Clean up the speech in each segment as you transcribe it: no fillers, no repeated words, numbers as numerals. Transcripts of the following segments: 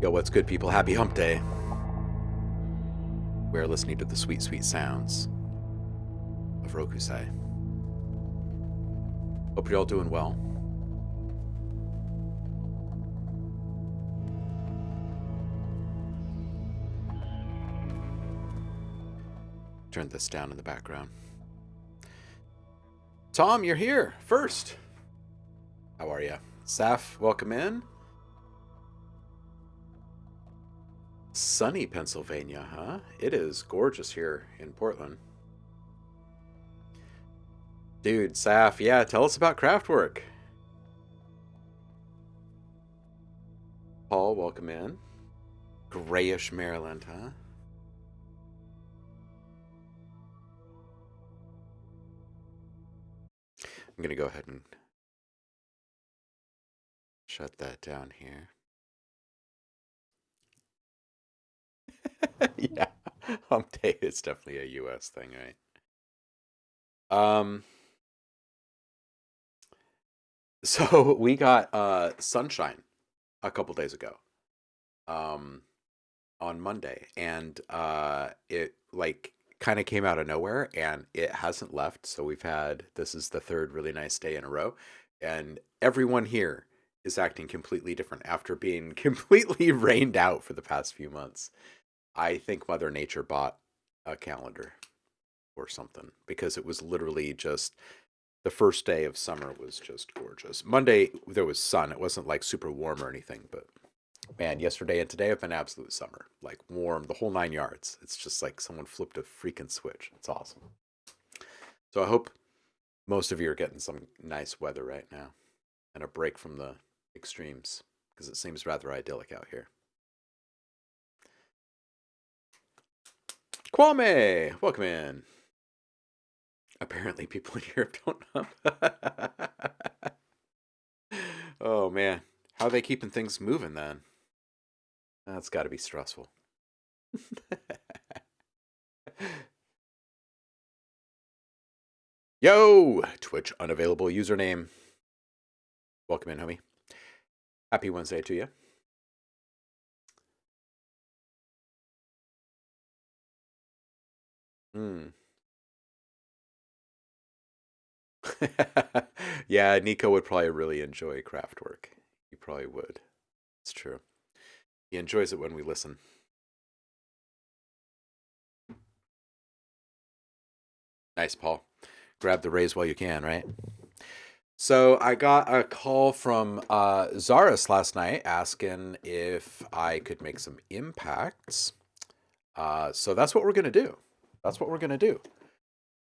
Yo, what's good, people? Happy hump day. We're listening to the sweet, sweet sounds of Rokusai. Hope you're all doing well. Turn this down in the background. Tom, you're here first. How are you? Saf, welcome in. Sunny Pennsylvania, huh? It is gorgeous here in Portland. Dude, Saf, yeah, tell us about Craftwork. Paul, welcome in. Grayish Maryland, huh? I'm going to go ahead and shut that down here. Yeah, hump day is definitely a U.S. thing, right? So we got sunshine a couple days ago, on Monday, and it like kind of came out of nowhere, and it hasn't left. So this is the third really nice day in a row, and everyone here is acting completely different after being completely rained out for the past few months. I think Mother Nature bought a calendar or something, because it was literally just the first day of summer was just gorgeous. Monday there was sun. It wasn't like super warm or anything, but man, yesterday and today have been absolute summer. Like warm, the whole 9 yards. It's just like someone flipped a freaking switch. It's awesome. So I hope most of you are getting some nice weather right now and a break from the extremes, because it seems rather idyllic out here. Kwame, welcome in. Apparently people in Europe don't know. Oh man, how are they keeping things moving then? That's got to be stressful. Yo, Twitch unavailable username. Welcome in, homie. Happy Wednesday to you. Hmm. Yeah, Nico would probably really enjoy Craftwork. He probably would. It's true. He enjoys it when we listen. Nice, Paul. Grab the raise while you can, right? So I got a call from Zariis last night asking if I could make some impacts. So that's what we're gonna do. That's what we're gonna do.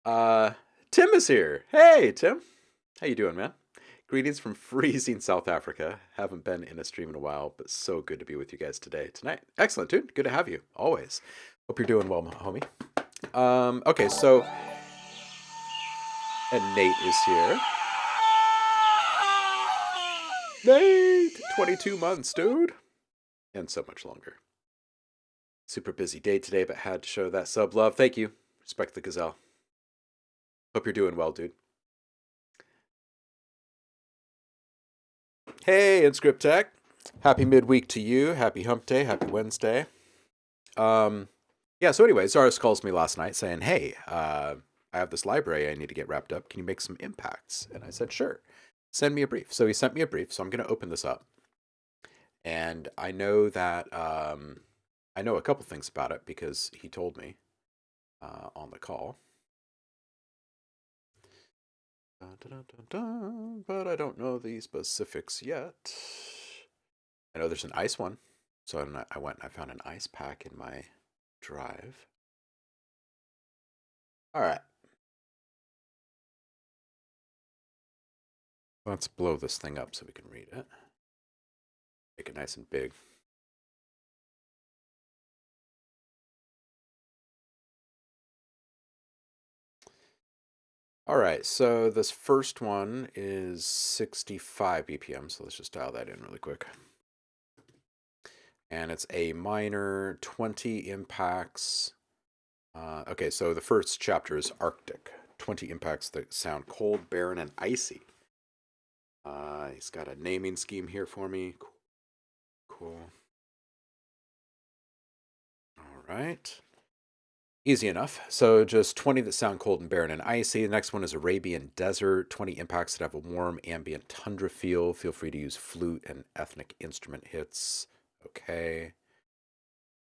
Tim is here. Hey, Tim. How you doing, man? Greetings from freezing South Africa. Haven't been in a stream in a while, but so good to be with you guys tonight. Excellent, dude. Good to have you, always. Hope you're doing well, homie. Okay, so... And Nate is here. Nate! 22 months, dude. And so much longer. Super busy day today, but had to show that sub love. Thank you. Respect the gazelle. Hope you're doing well, dude. Hey, Inscript Tech. Happy midweek to you. Happy hump day. Happy Wednesday. Yeah, so anyway, Zaris calls me last night saying, hey, I have this library I need to get wrapped up. Can you make some impacts? And I said, sure. Send me a brief. So he sent me a brief. So I'm going to open this up. And I know that I know a couple things about it because he told me on the call. Dun, dun, dun, dun, but I don't know the specifics yet. I know there's an ice one. So I went and I found an ice pack in my drive. All right. Let's blow this thing up so we can read it. Make it nice and big. All right, so this first one is 65 BPM, so let's just dial that in really quick. And it's a minor 20 impacts. Okay, so the first chapter is Arctic. 20 impacts that sound cold, barren, and icy. He's got a naming scheme here for me. Cool. right. Easy enough. So just 20 that sound cold and barren and icy. The next one is Arabian Desert. 20 impacts that have a warm ambient tundra feel. Feel free to use flute and ethnic instrument hits. Okay.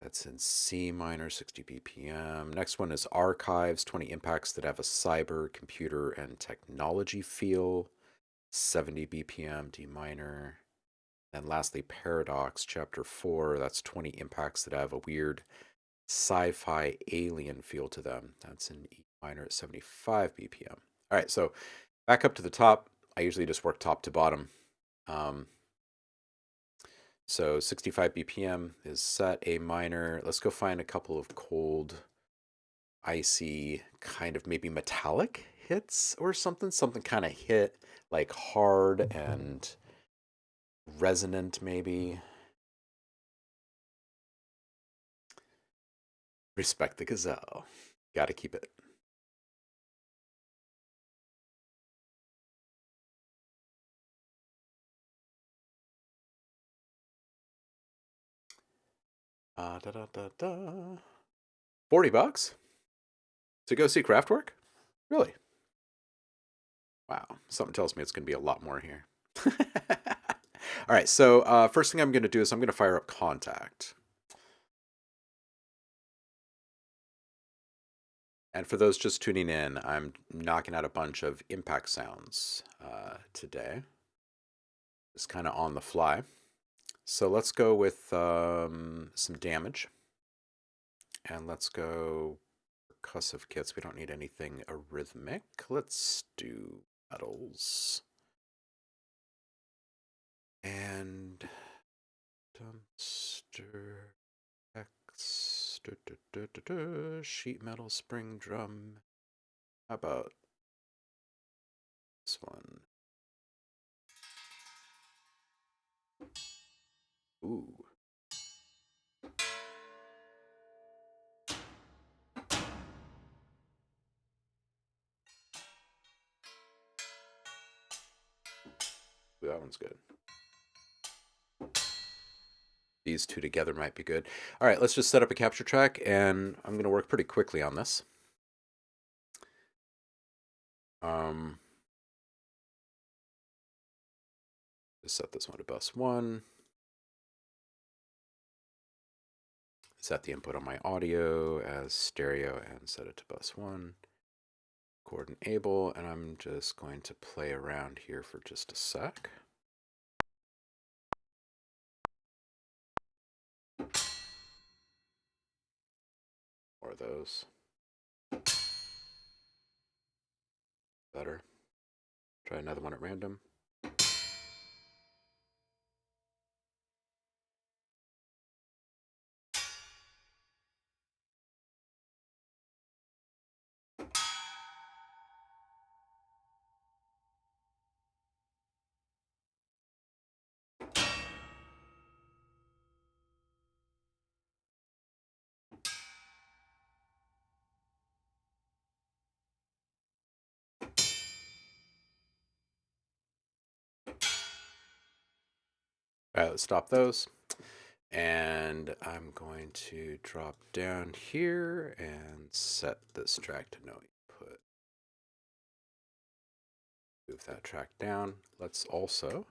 That's in C minor, 60 BPM. Next one is Archives. 20 impacts that have a cyber, computer, and technology feel. 70 BPM, D minor. And lastly, Paradox, Chapter 4. That's 20 impacts that have a weird sci-fi alien feel to them. That's in E minor at 75 BPM. All right, so back up to the top. I usually just work top to bottom. Um, so 65 BPM is set, A minor. Let's go find a couple of cold, icy, kind of maybe metallic hits or something. Something kind of hit like hard and resonant, maybe. Respect the gazelle. Got to keep it. Da, da, da, da. $40 to go see Kraftwerk? Really? Wow. Something tells me it's going to be a lot more here. All right. So first thing I'm going to do is I'm going to fire up Kontakt. And for those just tuning in, I'm knocking out a bunch of impact sounds today. Just kind of on the fly. So let's go with some damage. And let's go percussive kits. We don't need anything arrhythmic. Let's do metals. And dumpster X sheet metal spring drum. How about this one? Ooh. Ooh, that one's good. These two together might be good. All right, let's just set up a capture track, and I'm going to work pretty quickly on this. Just set this one to bus 1. Set the input on my audio as stereo and set it to bus 1. Record enable, and I'm just going to play around here for just a sec. More of those. Better. Try another one at random. All right, let's stop those. And I'm going to drop down here and set this track to no input. Move that track down. Let's also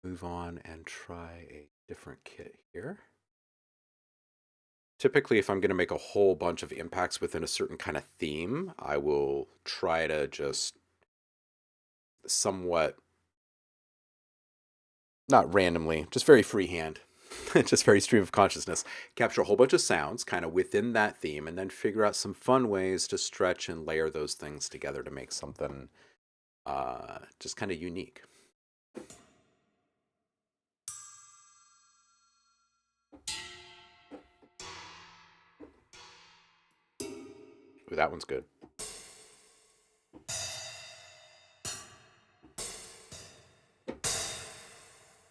move on and try a different kit here. Typically, if I'm going to make a whole bunch of impacts within a certain kind of theme, I will try to just somewhat, not randomly, just very freehand, just very stream of consciousness, capture a whole bunch of sounds kind of within that theme and then figure out some fun ways to stretch and layer those things together to make something just kind of unique. Ooh, that one's good.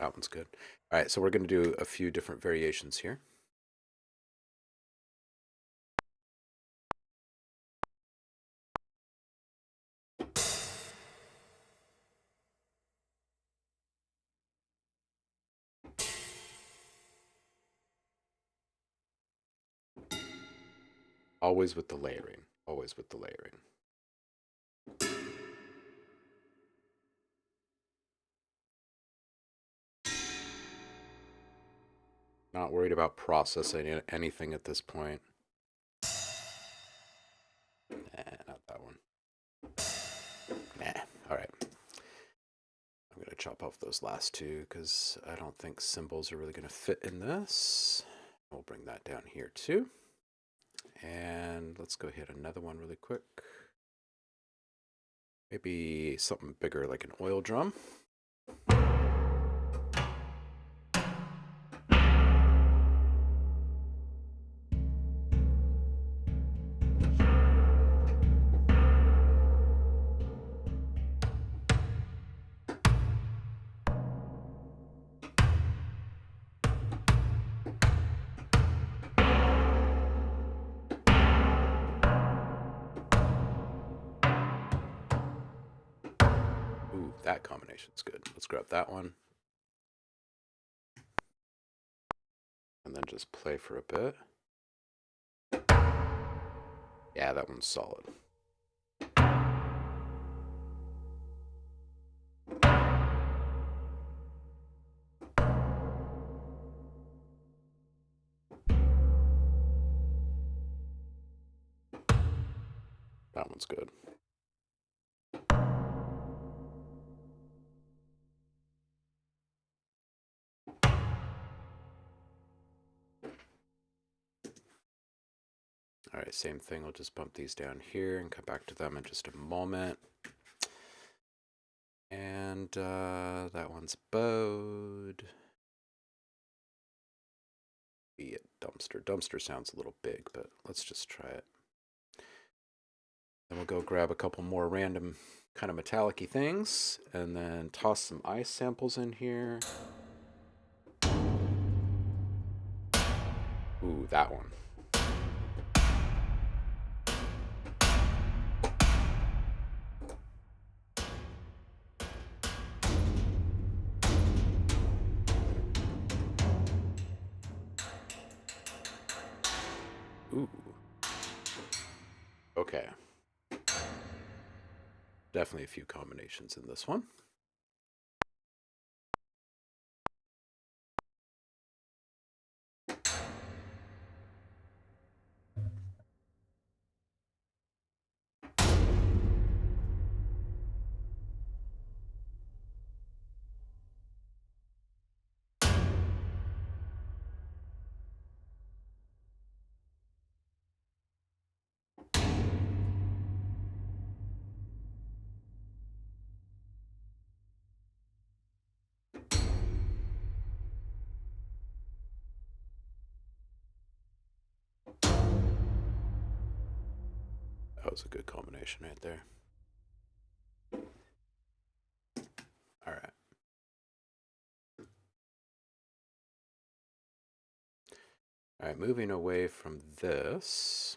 That one's good. All right, so we're going to do a few different variations here. Always with the layering. Always with the layering. Not worried about processing anything at this point. Not that one. Nah. All right. I'm going to chop off those last two because I don't think symbols are really going to fit in this. We'll bring that down here too. And let's go hit another one really quick. Maybe something bigger like an oil drum. Ooh, that combination's good. Let's grab that one. And then just play for a bit. Yeah, that one's solid. That one's good. All right, same thing. We'll just bump these down here and come back to them in just a moment. And that one's bowed. Be it dumpster. Dumpster sounds a little big, but let's just try it. Then we'll go grab a couple more random kind of metallic-y things and then toss some ice samples in here. Ooh, that one. Ooh. Okay. Definitely a few combinations in this one. That was a good combination right there. All right. All right, moving away from this.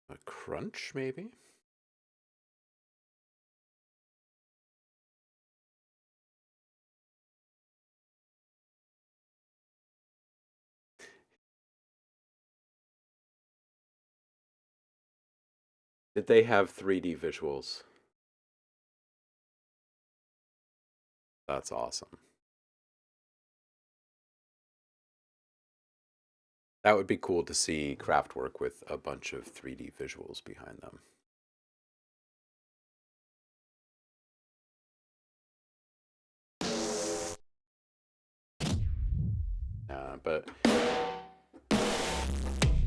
A crunch, maybe? Did they have 3D visuals? That's awesome. That would be cool to see Kraftwerk with a bunch of 3D visuals behind them.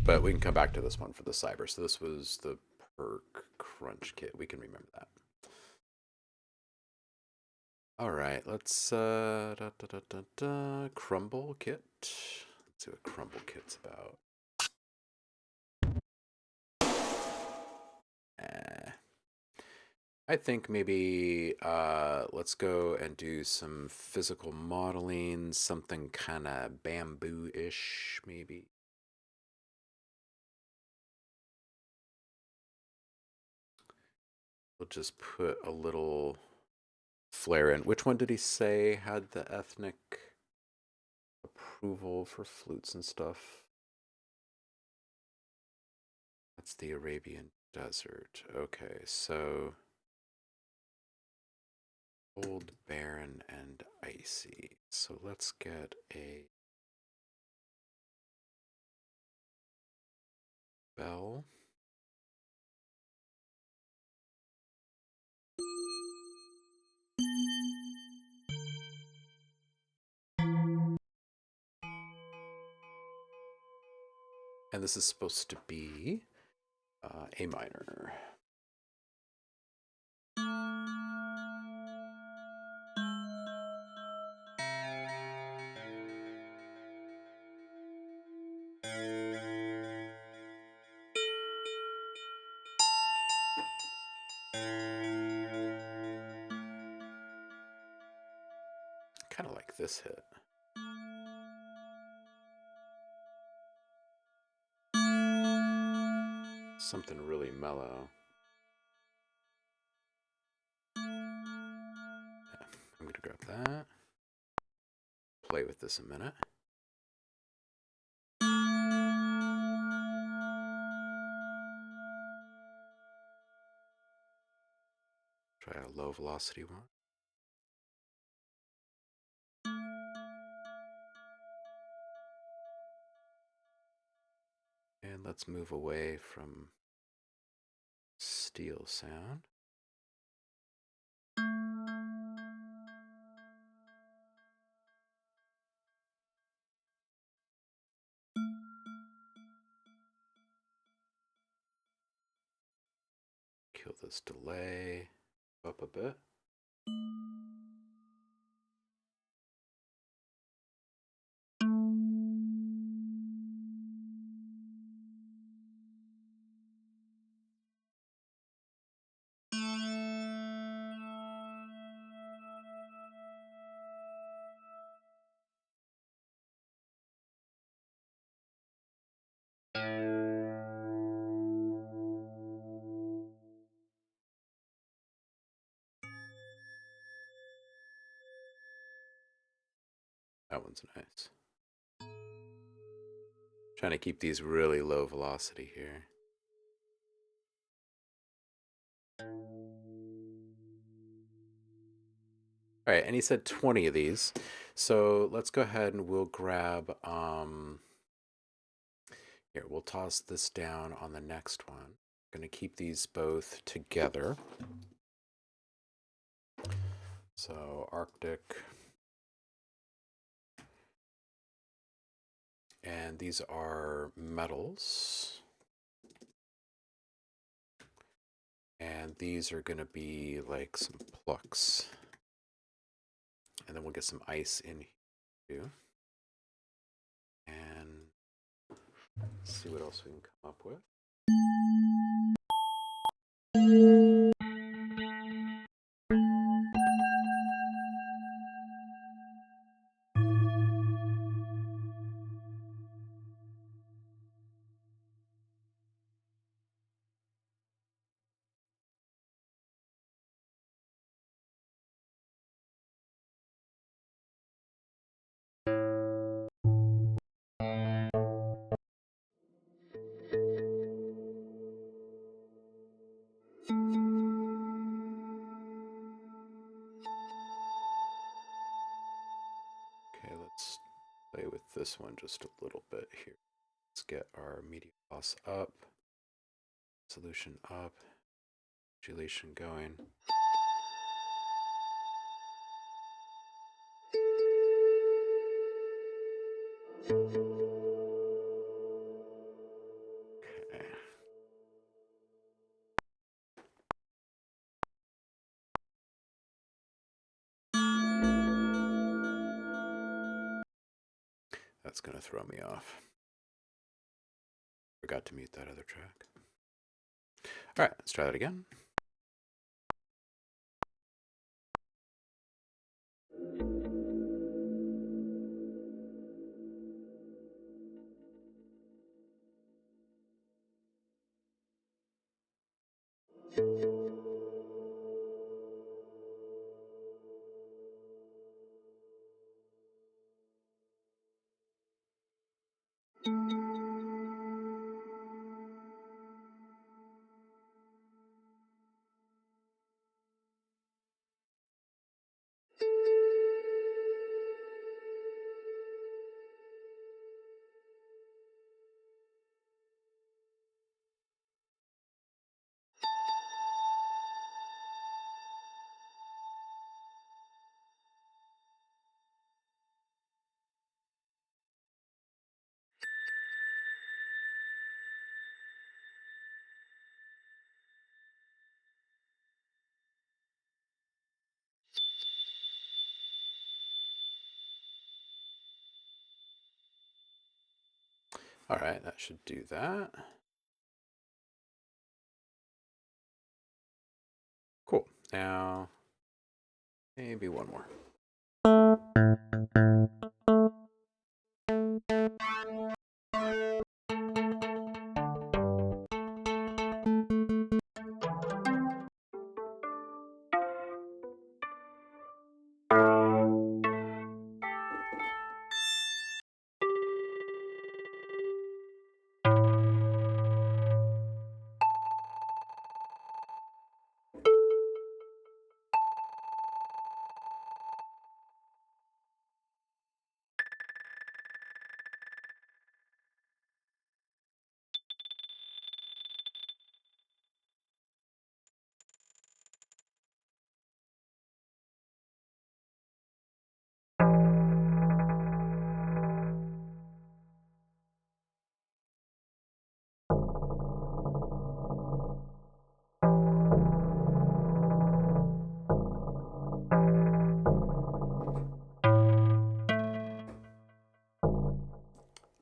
But we can come back to this one for the cyber. So this was the perk crunch kit. We can remember that. All right, let's crumble kit. Let's see what crumble kit's about. I think maybe let's go and do some physical modeling, something kind of bamboo-ish, maybe. We'll just put a little flare in. Which one did he say had the ethnic approval for flutes and stuff? That's the Arabian Desert. Okay, so cold, barren, and icy. So let's get a bell. And this is supposed to be A minor. Kind of like this hit. Something really mellow. Yeah, I'm gonna grab that. Play with this a minute. Try a low velocity one. And let's move away from steel sound. Kill this delay up a bit. That one's nice. Trying to keep these really low velocity here. All right, and he said 20 of these. So let's go ahead and we'll grab, here, we'll toss this down on the next one. Gonna keep these both together. So Arctic. And these are metals. And these are gonna be like some plucks. And then we'll get some ice in here too. And see what else we can come up with. Okay, let's play with this one just a little bit here. Let's get our media loss up, resolution up, modulation going. Okay. That's gonna throw me off. Forgot to mute that other track. All right, let's try that again. All right, that should do that. Cool. Now, maybe one more.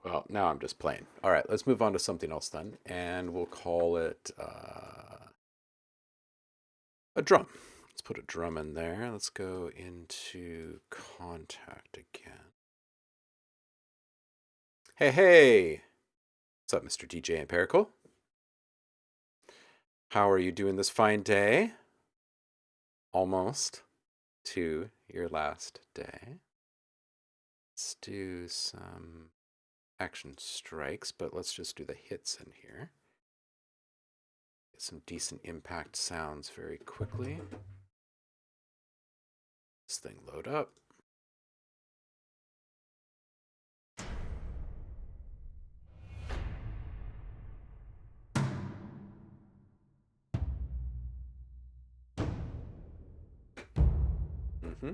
Well, now I'm just playing. All right, let's move on to something else then, and we'll call it a drum. Let's put a drum in there. Let's go into kontakt again. Hey, hey! What's up, Mr. DJ Empirical? How are you doing this fine day? Almost to your last day. Let's do some action strikes, but let's just do the hits in here. Get some decent impact sounds very quickly. This thing load up. Mm-hmm.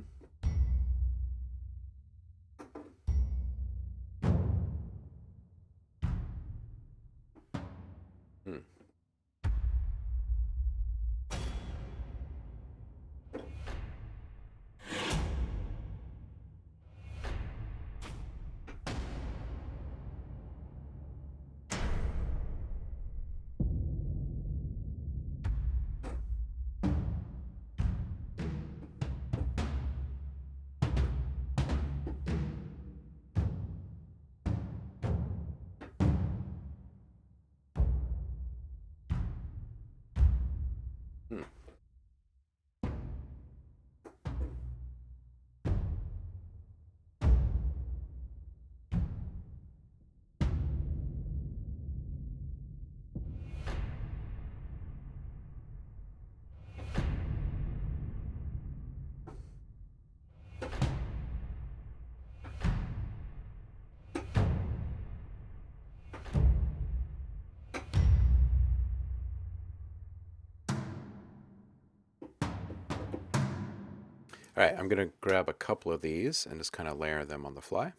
Hmm. Hmm. All right, I'm going to grab a couple of these and just kind of layer them on the fly.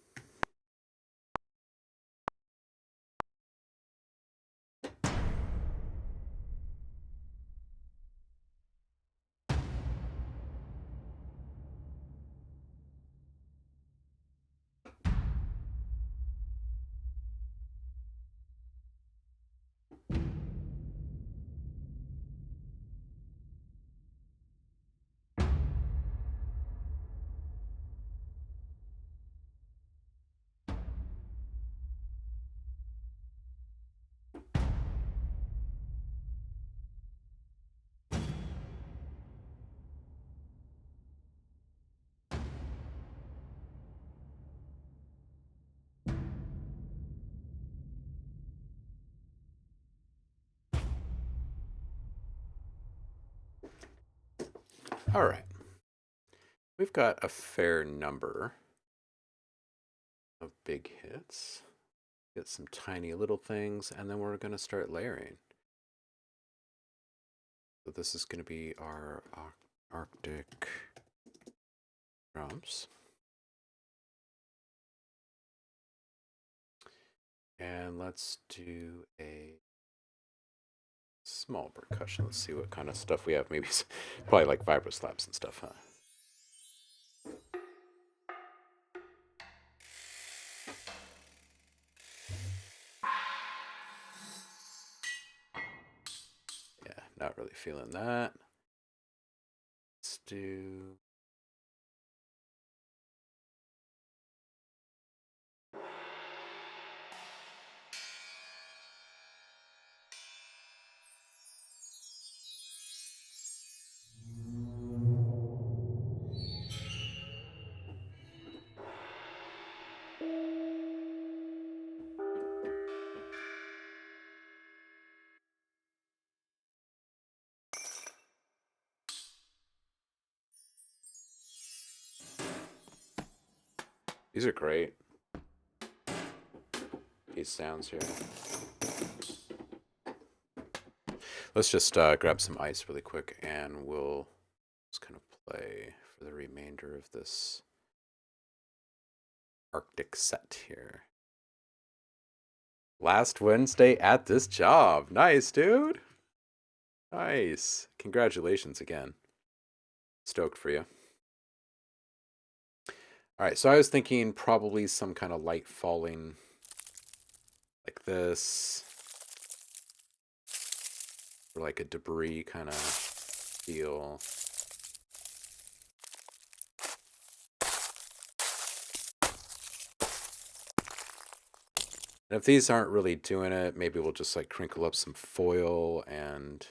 All right. We've got a fair number of big hits. Get some tiny little things, and then we're going to start layering. So this is going to be our Arctic drums. And let's do a small percussion. Let's see what kind of stuff we have. Maybe probably like vibro slaps and stuff, huh? Not really feeling that. Let's do... These are great. These sounds here. Let's just grab some ice really quick, and we'll just kind of play for the remainder of this Arctic set here. Last Wednesday at this job. Nice, dude. Nice. Congratulations again. Stoked for you. All right, so I was thinking probably some kind of light falling like this, or like a debris kind of feel. And if these aren't really doing it, maybe we'll just like crinkle up some foil and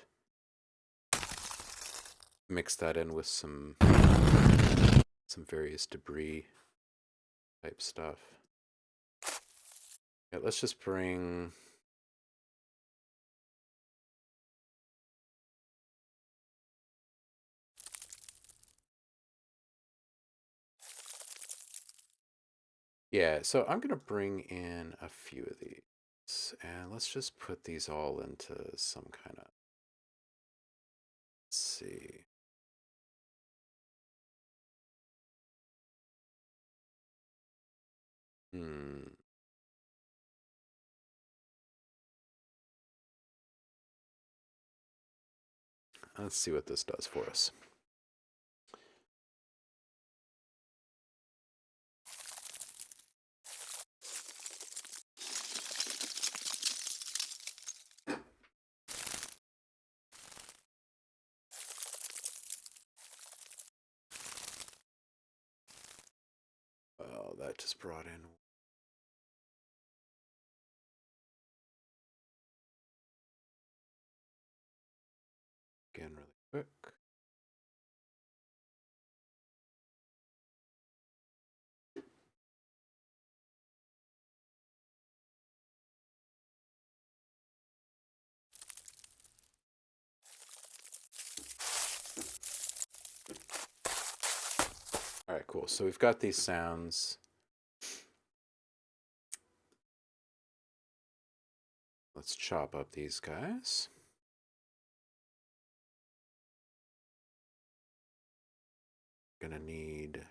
mix that in with some various debris type stuff. Yeah, let's just bring... Yeah, so I'm going to bring in a few of these, and let's just put these all into some kind of... Let's see. Let's see what this does for us. Oh, that just brought in... Again, really quick. All right, cool. So we've got these sounds. Let's chop up these guys. Gonna need...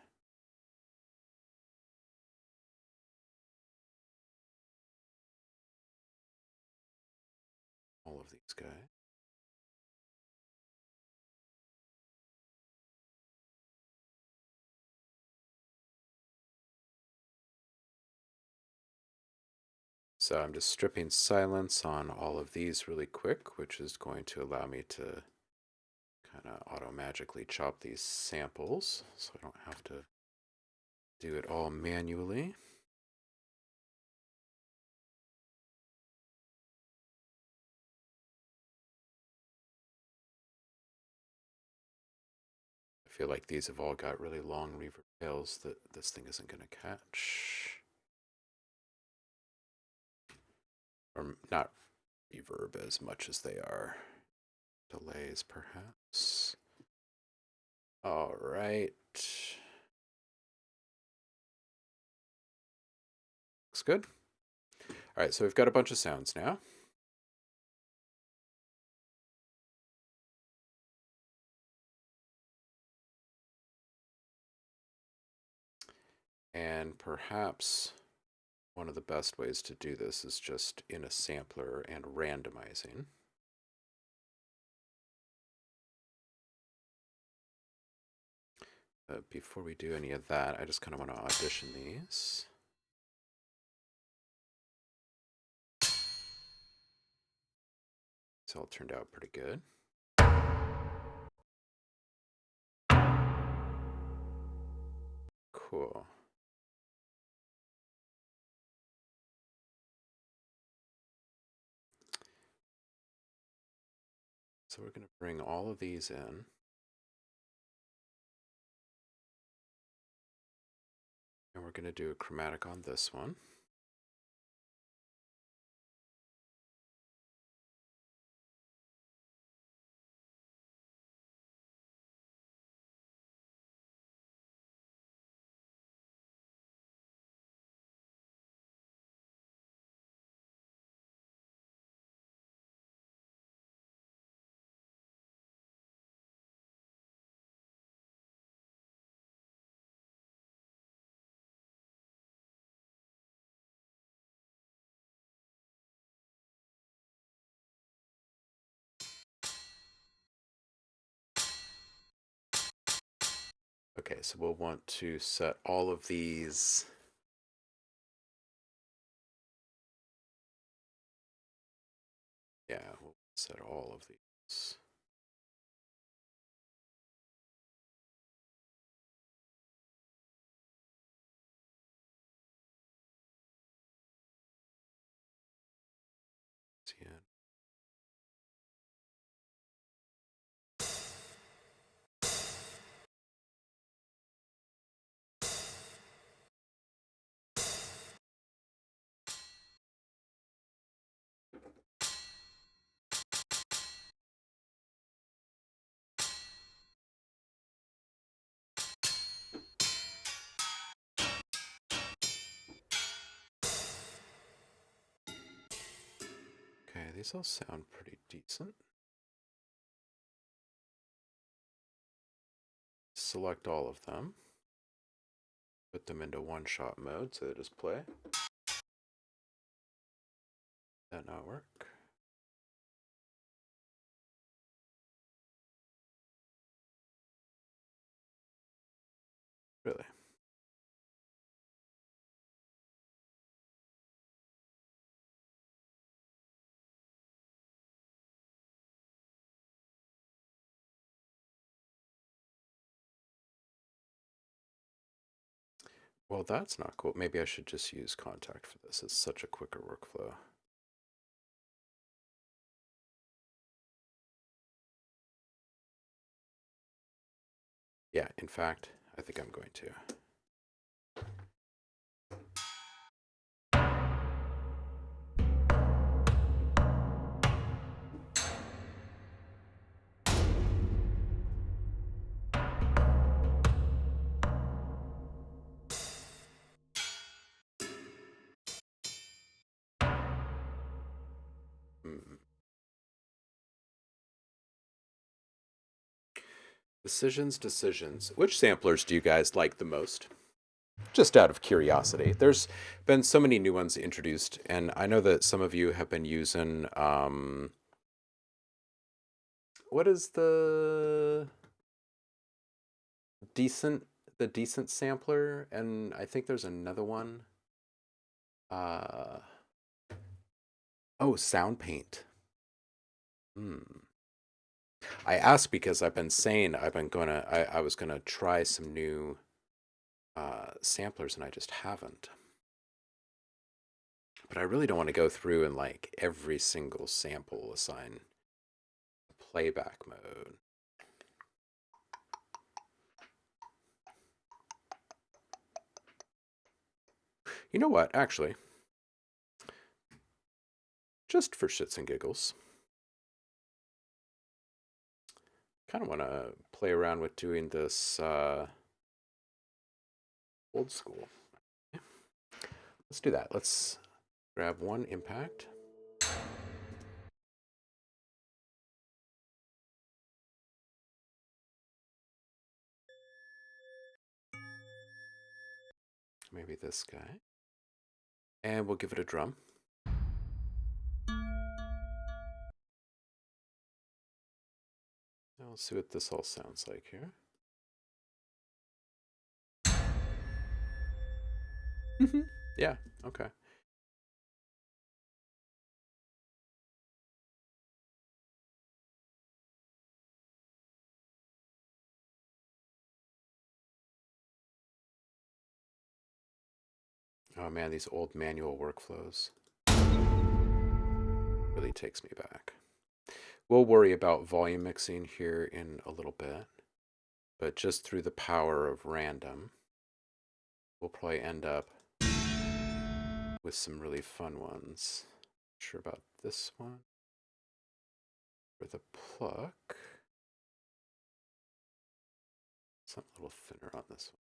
all of these guys. So I'm just stripping silence on all of these really quick, which is going to allow me to kind of auto-magically chop these samples, so I don't have to do it all manually. I feel like these have all got really long reverb tails that this thing isn't going to catch. Or not reverb as much as they are delays, perhaps. All right. Looks good. All right, so we've got a bunch of sounds now. And perhaps one of the best ways to do this is just in a sampler and randomizing. But before we do any of that, I just kind of want to audition these. These all turned out pretty good. cool. So we're going to bring all of these in. And we're going to do a chromatic on this one. Okay, so we'll want to set all of these. Yeah, we'll set all of these. Yeah. Okay, these all sound pretty decent. Select all of them. Put them into one-shot mode so they just play. That not work? Really? Well, that's not cool. Maybe I should just use kontakt for this. It's such a quicker workflow. Yeah, in fact, I think I'm going to. Hmm. Decisions. Which samplers do you guys like the most? Just out of curiosity. There's been so many new ones introduced, and I know that some of you have been using what is decent decent sampler, and I think there's another one. Uh oh, Sound Paint. Hmm. I asked because I've been saying I was gonna try some new samplers and I just haven't. But I really don't want to go through and like every single sample assign playback mode. You know what? Actually, just for shits and giggles, kind of want to play around with doing this old school. Let's do that. Let's grab one impact. Maybe this guy. And we'll give it a drum. Now we'll see what this all sounds like here. Yeah, okay. Oh man, these old manual workflows really takes me back. We'll worry about volume mixing here in a little bit, but just through the power of random, we'll probably end up with some really fun ones. Not sure about this one. For the pluck, something a little thinner on this one.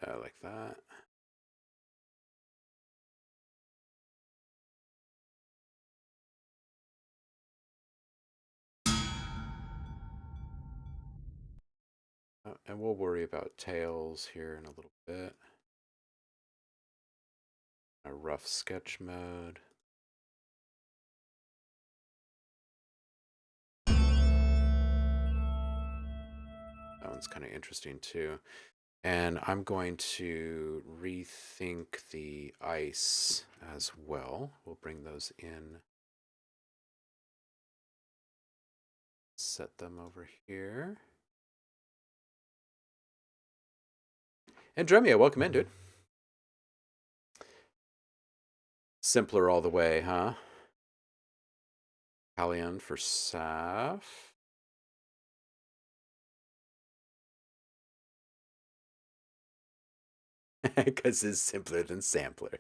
Yeah, like that. And we'll worry about tails here in a little bit. A rough sketch mode. That one's kind of interesting too. And I'm going to rethink the ice as well. We'll bring those in. Set them over here. And Dremia, welcome in, dude. Simpler all the way, huh? Halion for Saf. Because it's simpler than sampler.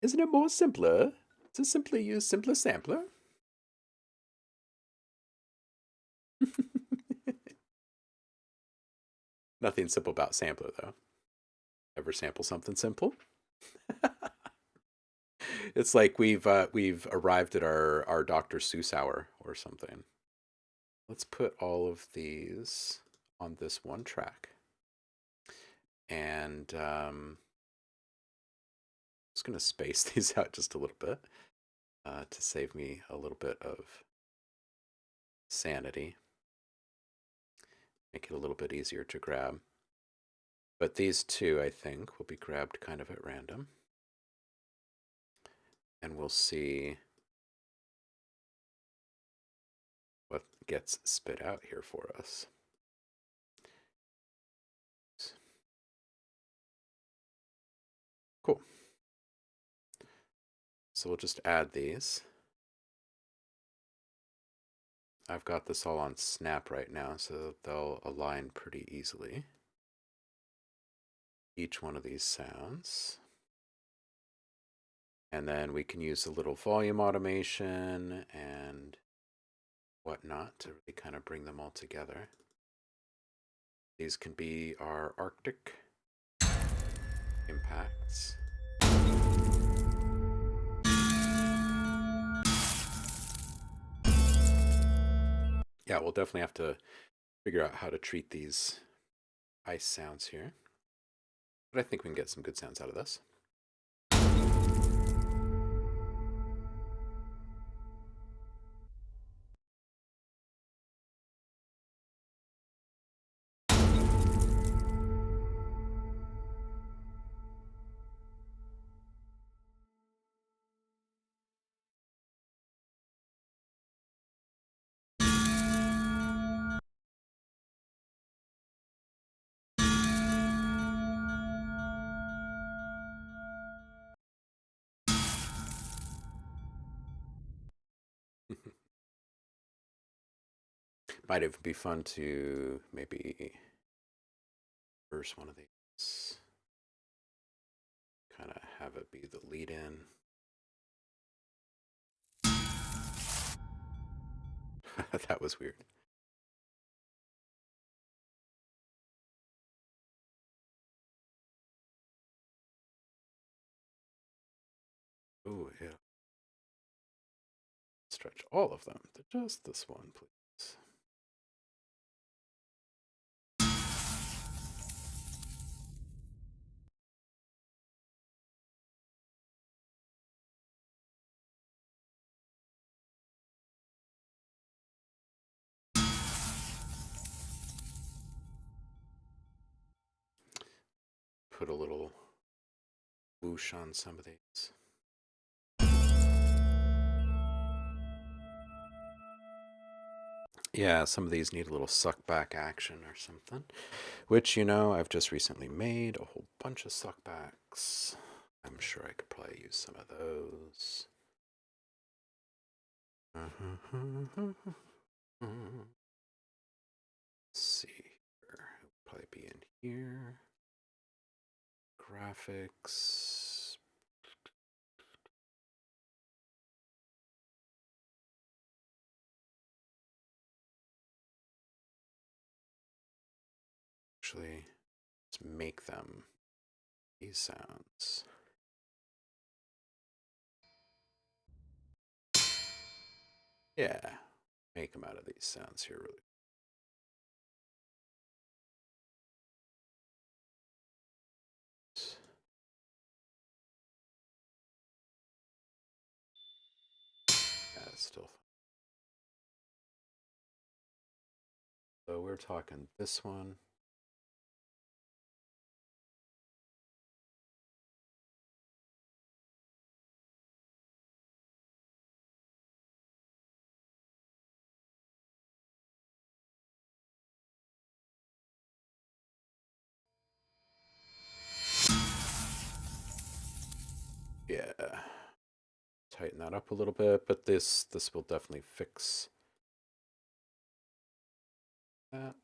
Isn't it more simpler to simply use simpler sampler? Nothing simple about sampler, though. Ever sample something simple? It's like we've arrived at our Dr. Seuss hour or something. Let's put all of these on this one track. And I'm just going to space these out just a little bit to save me a little bit of sanity. Make it a little bit easier to grab. But these two, I think, will be grabbed kind of at random. And we'll see what gets spit out here for us. Cool. So we'll just add these. I've got this all on snap right now, so they'll align pretty easily. Each one of these sounds. And then we can use a little volume automation and whatnot to really kind of bring them all together. These can be our Arctic impacts. Yeah, we'll definitely have to figure out how to treat these ice sounds here. But I think we can get some good sounds out of this. Might even be fun to maybe verse one of these. Kind of have it be the lead in. That was weird. Oh, yeah. Stretch all of them to just this one, please. put a little whoosh on some of these. Yeah, some of these need a little suck back action or something, which, you know, I've just recently made a whole bunch of suck backs. I'm sure I could probably use some of those. Let's see here. It'll probably be in here. Graphics. Actually, let's make them these sounds. Yeah, make them out of these sounds here really. Yeah, it's still fun. So we're talking this one. Yeah, tighten that up a little bit, but this will definitely fix that.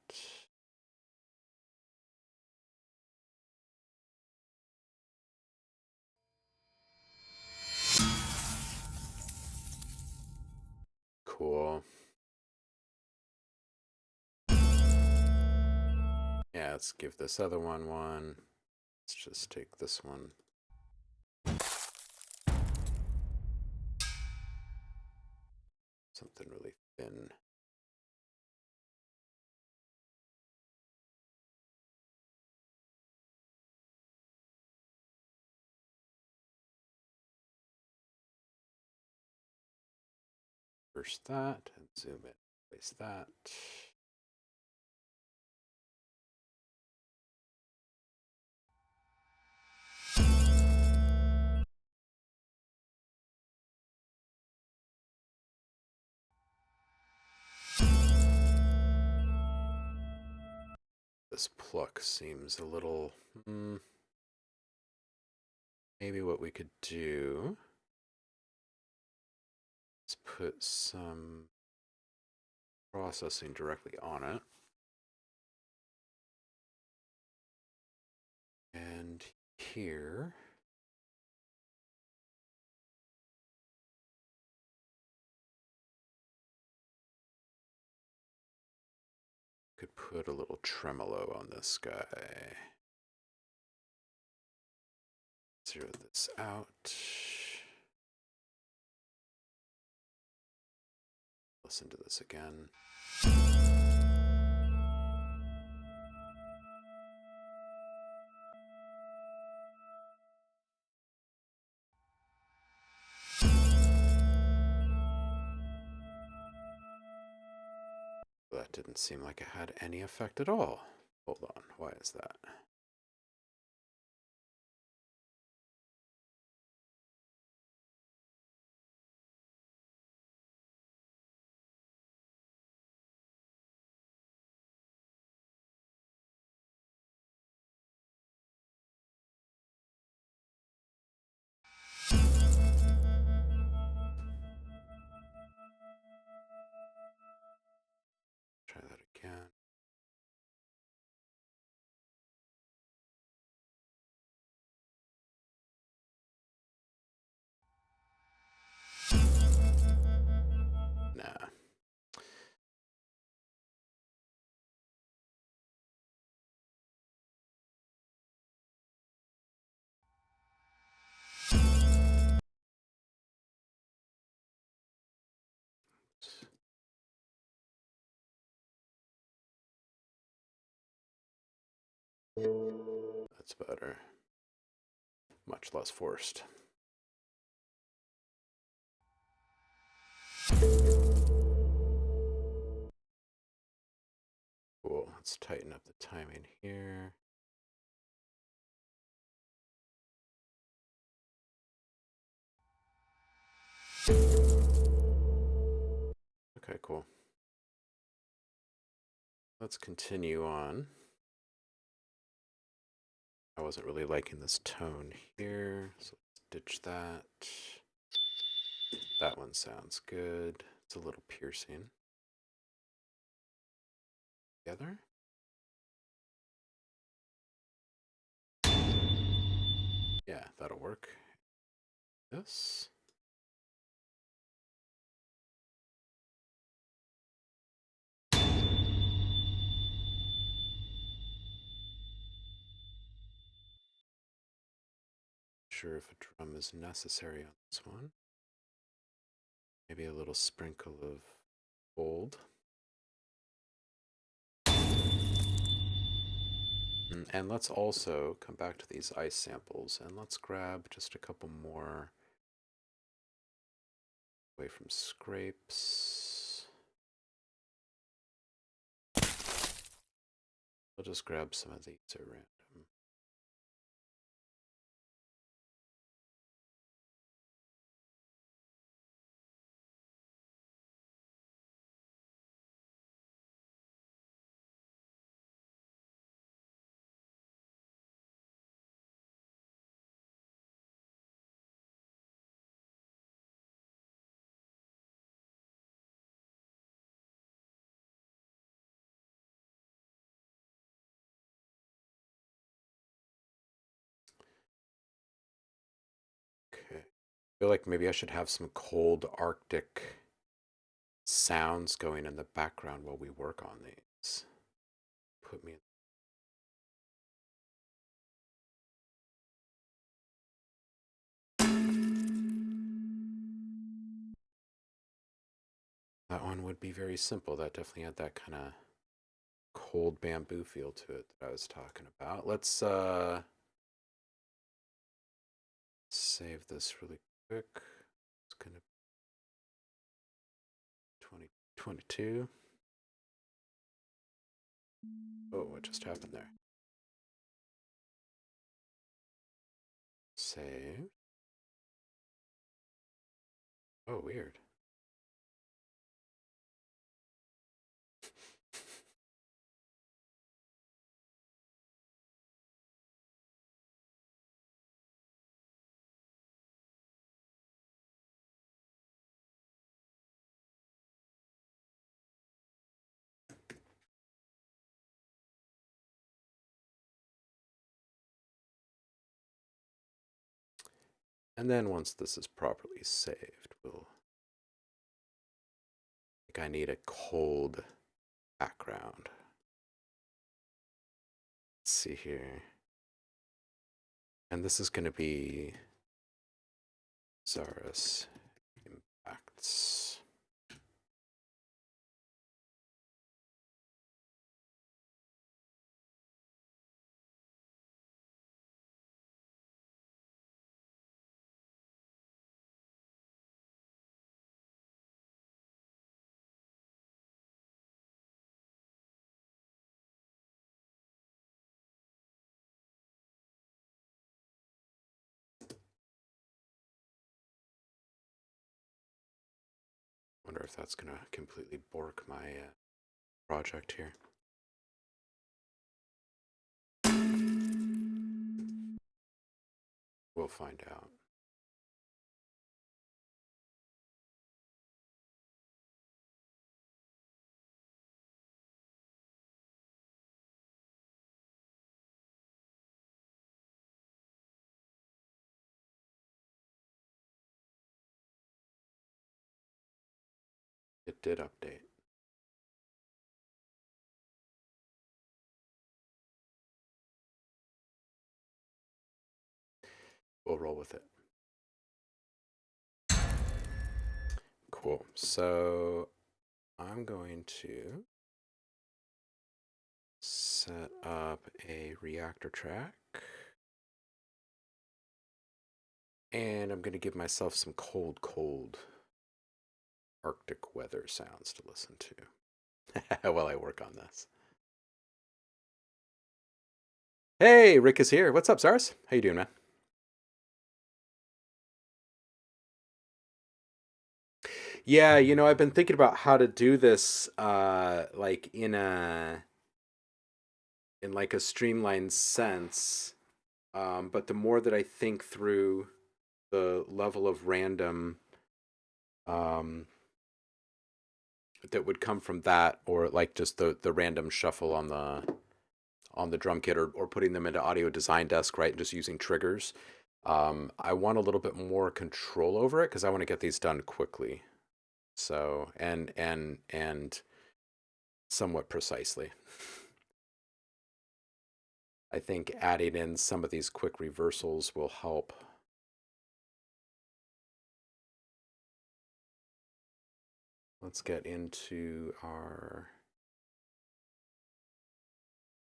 Cool. Yeah, let's give this other one one. Let's just take this one. Something really thin. Reverse that and zoom in. Place that. This pluck seems a little... maybe what we could do is put some processing directly on it. And here... could put a little tremolo on this guy. Zero this out. Listen to this again. That didn't seem like it had any effect at all. Hold on, why is that? Try that again. Nah. That's better. Much less forced. Cool. Let's tighten up the timing here. cool. Let's continue on. I wasn't really liking this tone here, so let's ditch that. That one sounds good. It's a little piercing. Together. Yeah, that'll work. This. Sure if a drum is necessary on this one. Maybe a little sprinkle of gold. And let's also come back to these ice samples and let's grab just a couple more away from scrapes. We'll just grab some of these at random. Okay. I feel like maybe I should have some cold Arctic sounds going in the background while we work on these. Put me in. That one would be very simple. That definitely had that kind of cold bamboo feel to it that I was talking about. Let's save this really quick. It's gonna be 2022. Oh, what just happened there? Save. Oh, weird. And then once this is properly saved, we'll. I think I need a cold background. Let's see here. And this is going to be Zariis impacts. Wonder if that's going to completely bork my project here. We'll find out. It did update. We'll roll with it. Cool. So I'm going to set up a reactor track. And I'm going to give myself some cold Arctic weather sounds to listen to while I work on this. Hey, Rick is here. What's up, Zariis? How you doing, man? Yeah, you know, I've been thinking about how to do this, like in like a streamlined sense. But the more that I think through the level of random, um, that would come from that, or like just the random shuffle on the drum kit, or putting them into Audio Design Desk, right, and just using triggers. I want a little bit more control over it because I want to get these done quickly. So and somewhat precisely. I think adding in some of these quick reversals will help. Let's get into our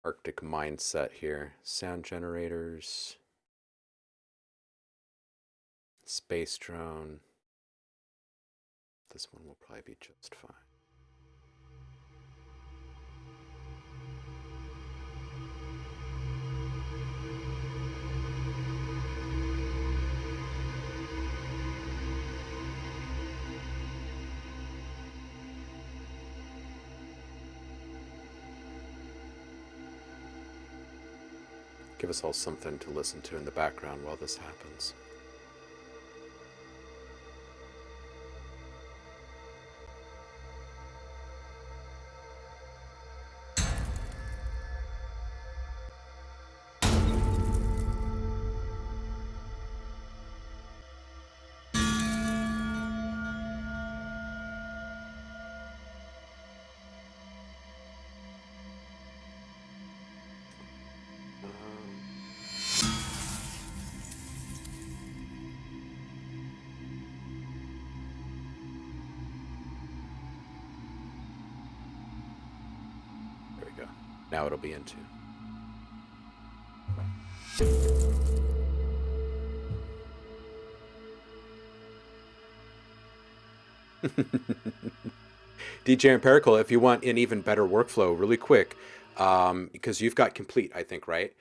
Arctic mindset here. Sound generators, space drone. This one will probably be just fine. Give us all something to listen to in the background while this happens. There we go. Now it'll be into. DJ Empirical, if you want an even better workflow, really quick, because you've got complete, I think, right?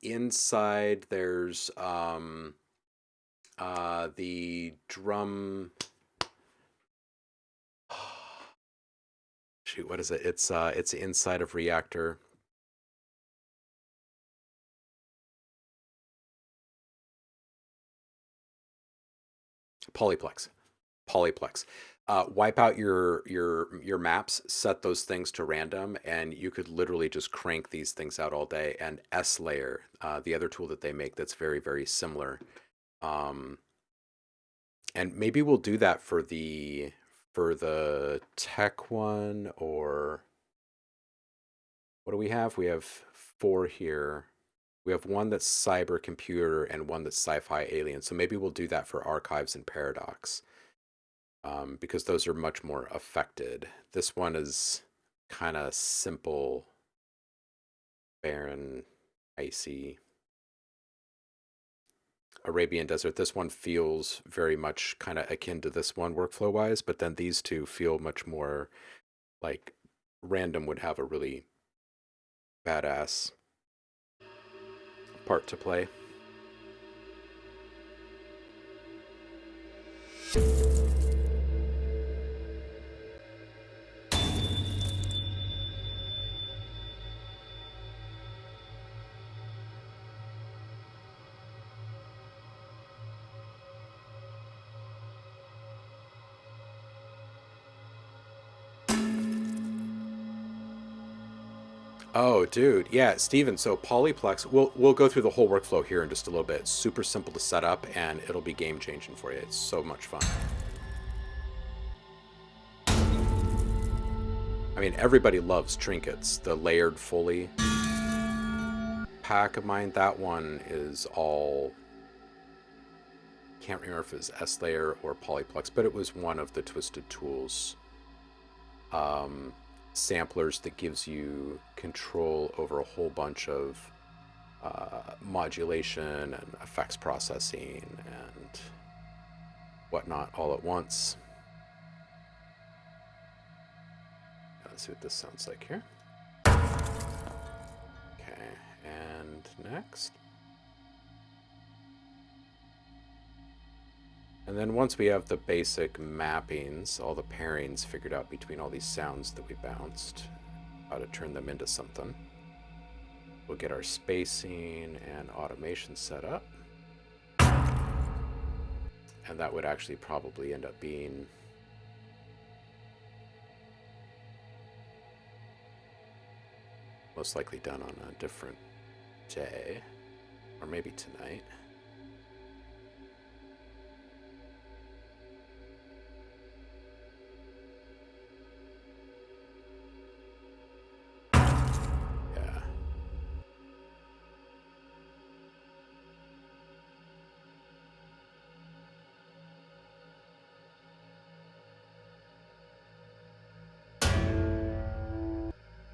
Inside there's the drum. Shoot, what is it? It's inside of Reaktor. Polyplex. Polyplex. Wipe out your maps, set those things to random, and you could literally just crank these things out all day. And S layer, the other tool that they make that's very, very similar. And maybe we'll do that for the tech one, or what do we have? We have 4 here. We have one that's cyber computer and one that's sci-fi alien. So maybe we'll do that for archives and paradox, because those are much more affected. This one is kind of simple, barren, icy. Arabian Desert. This one feels very much kind of akin to this one workflow wise, but then these two feel much more like random would have a really badass part to play. Oh, dude. Yeah, Steven, so Polyplex, we'll go through the whole workflow here in just a little bit. It's super simple to set up and it'll be game changing for you. It's so much fun. I mean, everybody loves trinkets. The layered Foley pack of mine, that one is all, can't remember if it was S layer or Polyplex, but it was one of the Twisted Tools samplers that gives you control over a whole bunch of modulation and effects processing and whatnot all at once. Let's see what this sounds like here. Okay, and next. And then once we have the basic mappings, all the pairings figured out between all these sounds that we bounced, how to turn them into something, we'll get our spacing and automation set up. And that would actually probably end up being most likely done on a different day, or maybe tonight. Yeah.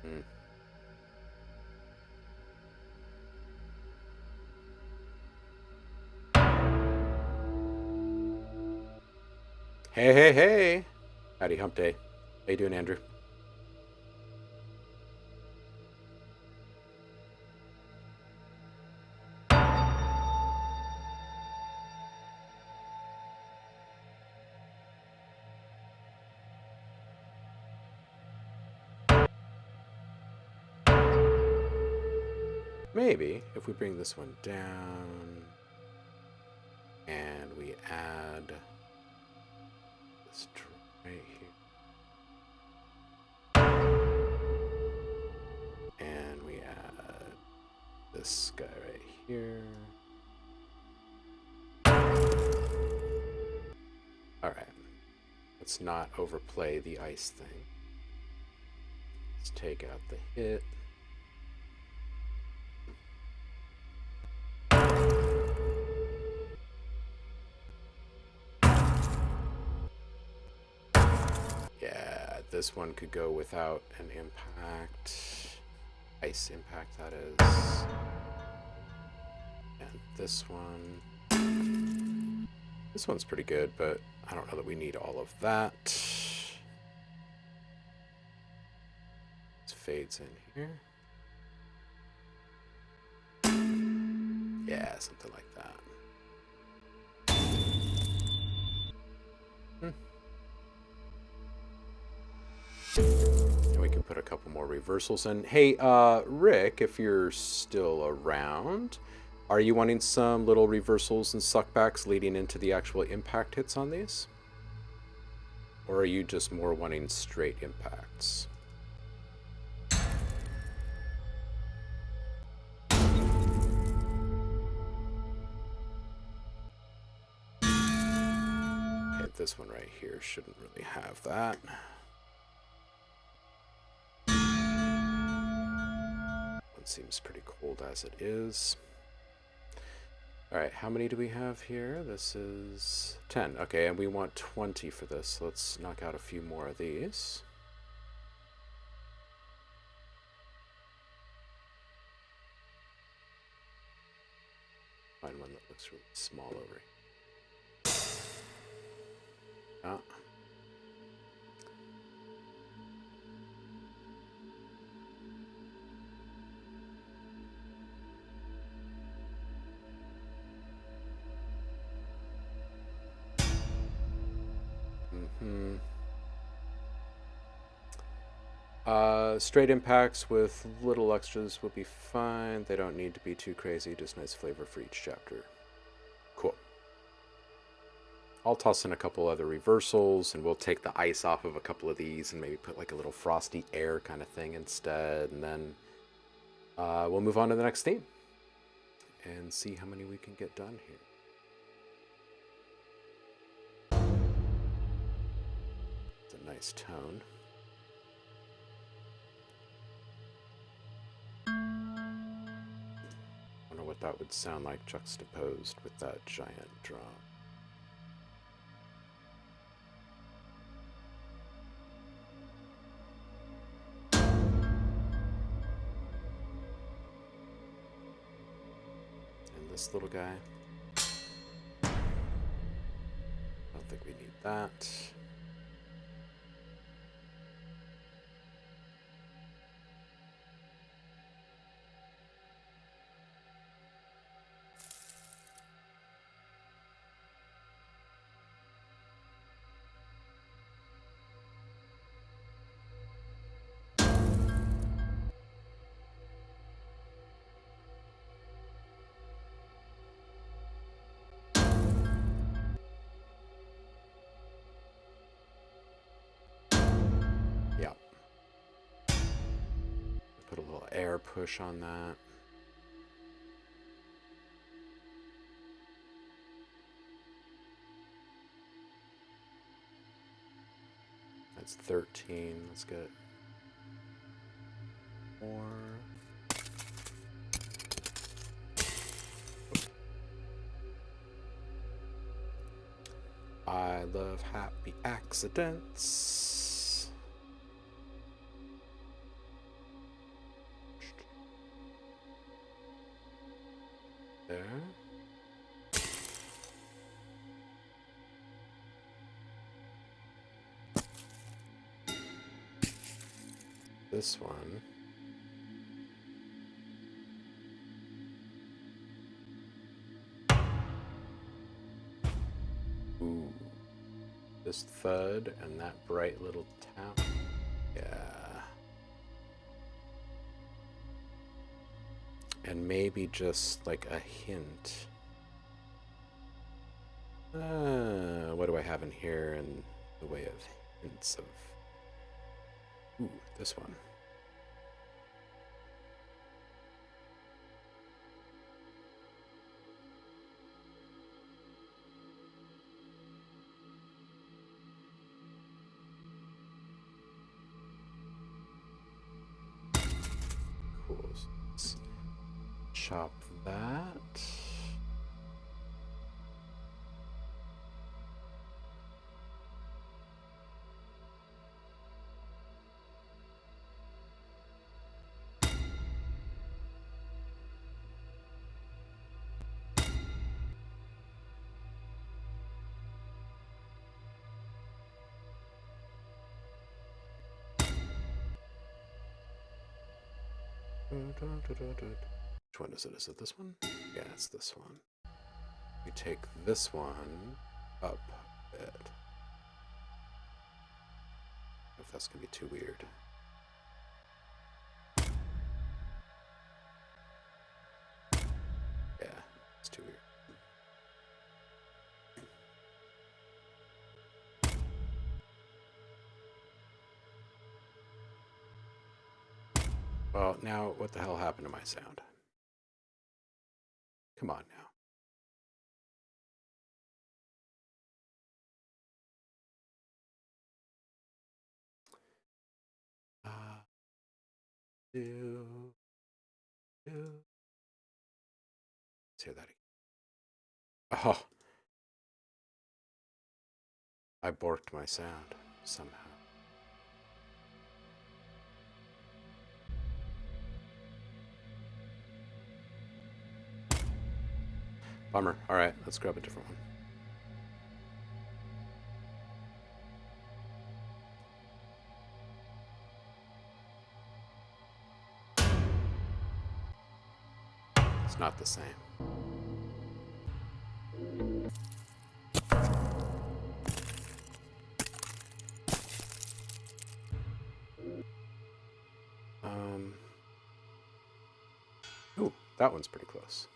Hmm. Hey, hey, hey! Howdy, hump day. How you doing, Andrew? Maybe if we bring this one down and we add this right here. And we add this guy right here. Alright. Let's not overplay the ice thing. Let's take out the hit. Yeah, this one could go without an impact. Ice impact, that is. And this one. This one's pretty good, but I don't know that we need all of that. This fades in here. Yeah, something like that. And we can put a couple more reversals in. Hey, Rick, if you're still around, are you wanting some little reversals and suckbacks leading into the actual impact hits on these? Or are you just more wanting straight impacts? Okay, this one right here shouldn't really have that. One seems pretty cold as it is. Alright, how many do we have here? This is 10. Okay, and we want 20 for this. Let's knock out a few more of these. Find one that looks really small over here. Ah. Straight impacts with little extras will be fine. They don't need to be too crazy, just nice flavor for each chapter. Cool. I'll toss in a couple other reversals, and we'll take the ice off of a couple of these and maybe put like a little frosty air kind of thing instead, and then we'll move on to the next theme and see how many we can get done here. It's a nice tone. Wonder what that would sound like juxtaposed with that giant drum. And this little guy. I don't think we need that. air push on that. That's 13. Let's get more. I love happy accidents. There. This one. Ooh. This thud and that bright little tap. Yeah. And maybe just like a hint. What do I have in here in the way of hints of... Ooh, this one. Cool. Let's chop that. Which one is it? Is it this one? Yeah, it's this one. We take this one up a bit. If that's gonna be too weird. Yeah, it's too weird. Well, now what the hell happened to my sound? Come on now. Let's hear that again. Oh, I borked my sound somehow. Bummer. All right, let's grab a different one. It's not the same. Ooh, that one's pretty close.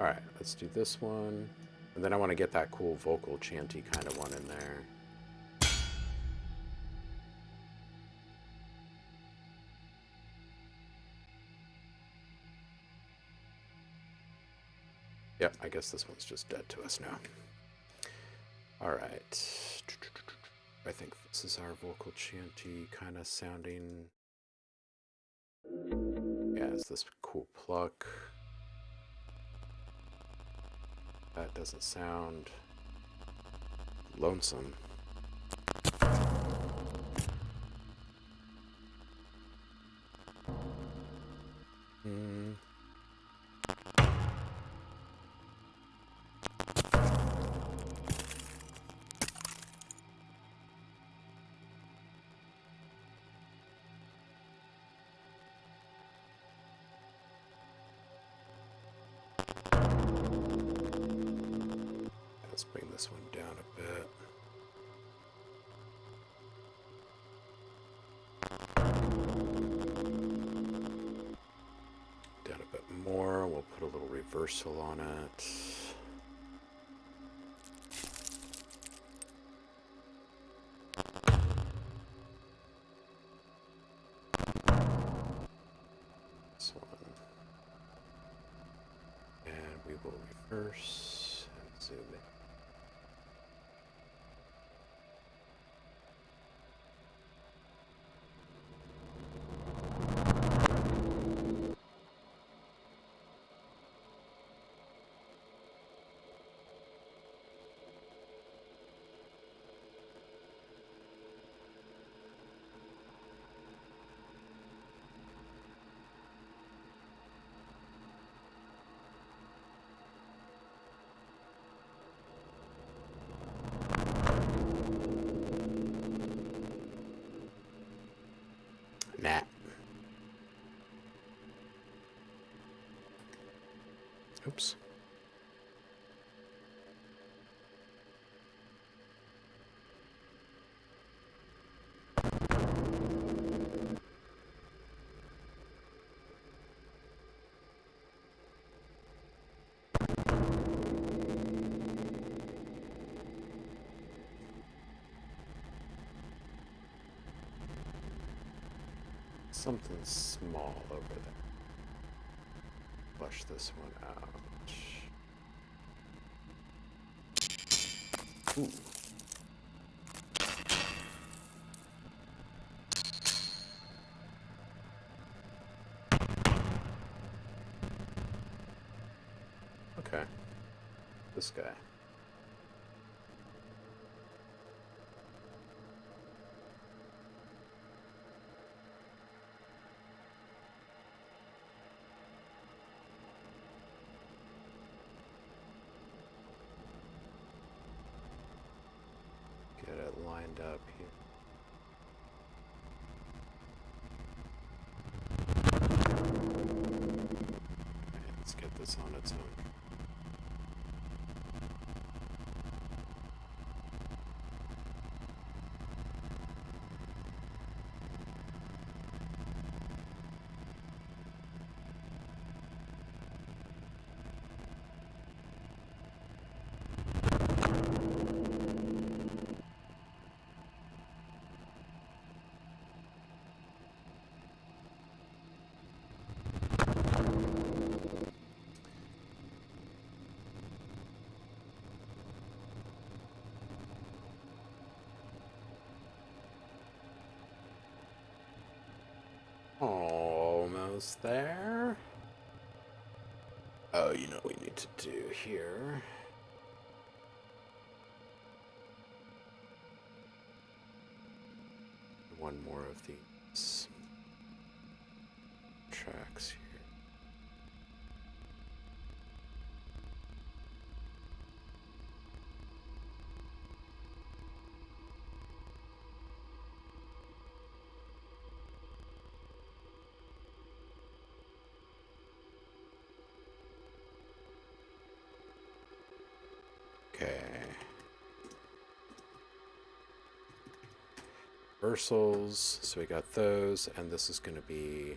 All right, let's do this one. And then I want to get that cool vocal chanty kind of one in there. Yep, I guess this one's just dead to us now. All right. I think this is our vocal chanty kind of sounding. Yeah, it's this cool pluck. That doesn't sound lonesome. Let's bring this one down a bit. Down a bit more. We'll put a little reversal on it. We will reverse and zoom in. Nah. Oops. Something small over there. Flush this one out. Ooh. Okay. This guy. Get it lined up here. Okay, let's get this on its own. Almost there. Oh, you know what we need to do here. One more of these tracks here. Okay. Reversals, so we got those, and this is going to be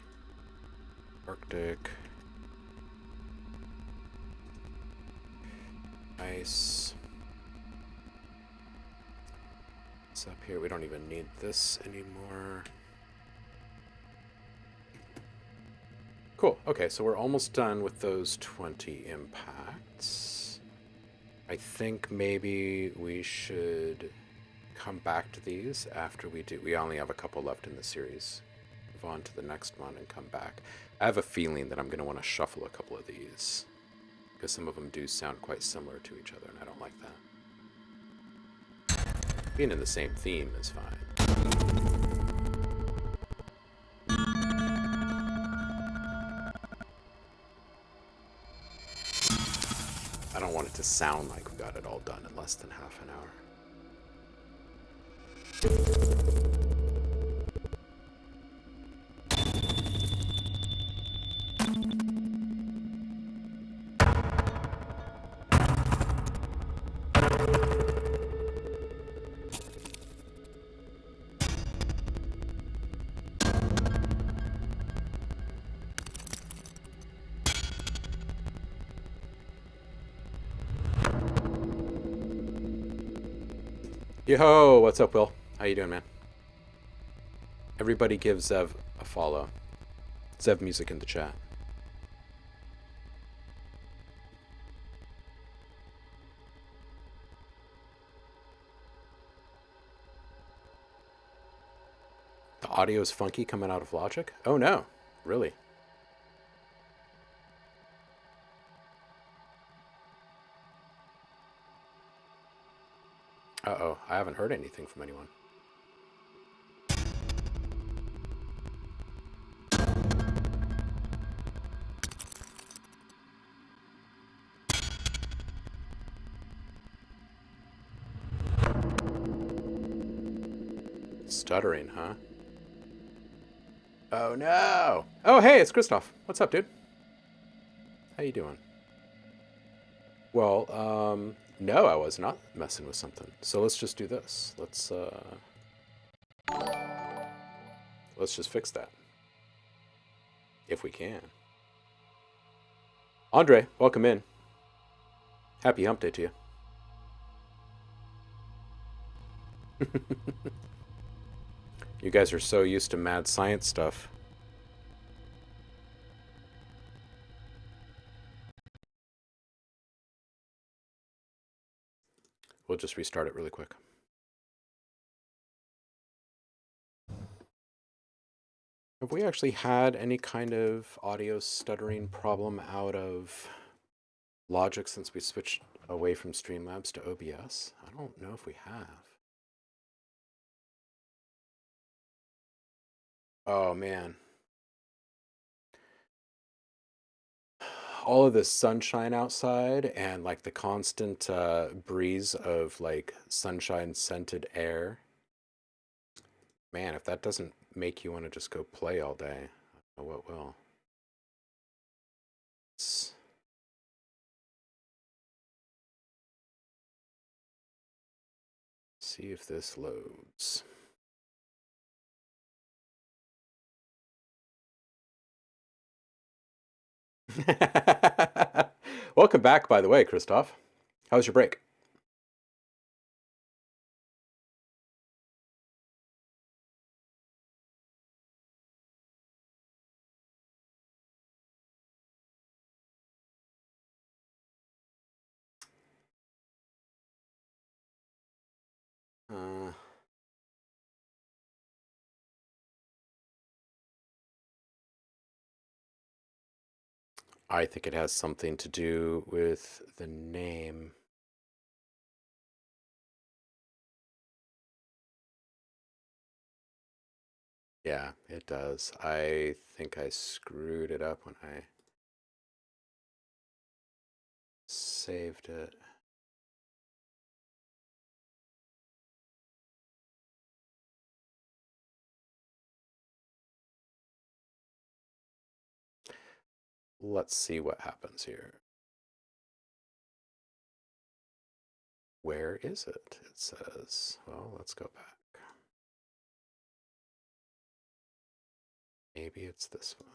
Arctic. Ice. It's up here, we don't even need this anymore. Cool, okay, so we're almost done with those 20 impacts. I think maybe we should come back to these after we do. We only have a couple left in the series. Move on to the next one and come back. I have a feeling that I'm going to want to shuffle a couple of these because some of them do sound quite similar to each other, and I don't like that. Being in the same theme is fine. I don't want it to sound like we got it all done in less than half an hour. Yo, what's up, Will? How you doing, man? Everybody give Zev a follow. Zev Music in the chat. The audio is funky coming out of Logic? Oh no, really? Uh-oh, I haven't heard anything from anyone. Stuttering, huh? Oh no! Oh hey, it's Christoph. What's up, dude? How you doing? Well, no, I was not messing with something. So let's just do this. Let's just fix that. If we can. Andre, welcome in. Happy hump day to you. You guys are so used to mad science stuff. We'll just restart it really quick. Have we actually had any kind of audio stuttering problem out of Logic since we switched away from Streamlabs to OBS? I don't know if we have. Oh man. All of this sunshine outside and like the constant breeze of like sunshine scented air. Man, if that doesn't make you want to just go play all day, I don't know what will. Let's see if this loads. Welcome back, by the way, Christoph. How was your break? Uh, I think it has something to do with the name. Yeah, it does. I think I screwed it up when I saved it. Let's see what happens here. Where is it? It says, well, let's go back. Maybe it's this one.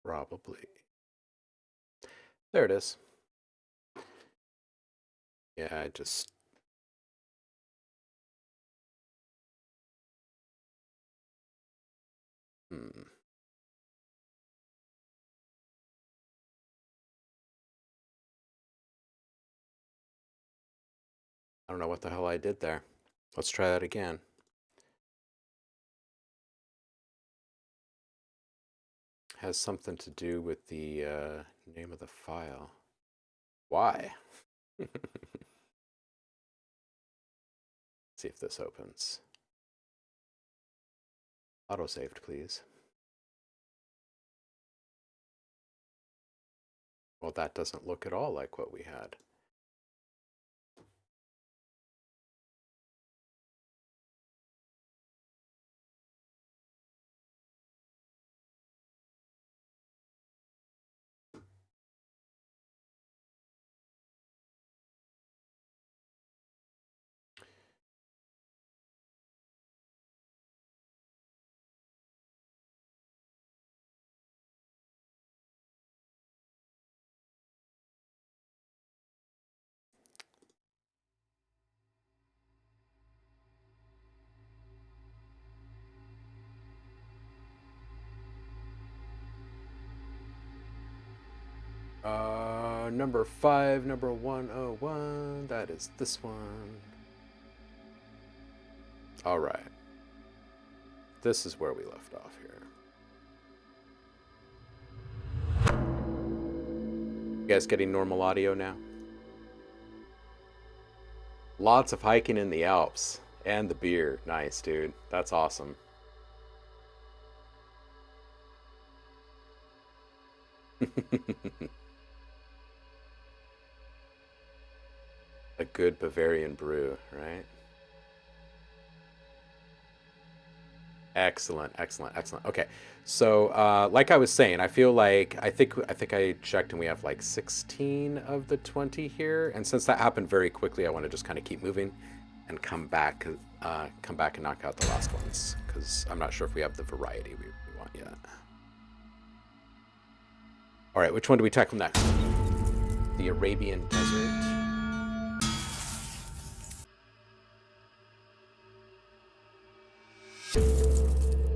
Probably. There it is. Yeah, I just... Hmm. I don't know what the hell I did there. Let's try that again. Has something to do with the name of the file. Why? See if this opens. Autosaved, please. Well, that doesn't look at all like what we had. Number 5, number 101. That is this one. All right. this is where we left off here. You guys getting normal audio now? Lots of hiking in the Alps and the beer. Nice, dude. That's awesome. A good Bavarian brew, right? Excellent, excellent, excellent. Okay, so like I was saying, I think I checked and we have like 16 of the 20 here, and since that happened very quickly, I want to just kind of keep moving and come back and knock out the last ones because I'm not sure if we have the variety we want yet. All right, which one do we tackle next? The Arabian Desert.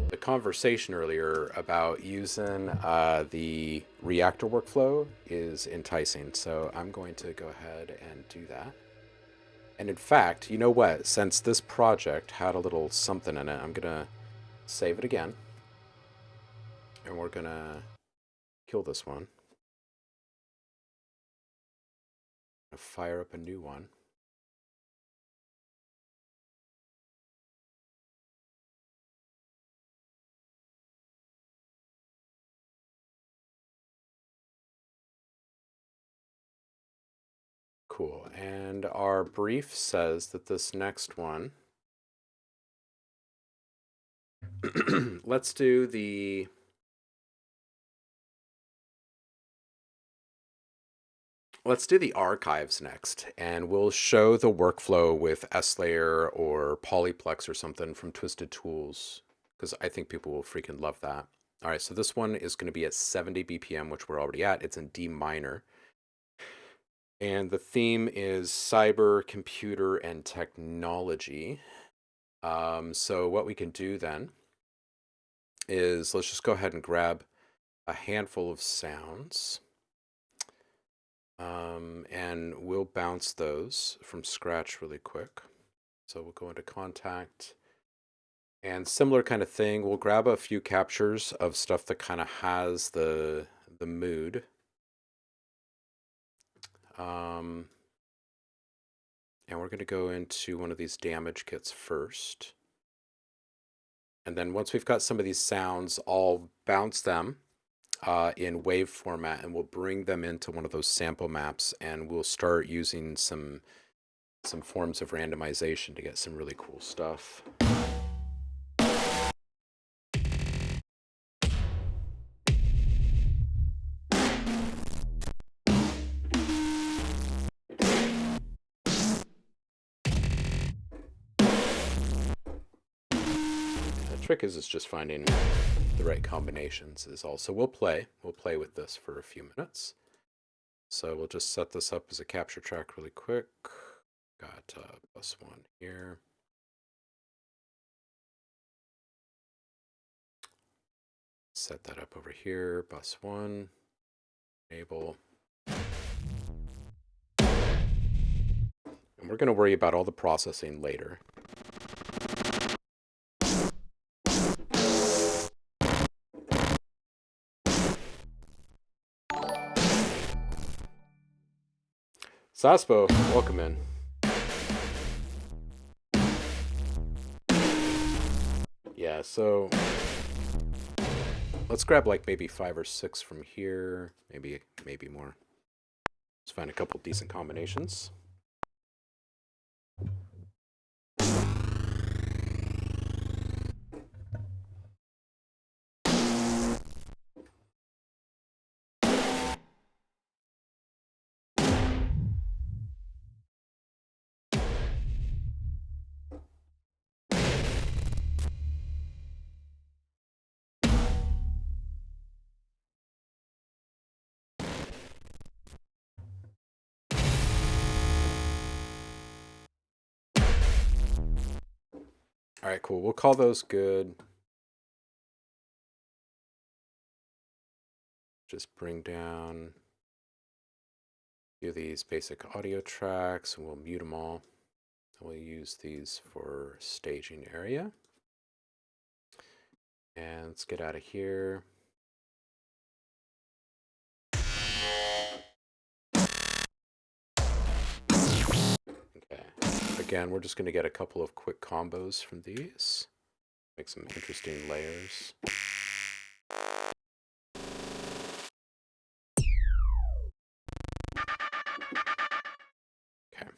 The conversation earlier about using the reactor workflow is enticing, so I'm going to go ahead and do that. And in fact, you know what? Since this project had a little something in it, I'm going to save it again. And we're going to kill this one. Fire up a new one. Cool. And our brief says that this next one, let's do the archives next, and we'll show the workflow with S-Layer or Polyplex or something from Twisted Tools, because I think people will freaking love that. All right, so this one is going to be at 70 BPM, which we're already at. It's in D minor. And the theme is cyber, computer, and technology. So what we can do then is let's just go ahead and grab a handful of sounds. And we'll bounce those from scratch really quick. So we'll go into kontakt. And similar kind of thing, we'll grab a few captures of stuff that kind of has the mood. And we're going to go into one of these damage kits first. And then once we've got some of these sounds, I'll bounce them in wave format, and we'll bring them into one of those sample maps, and we'll start using some forms of randomization to get some really cool stuff. The trick is just finding the right combinations is all. So we'll play with this for a few minutes. So we'll just set this up as a capture track really quick. Got +1 here. Set that up over here, +1, enable. And we're going to worry about all the processing later. Saspo, welcome in. Yeah, so let's grab like maybe 5 or 6 from here, maybe more. Let's find a couple decent combinations. All right, cool. We'll call those good. Just bring down a few of these basic audio tracks, and we'll mute them all. And we'll use these for staging area. And let's get out of here. Okay. Again, we're just going to get a couple of quick combos from these. Make some interesting layers. Okay.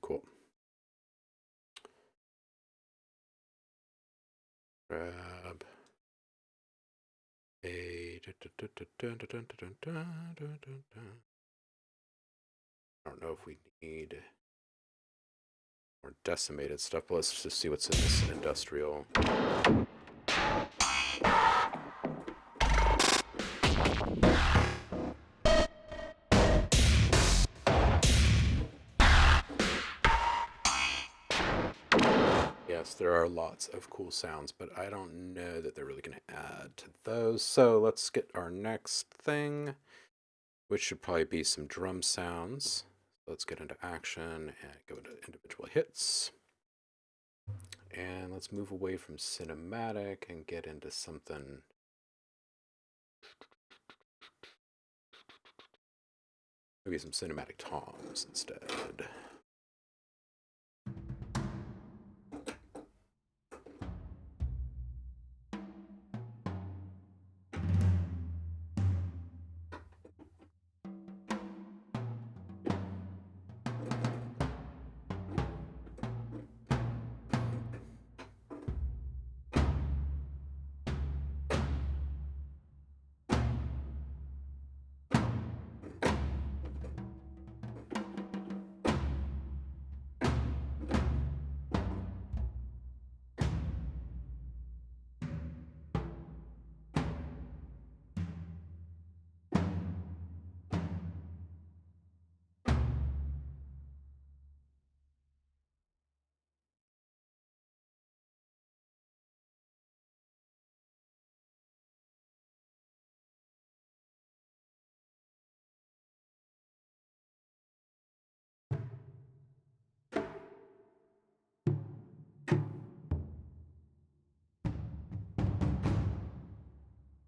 Cool. Grab a... I don't know if we need more decimated stuff, but let's just see what's in this industrial. Yes, there are lots of cool sounds, but I don't know that they're really going to add to those. So let's get our next thing, which should probably be some drum sounds. Let's get into action and go into individual hits. And let's move away from cinematic and get into something. Maybe some cinematic toms instead.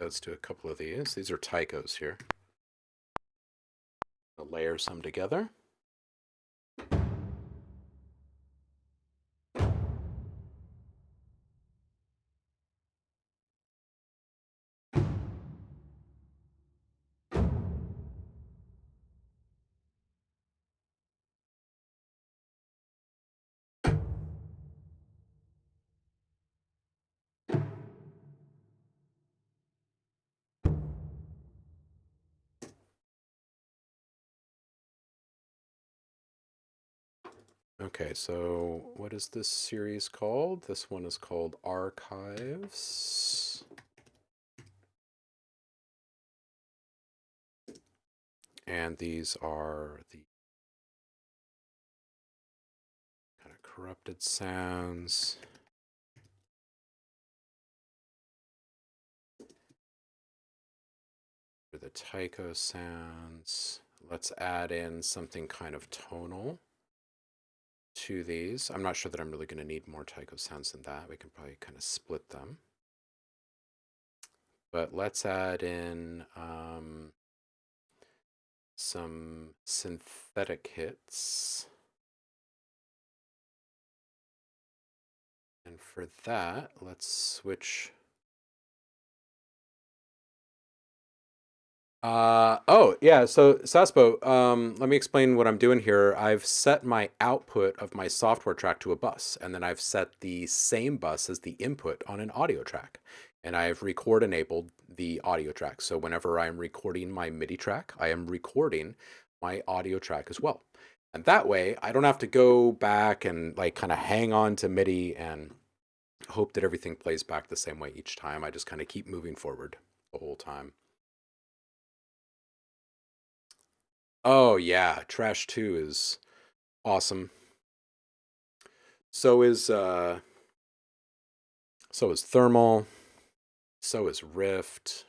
Let's do a couple of these. These are taikos here. I'll layer some together. Okay, so what is this series called? This one is called Archives. And these are the kind of corrupted sounds. For the taiko sounds, let's add in something kind of tonal to these. I'm not sure that I'm really going to need more taiko sounds than that. We can probably kind of split them. But let's add in some synthetic hits. And for that, let's switch. Oh, yeah. So Saspo, let me explain what I'm doing here. I've set my output of my software track to a bus, and then I've set the same bus as the input on an audio track. And I have record enabled the audio track. So whenever I'm recording my MIDI track, I am recording my audio track as well. And that way I don't have to go back and like kind of hang on to MIDI and hope that everything plays back the same way each time. I just kind of keep moving forward the whole time. Oh yeah, Trash 2 is awesome. So is Thermal, so is Rift.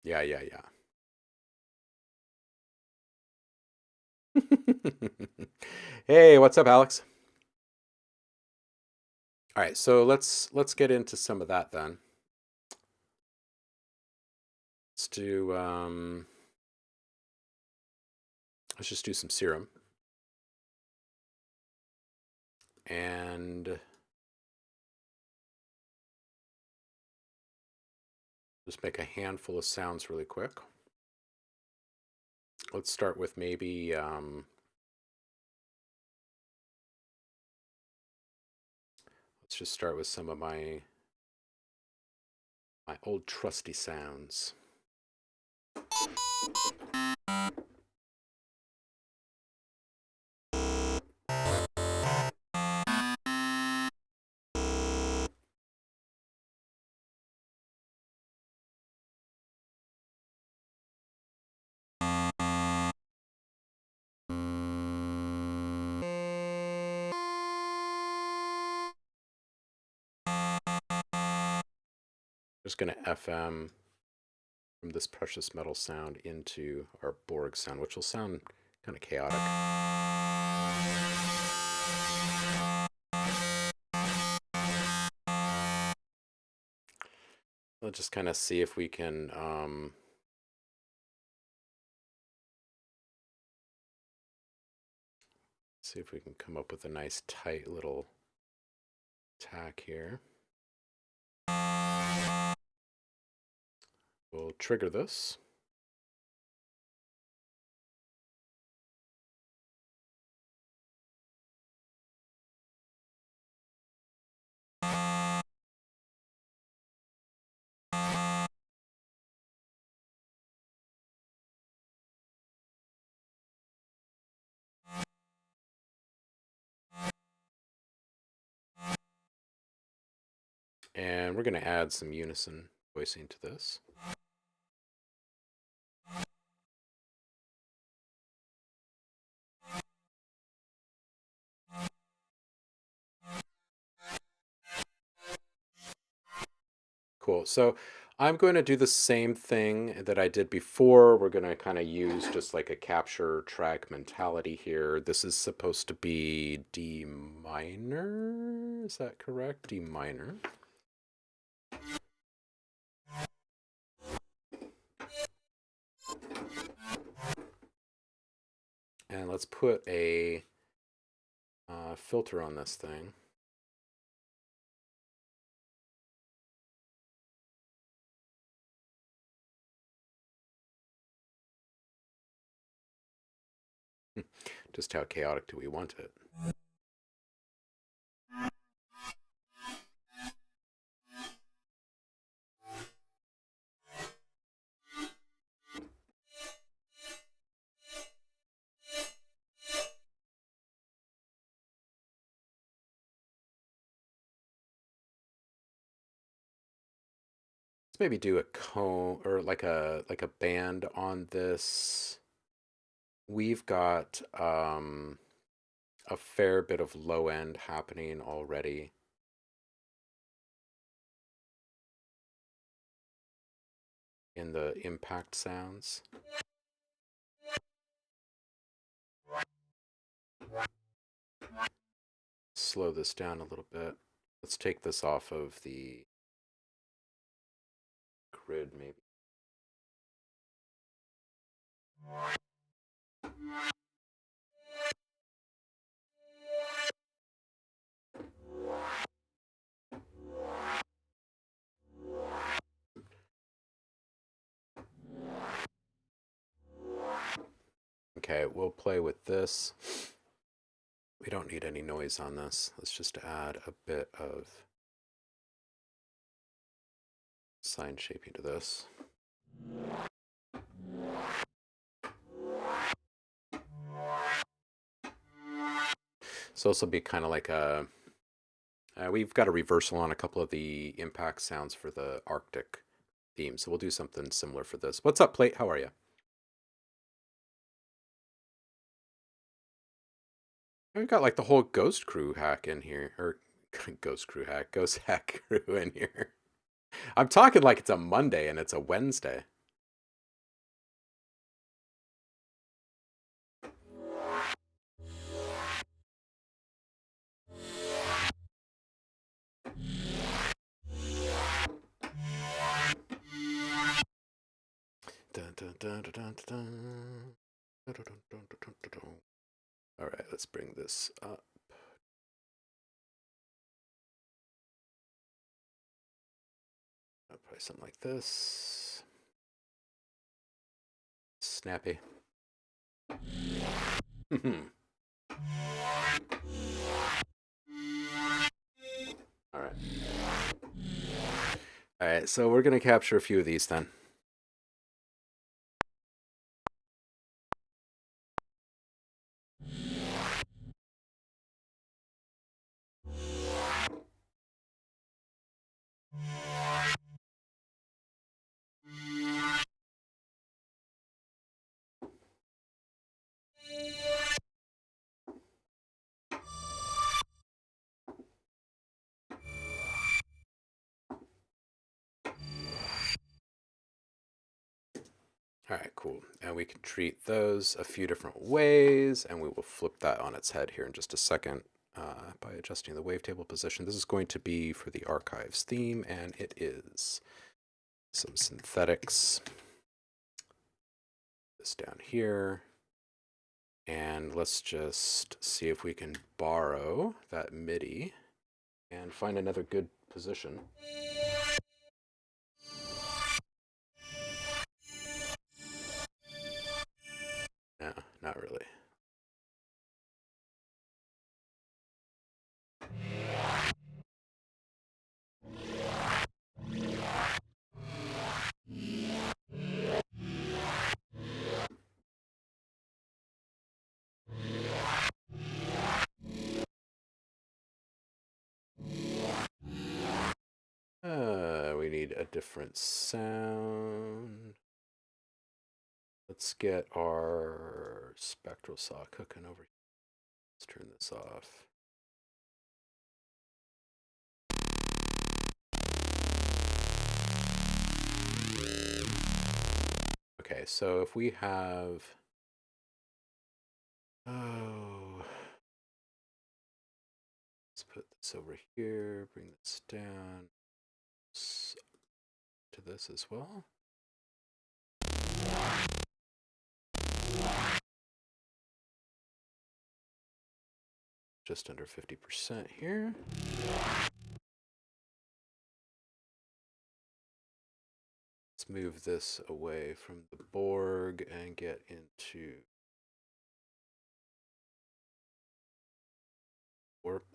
Yeah, yeah, yeah. Hey, what's up, Alex? All right, so let's get into some of that then. Let's do let's just do some serum and just make a handful of sounds really quick. Let's start with maybe let's just start with some of my old trusty sounds. Just gonna FM from this precious metal sound into our Borg sound, which will sound kind of chaotic. We'll just kind of see if we can come up with a nice tight little tack here. We'll trigger this. And we're going to add some unison voicing to this. Cool. So I'm going to do the same thing that I did before. We're going to kind of use just like a capture track mentality here. This is supposed to be D minor. Is that correct? D minor. And let's put a filter on this thing. Just how chaotic do we want it? Let's maybe do a cone or like a band on this. We've got a fair bit of low end happening already. In the impact sounds. Slow this down a little bit. Let's take this off of the grid maybe. Okay, we'll play with this. We don't need any noise on this. Let's just add a bit of Assign shaping to this. So this will be kind of like a. We've got a reversal on a couple of the impact sounds for the Arctic theme, so we'll do something similar for this. What's up, Plate? How are you? We've got like the whole Ghost Crew hack in here, or Ghost Hack crew in here. I'm talking like it's a Monday and it's a Wednesday. Dun, dun, dun, dun, dun, dun. Dun, dun, dun, dun, dun, dun. All right, let's bring this up. Probably something like this. Snappy. All right. All right, so we're going to capture a few of these then. All right, cool. And we can treat those a few different ways, and we will flip that on its head here in just a second by adjusting the wavetable position. This is going to be for the archives theme, and it is some synthetics. This down here. And let's just see if we can borrow that MIDI and find another good position. No, not really. We need a different sound. Let's get our spectral saw cooking over here. Let's turn this off. Okay, so if we have... Oh... Let's put this over here, bring this down to this as well. Just under 50% here. Let's move this away from the Borg and get into warp.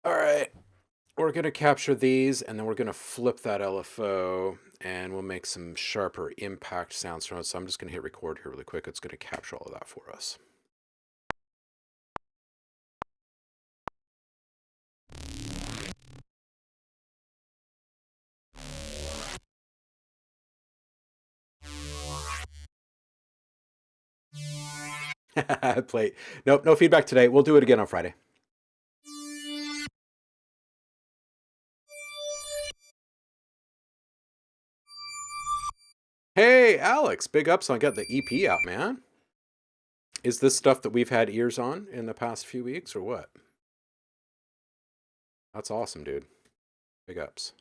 All right, we're going to capture these and then we're going to flip that LFO and we'll make some sharper impact sounds from it. So I'm just going to hit record here really quick. It's going to capture all of that for us. Plate. Nope, no feedback today. We'll do it again on Friday. Hey, Alex, big ups on getting the EP out, man. Is this stuff that we've had ears on in the past few weeks or what? That's awesome, dude. Big ups.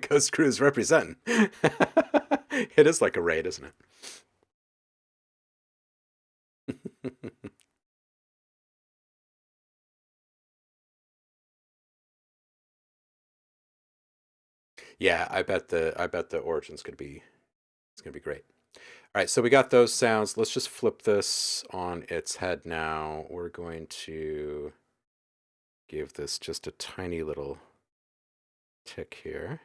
Ghost Cruise representing. It is like a raid, isn't it? Yeah, I bet the origins could be It's going to be great. All right, so we got those sounds. Let's just flip this on its head now. We're going to give this just a tiny little tick here.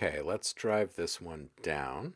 Okay, let's drive this one down.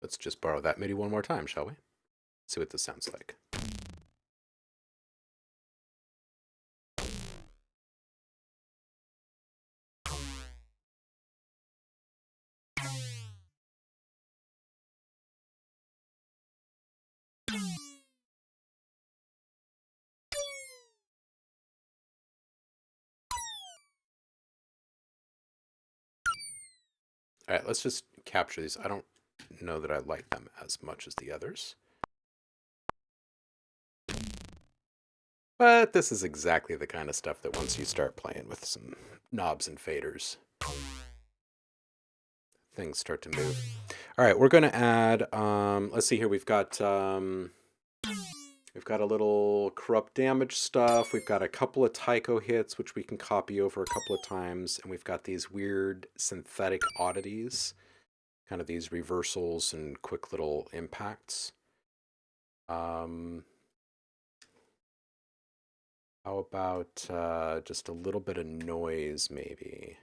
Let's just borrow that MIDI one more time, shall we? See what this sounds like. All right, let's just capture these. I don't know that I like them as much as the others. But this is exactly the kind of stuff that once you start playing with some knobs and faders, things start to move. All right, we're going to add, let's see here, we've got a little corrupt damage stuff. We've got a couple of taiko hits, which we can copy over a couple of times. And we've got these weird synthetic oddities, kind of these reversals and quick little impacts. How about just a little bit of noise, maybe?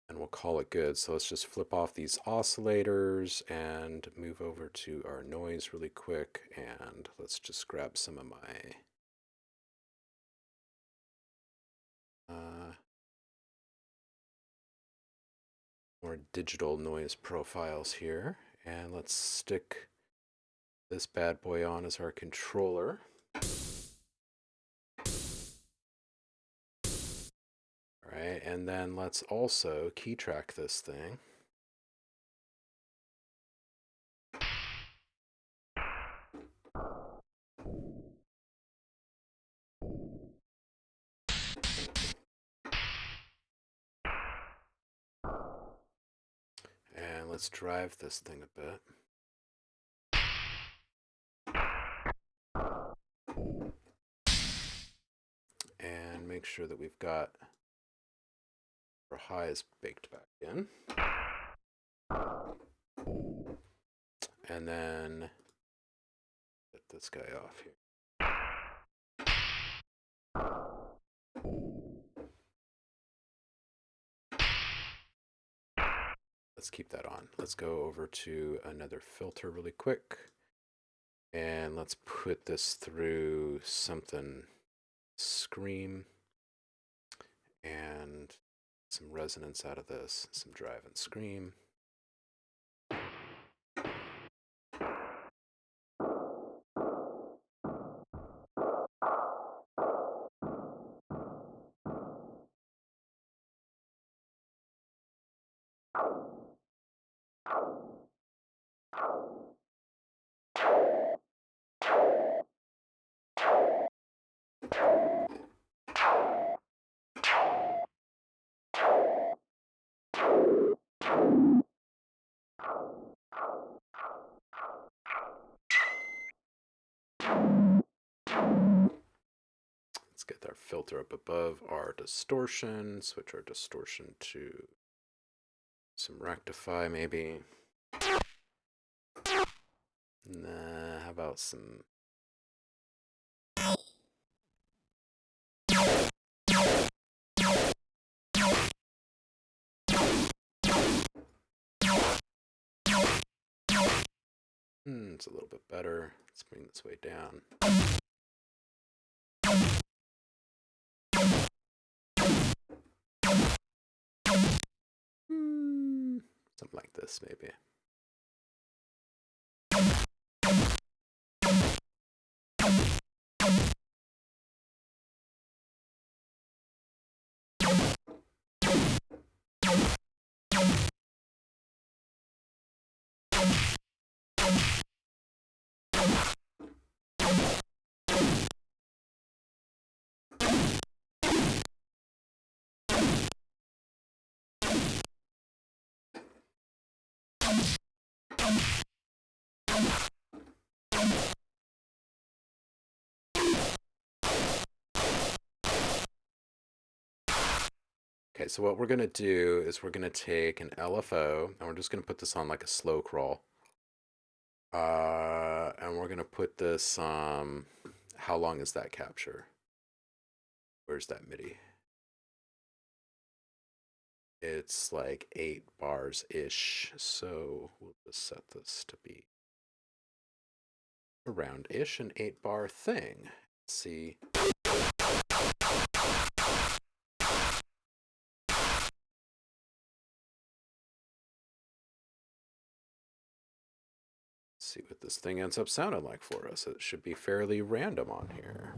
And we'll call it good. So let's just flip off these oscillators and move over to our noise really quick. And let's just grab some of my more digital noise profiles here. And let's stick this bad boy on as our controller. All right, and then let's also key track this thing. And let's drive this thing a bit. And make sure that we've got our highs baked back in. And then get this guy off here. Let's keep that on. Let's go over to another filter really quick. And let's put this through something scream and some resonance out of this, some drive and scream. get our filter up above our distortion. Switch our distortion to some rectify, maybe. Nah, how about some... it's a little bit better. Let's bring this way down. Something like this, maybe. Okay, so what we're going to do is we're going to take an LFO, and we're just going to put this on like a slow crawl. And we're going to put this, how long is that capture? Where's that MIDI? It's like 8 bars-ish, so we'll just set this to be around-ish, an 8-bar thing. Let's see. See what this thing ends up sounding like for us. It should be fairly random on here.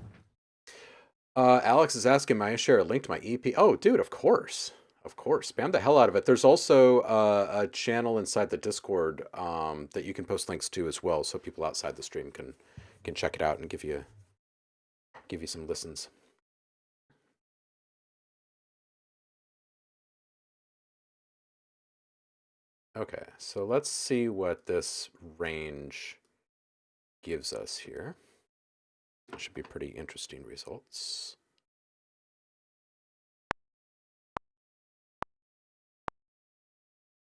Alex is asking, may I share a link to my EP? Oh, dude, of course. Of course. Spam the hell out of it. There's also a channel inside the Discord that you can post links to as well, so people outside the stream can check it out and give you some listens. Okay, so let's see what this range gives us here. It should be pretty interesting results.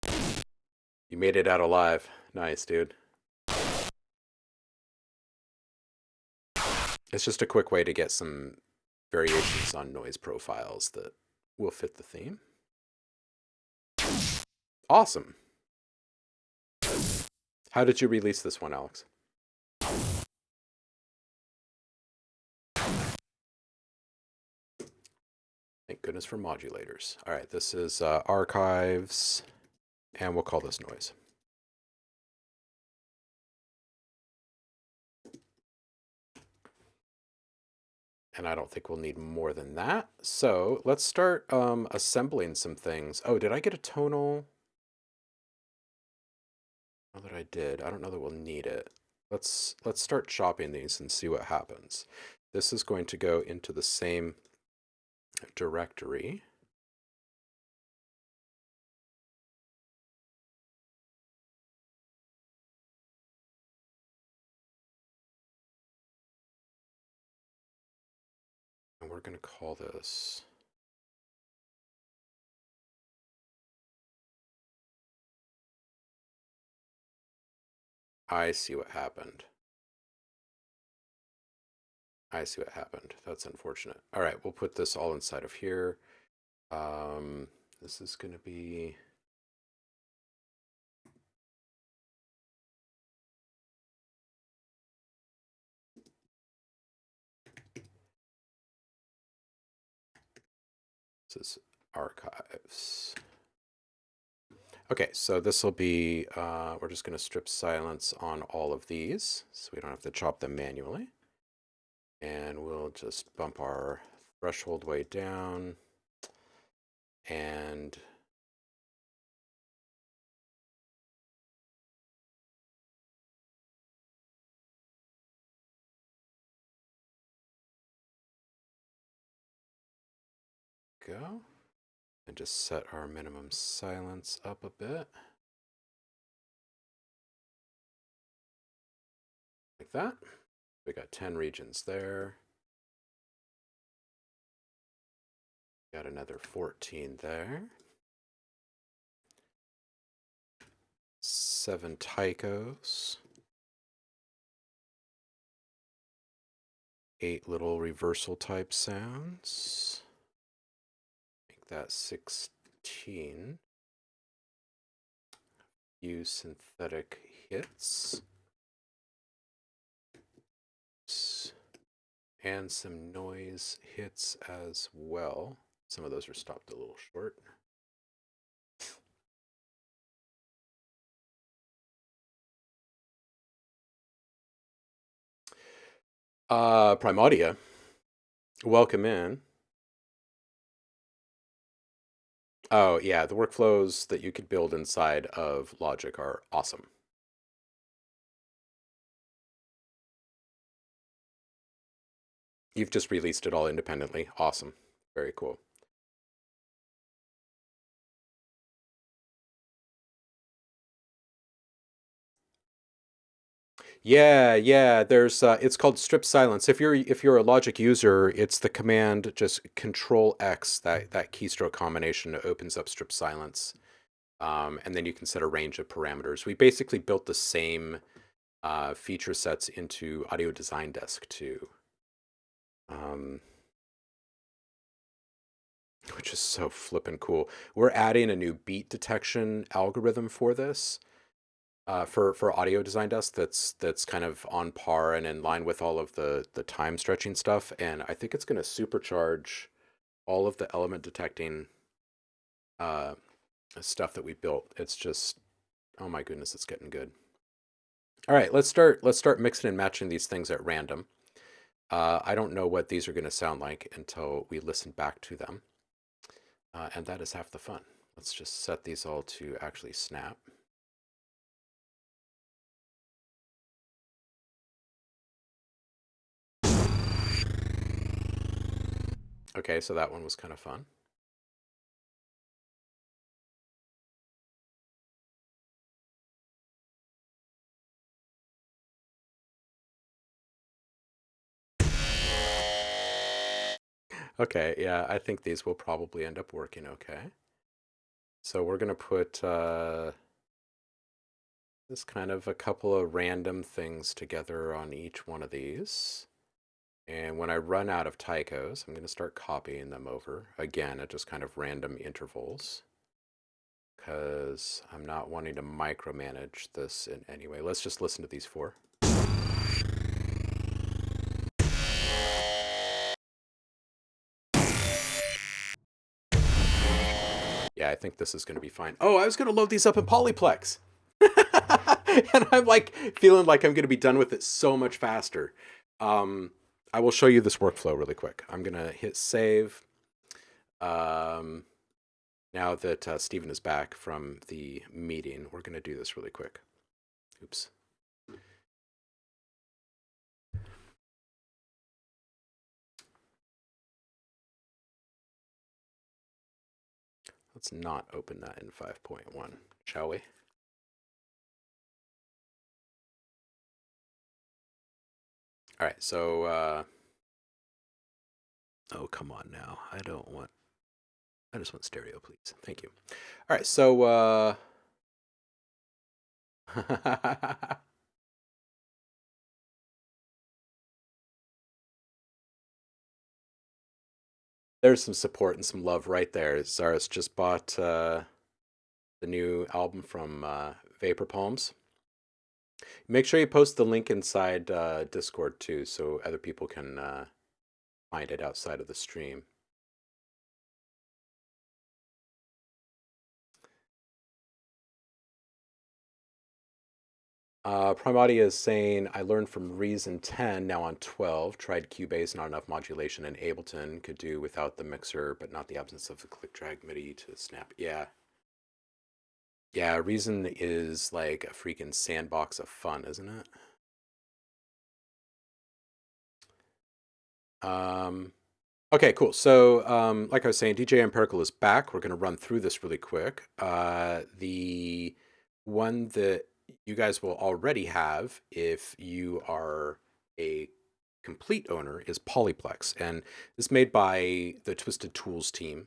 You made it out alive. Nice, dude. It's just a quick way to get some variations on noise profiles that will fit the theme. Awesome. How did you release this one, Alex? Thank goodness for modulators. All right, this is archives, and we'll call this noise. And I don't think we'll need more than that. So let's start assembling some things. Oh, did I get a tonal? Now that I did, I don't know that we'll need it. Let's start chopping these and see what happens. This is going to go into the same directory. And we're going to call this I see what happened. I see what happened. That's unfortunate. All right, we'll put this all inside of here. This is going to be... This is archives. Okay, so this will be, we're just going to strip silence on all of these, so we don't have to chop them manually. And we'll just bump our threshold way down. And go. And just set our minimum silence up a bit. Like that. We got 10 regions there. Got another 14 there. 7 Tychos. 8 little reversal type sounds. Make that 16. Few synthetic hits. And some noise hits as well. Some of those are stopped a little short. Primaudia, welcome in. Oh yeah, the workflows that you could build inside of Logic are awesome. You've just released it all independently. Awesome. Very cool. Yeah. There's it's called strip silence. If you're a Logic user, it's the command just Control X, that keystroke combination opens up strip silence. And then you can set a range of parameters. We basically built the same feature sets into Audio Design Desk too. Which is so flippin' cool. We're adding a new beat detection algorithm for this. For Audio Design Desk, that's kind of on par and in line with all of the time stretching stuff, and I think it's going to supercharge all of the element detecting stuff that we built. It's just, oh my goodness, it's getting good. All right, let's start mixing and matching these things at random. I don't know what these are going to sound like until we listen back to them, and that is half the fun. Let's just set these all to actually snap. Okay, so that one was kind of fun. Okay, yeah, I think these will probably end up working okay. So we're going to put this kind of a couple of random things together on each one of these. And when I run out of Tychos, I'm going to start copying them over, again, at just kind of random intervals, because I'm not wanting to micromanage this in any way. Let's just listen to these 4. Yeah, I think this is going to be fine. Oh, I was going to load these up in Polyplex. And I'm like feeling like I'm going to be done with it so much faster. I will show you this workflow really quick. I'm going to hit save. Now that Stephen is back from the meeting, we're going to do this really quick. Oops. Let's not open that in 5.1, shall we? All right, so, oh, come on now. I just want stereo, please. Thank you. All right, so, there's some support and some love right there. Zariis just bought the new album from Vapor Palms. Make sure you post the link inside Discord too, so other people can find it outside of the stream. Primaudia is saying, I learned from Reason 10, now on 12, tried Cubase, not enough modulation, and Ableton could do without the mixer, but not the absence of the click drag MIDI to snap. Yeah. Yeah, Reason is like a freaking sandbox of fun, isn't it? Okay, cool. So, like I was saying, DJ Empirical is back. We're going to run through this really quick. The one that you guys will already have if you are a complete owner is Polyplex, and it's made by the Twisted Tools team,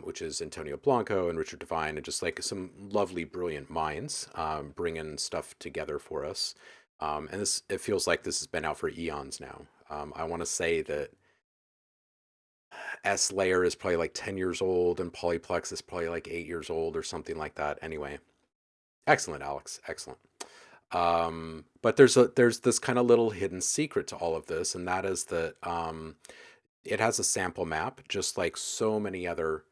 which is Antonio Blanco and Richard Devine, and just like some lovely, brilliant minds bringing stuff together for us. And this, it feels like this has been out for eons now. I want to say that S Layer is probably like 10 years old, and Polyplex is probably like 8 years old or something like that. Anyway, excellent, Alex, excellent. But there's this kind of little hidden secret to all of this, and that is that it has a sample map, just like so many other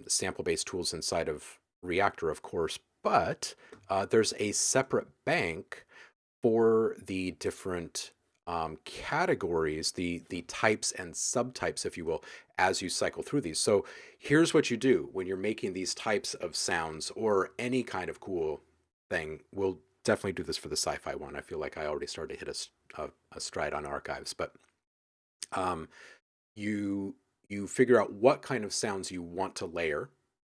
sample-based tools inside of Reaktor, of course. But there's a separate bank for the different categories, the types and subtypes, if you will, as you cycle through these. So here's what you do when you're making these types of sounds or any kind of cool thing. We'll definitely do this for the sci-fi one. I feel like I already started to hit a stride on archives, but um, you figure out what kind of sounds you want to layer,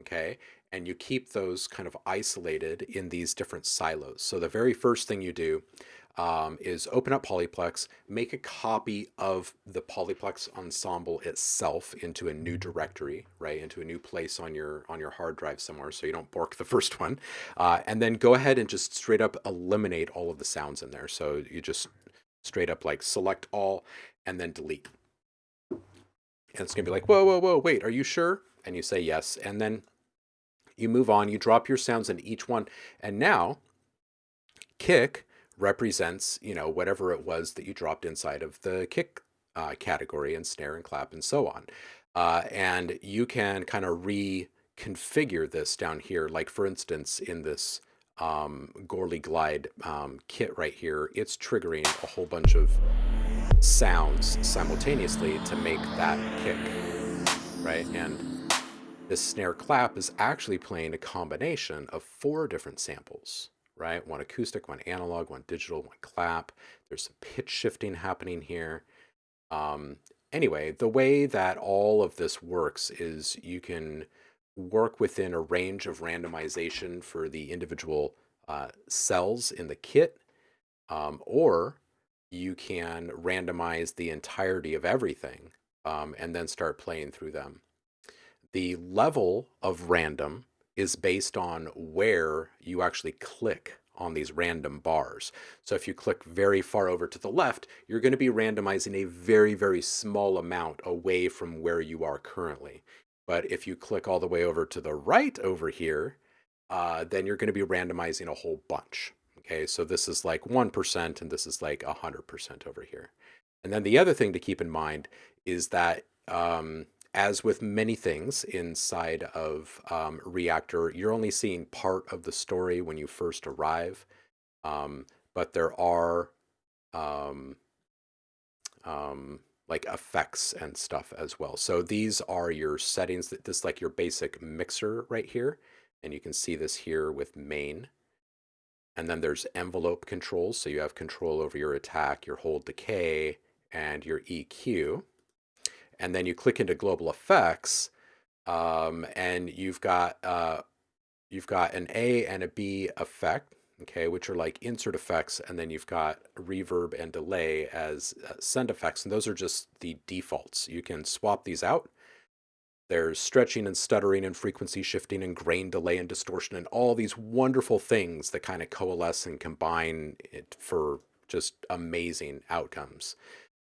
okay, and you keep those kind of isolated in these different silos. So the very first thing you do is open up Polyplex, make a copy of the Polyplex ensemble itself into a new directory, right, into a new place on your hard drive somewhere, so you don't bork the first one, and then go ahead and just straight up eliminate all of the sounds in there. So you just straight up like select all and then delete. And it's gonna be like, whoa, whoa, whoa, wait, are you sure? And you say yes, and then you move on, you drop your sounds in each one, and now kick represents, whatever it was that you dropped inside of the kick category, and snare and clap and so on. And you can kind of reconfigure this down here. Like for instance, in this Gorley Glide kit right here, it's triggering a whole bunch of sounds simultaneously to make that kick, right? And this snare clap is actually playing a combination of 4 different samples, right? One acoustic, one analog, one digital, one clap. There's some pitch shifting happening here. Anyway, the way that all of this works is you can work within a range of randomization for the individual cells in the kit, or you can randomize the entirety of everything and then start playing through them. The level of random is based on where you actually click on these random bars. So if you click very far over to the left, you're going to be randomizing a very, very small amount away from where you are currently. But if you click all the way over to the right over here, then you're going to be randomizing a whole bunch. Okay, so this is like 1% and this is like 100% over here. And then the other thing to keep in mind is that as with many things inside of Reaktor, you're only seeing part of the story when you first arrive, but there are like effects and stuff as well. So these are your settings. This is like your basic mixer right here, and you can see this here with main. And then there's envelope controls, so you have control over your attack, your hold decay, and your EQ. And then you click into global effects, and you've got an A and a B effect, okay, which are like insert effects, and then you've got reverb and delay as send effects, and those are just the defaults. You can swap these out. There's stretching and stuttering and frequency shifting and grain delay and distortion and all these wonderful things that kind of coalesce and combine it for just amazing outcomes.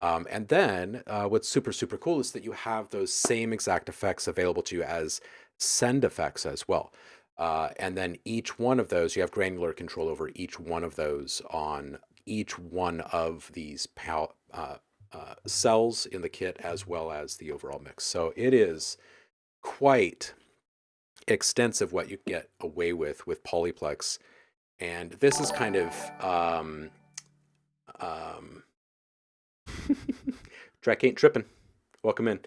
And then what's super, super cool is that you have those same exact effects available to you as send effects as well. And then each one of those, you have granular control over each one of those on each one of these cells in the kit, as well as the overall mix. So it is quite extensive what you get away with Polyplex. And this is kind of Trek ain't tripping. Welcome in.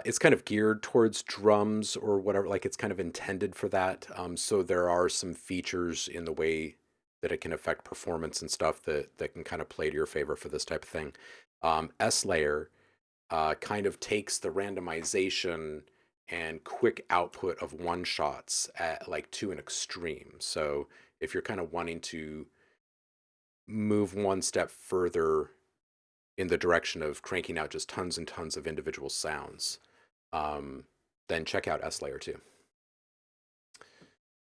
It's kind of geared towards drums or whatever, like it's kind of intended for that. So there are some features in the way that it can affect performance and stuff that can kind of play to your favor for this type of thing. S Layer kind of takes the randomization and quick output of one shots at like to an extreme. So if you're kind of wanting to move one step further in the direction of cranking out just tons and tons of individual sounds, then check out S layer 2.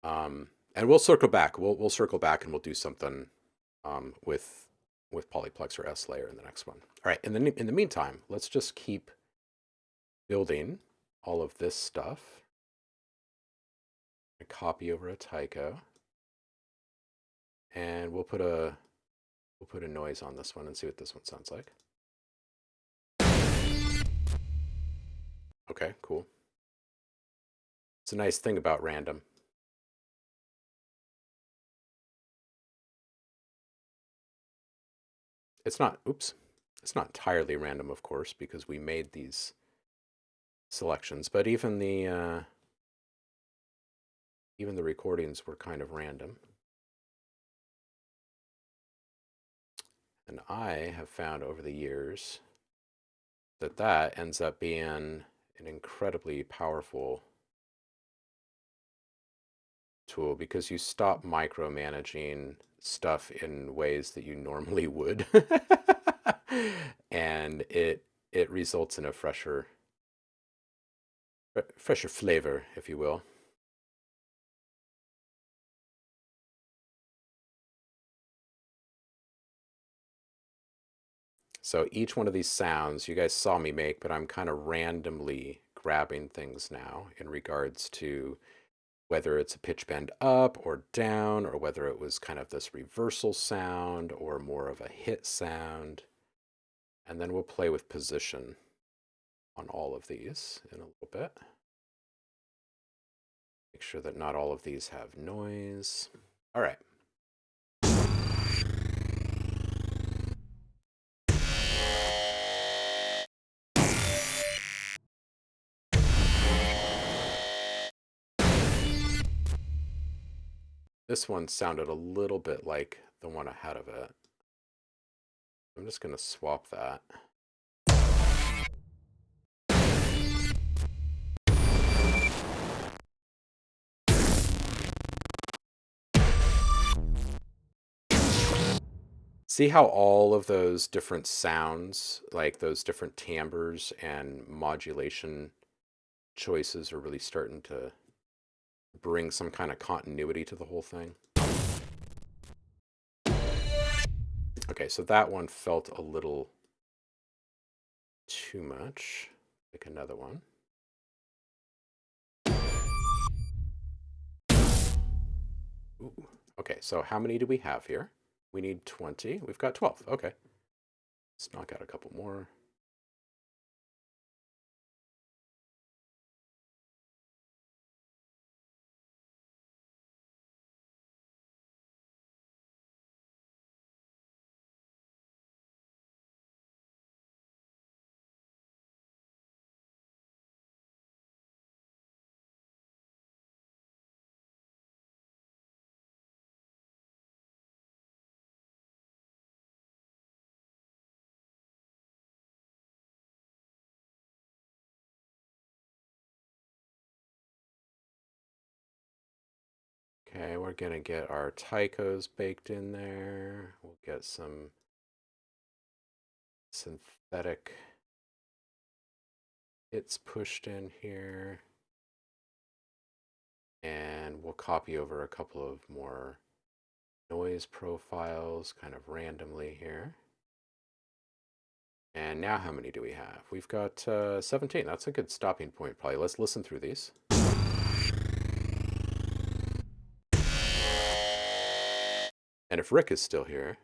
And we'll circle back. We'll circle back and we'll do something with Polyplex or S layer in the next one. All right. In the meantime, let's just keep building all of this stuff. A copy over a Tycho, and we'll put a noise on this one and see what this one sounds like. Okay, cool. It's a nice thing about random. It's not, oops, it's not entirely random, of course, because we made these selections, but even the recordings were kind of random. And I have found over the years that that ends up being an incredibly powerful tool, because you stop micromanaging stuff in ways that you normally would. And it results in a fresher flavor, if you will. So each one of these sounds you guys saw me make, but I'm kind of randomly grabbing things now in regards to whether it's a pitch bend up or down, or whether it was kind of this reversal sound or more of a hit sound. And then we'll play with position on all of these in a little bit. Make sure that not all of these have noise. All right. This one sounded a little bit like the one ahead of it. I'm just going to swap that. See how all of those different sounds, like those different timbres and modulation choices, are really starting to bring some kind of continuity to the whole thing? Okay, so that one felt a little too much. Pick another one. Ooh. Okay, so how many do we have here? We need 20. We've got 12. Okay. Let's knock out a couple more. Okay, we're going to get our Tychos baked in there. We'll get some synthetic hits pushed in here. And we'll copy over a couple of more noise profiles kind of randomly here. And now how many do we have? We've got 17. That's a good stopping point, probably. Let's listen through these. And if Rick is still here...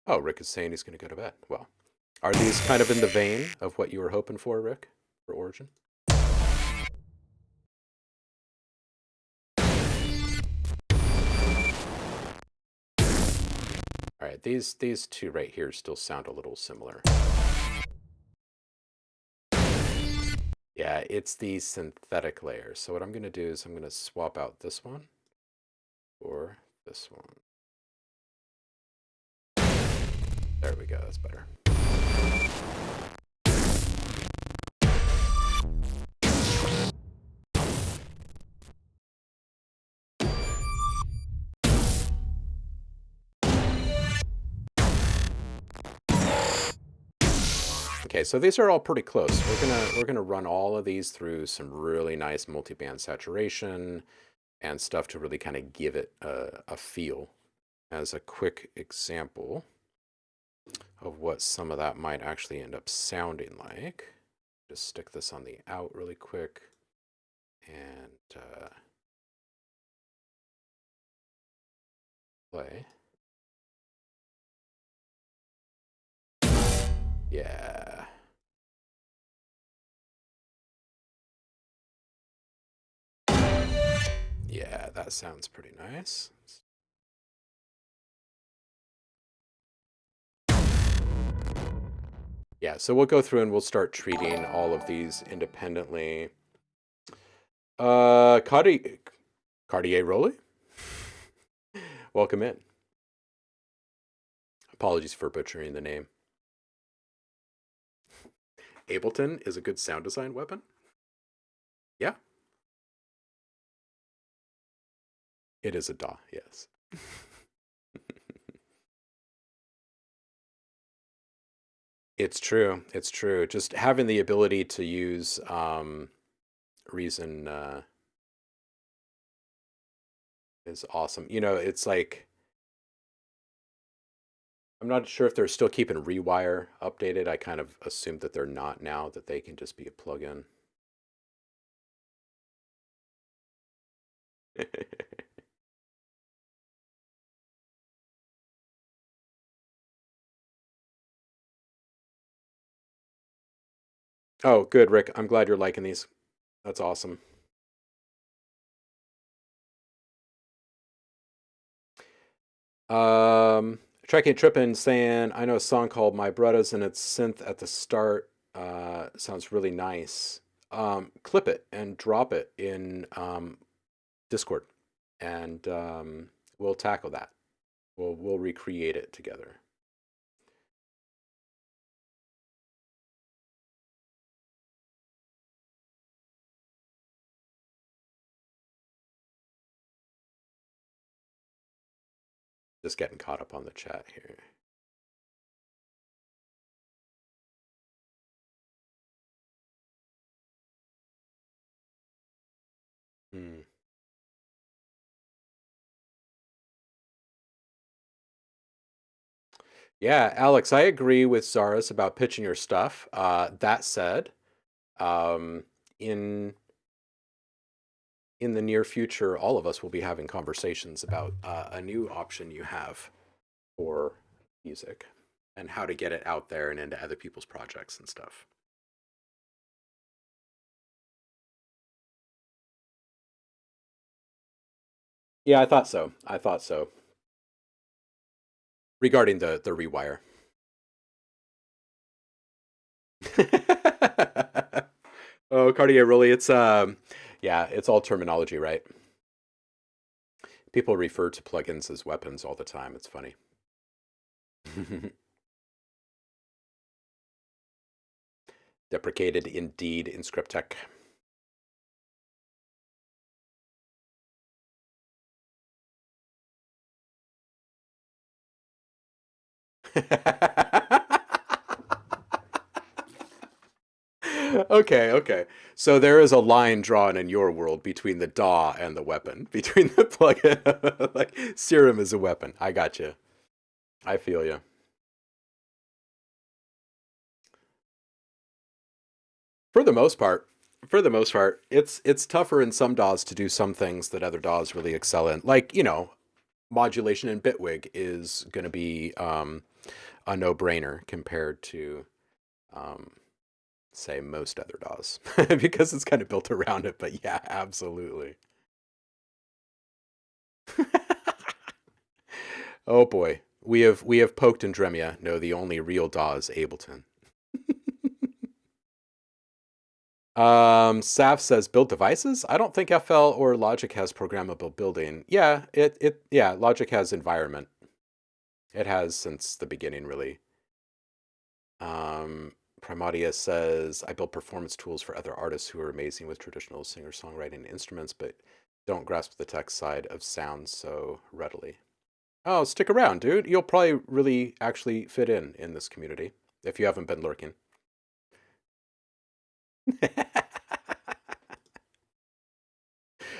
Oh, Rick is saying he's going to go to bed. Well, are these kind of in the vein of what you were hoping for, Rick, for Origin? All right, these two right here still sound a little similar. Yeah, it's these synthetic layers. So what I'm going to do is I'm going to swap out this one for this one. There we go, that's better. Okay, so these are all pretty close. We're gonna run all of these through some really nice multiband saturation and stuff to really kind of give it a feel. As a quick example of what some of that might actually end up sounding like, just stick this on the out really quick and play. Yeah. Yeah, that sounds pretty nice. Yeah, so we'll go through and we'll start treating all of these independently. Cartier Rolly? Welcome in. Apologies for butchering the name. Ableton is a good sound design weapon? Yeah. It is a DAW, yes. It's true. It's true. Just having the ability to use Reason is awesome. You know, it's like I'm not sure if they're still keeping Rewire updated. I kind of assumed that they're not now, that they can just be a plugin. Oh, good, Rick. I'm glad you're liking these. That's awesome. Trekking Trippin saying, I know a song called My Brothers and it's synth at the start. Sounds really nice. Clip it and drop it in Discord, and we'll tackle that. We'll recreate it together. Just getting caught up on the chat here. Hmm. Yeah, Alex, I agree with Zariis about pitching your stuff. That said, um, in in the near future, all of us will be having conversations about a new option you have for music and how to get it out there and into other people's projects and stuff. Yeah, I thought so. I thought so. Regarding the rewire. Oh, Cartier really, it's yeah, it's all terminology, right? People refer to plugins as weapons all the time. It's funny. Deprecated indeed in Scriptech. Okay, okay. So there is a line drawn in your world between the DAW and the weapon, between the plugin. Like Serum is a weapon. I got you. I feel you. For the most part, it's tougher in some DAWs to do some things that other DAWs really excel in. Like, you know, modulation in Bitwig is going to be a no-brainer compared to, um, say, most other DAWs because it's kind of built around it. But yeah, absolutely. Oh boy, we have poked and Dremia. No, the only real DAW is Ableton. Saf says build devices. I don't think FL or Logic has programmable building. Yeah, yeah, Logic has environment. It has since the beginning, really. Primatia says I build performance tools for other artists who are amazing with traditional singer-songwriting instruments, but don't grasp the tech side of sound so readily. Oh, stick around, dude. You'll probably really actually fit in this community if you haven't been lurking.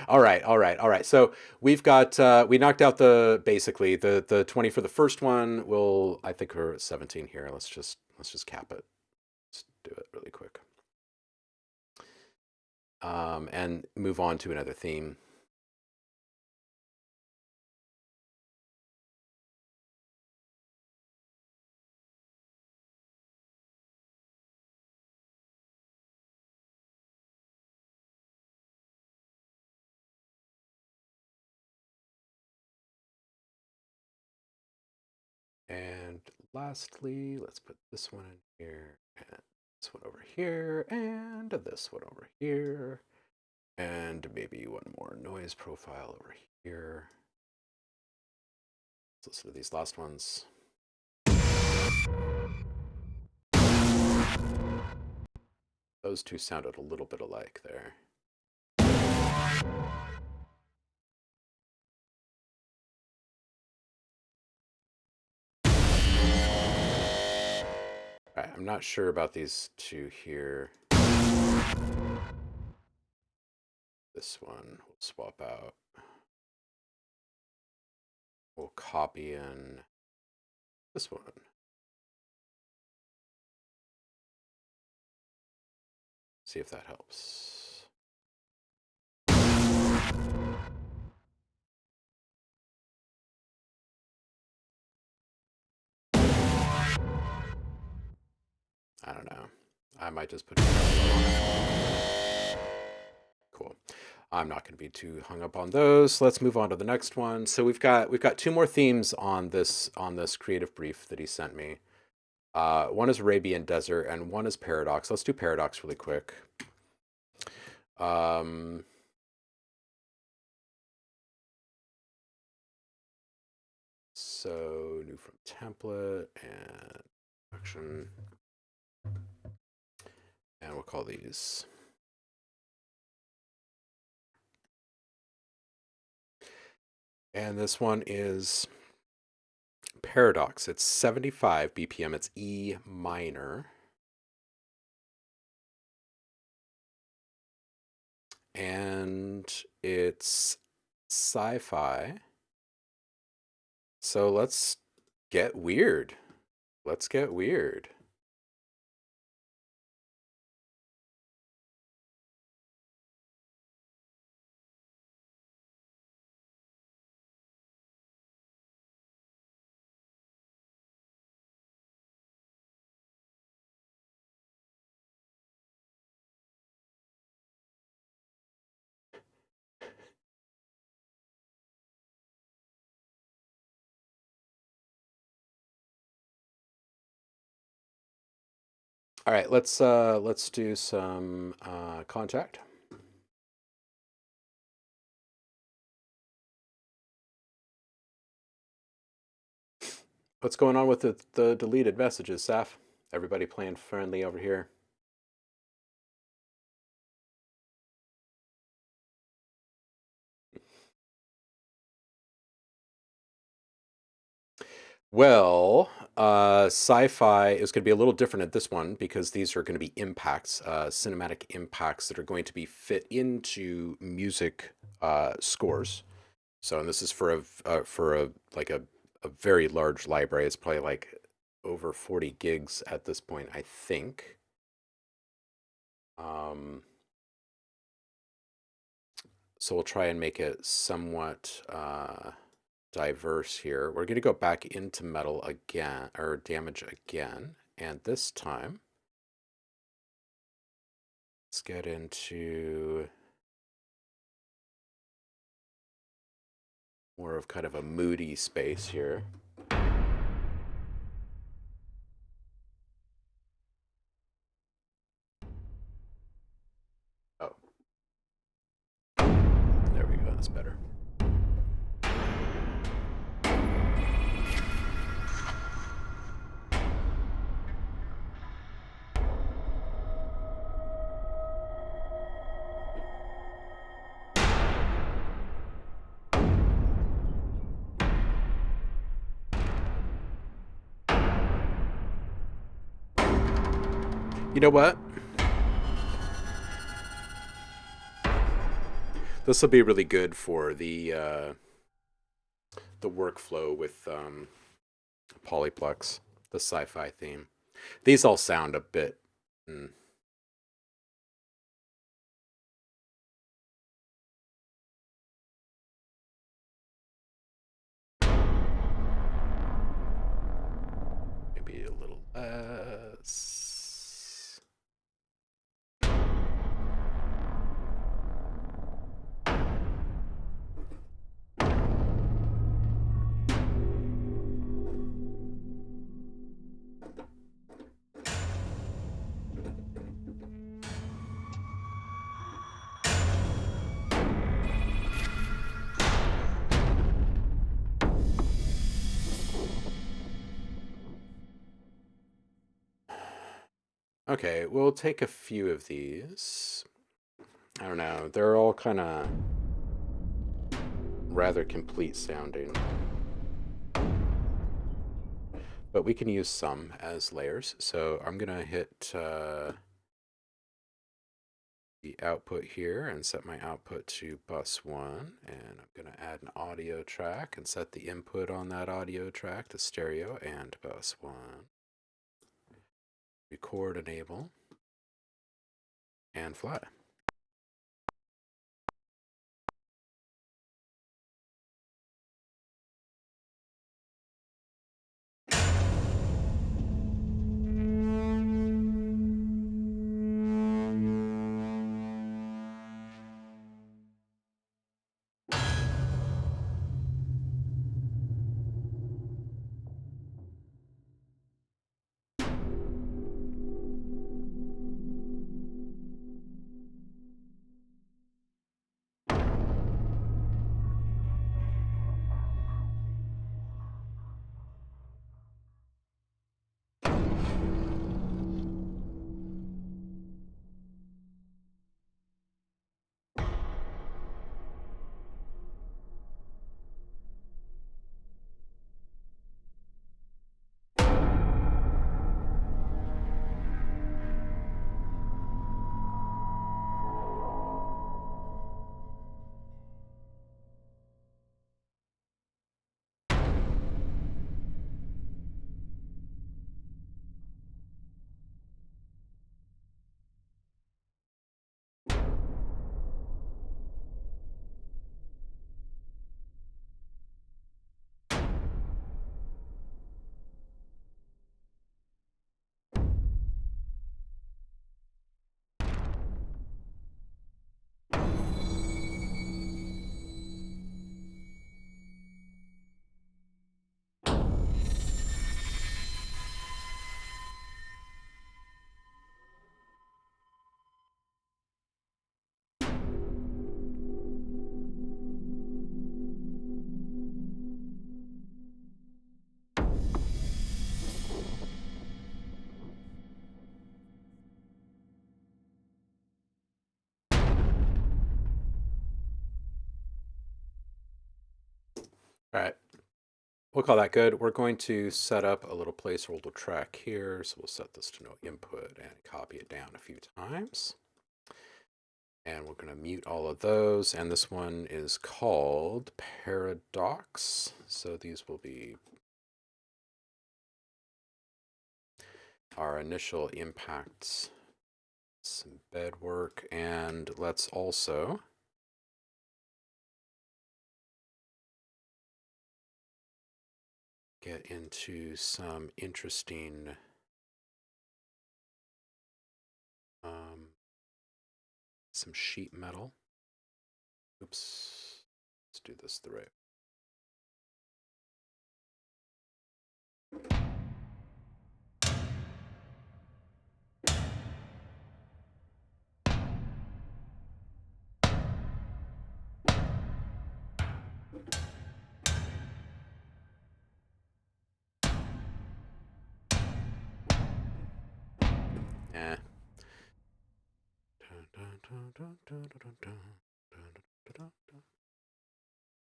All right, all right, all right. So we've got we knocked out basically the 20 for the first one. I think we're at 17 here. Let's just cap it. Let's do it really quick. And move on to another theme. And lastly, let's put this one in here, and this one over here, and this one over here, and maybe one more noise profile over here. Let's listen to these last ones. Those two sounded a little bit alike there. All right, I'm not sure about these two here. This one we'll swap out. We'll copy in this one. See if that helps. I don't know. I might just put it on. Cool. I'm not going to be too hung up on those. Let's move on to the next one. So we've got two more themes on this creative brief that he sent me. One is Arabian Desert and one is Paradox. Let's do Paradox really quick. So new from template and action. And we'll call these. And this one is Paradox. It's 75 BPM. It's E minor. And it's sci-fi. So let's get weird. Let's get weird. All right, let's do some kontakt. What's going on with the deleted messages, Saf? Everybody playing friendly over here. Well, sci-fi is going to be a little different at this one because these are going to be impacts, cinematic impacts that are going to be fit into music scores. So, and this is for a very large library. It's probably like over 40 gigs at this point, I think. So we'll try and make it somewhat diverse here. We're going to go back into metal again, or damage again. And this time, let's get into more of kind of a moody space here. Oh. There we go, that's better. You know what? This will be really good for the workflow with Polyplex, the sci-fi theme. These all sound a bit. Maybe a little less. Okay, we'll take a few of these. I don't know, they're all kind of rather complete sounding. But we can use some as layers. So I'm going to hit the output here and set my output to bus 1. And I'm going to add an audio track and set the input on that audio track to stereo and bus 1. Record, enable, and fly. All right, we'll call that good. We're going to set up a little placeholder track here. So we'll set this to no input and copy it down a few times. And we're going to mute all of those. And this one is called Paradox. So these will be our initial impacts, some bed work, and let's also get into some interesting some sheet metal. Oops, let's do this the right way.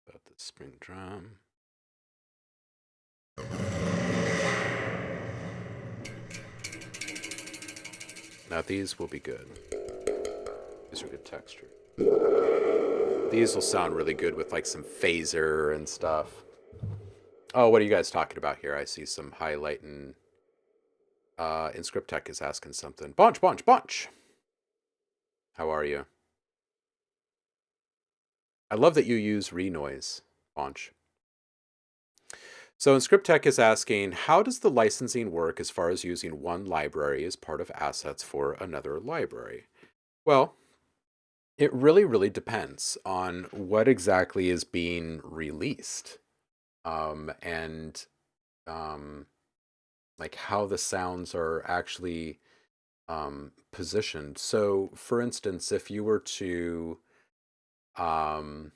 About the spring drum. Now these will be good. These are good texture. These will sound really good with like some phaser and stuff. Oh, what are you guys talking about here? I see some highlighting. Inscript is asking something. Bunch, bunch, bunch. How are you? I love that you use renoise, Bunch. So Inscript is asking, how does the licensing work as far as using one library as part of assets for another library? Well, it really depends on what exactly is being released, and um, like how the sounds are actually positioned. So, for instance, if you were to, um,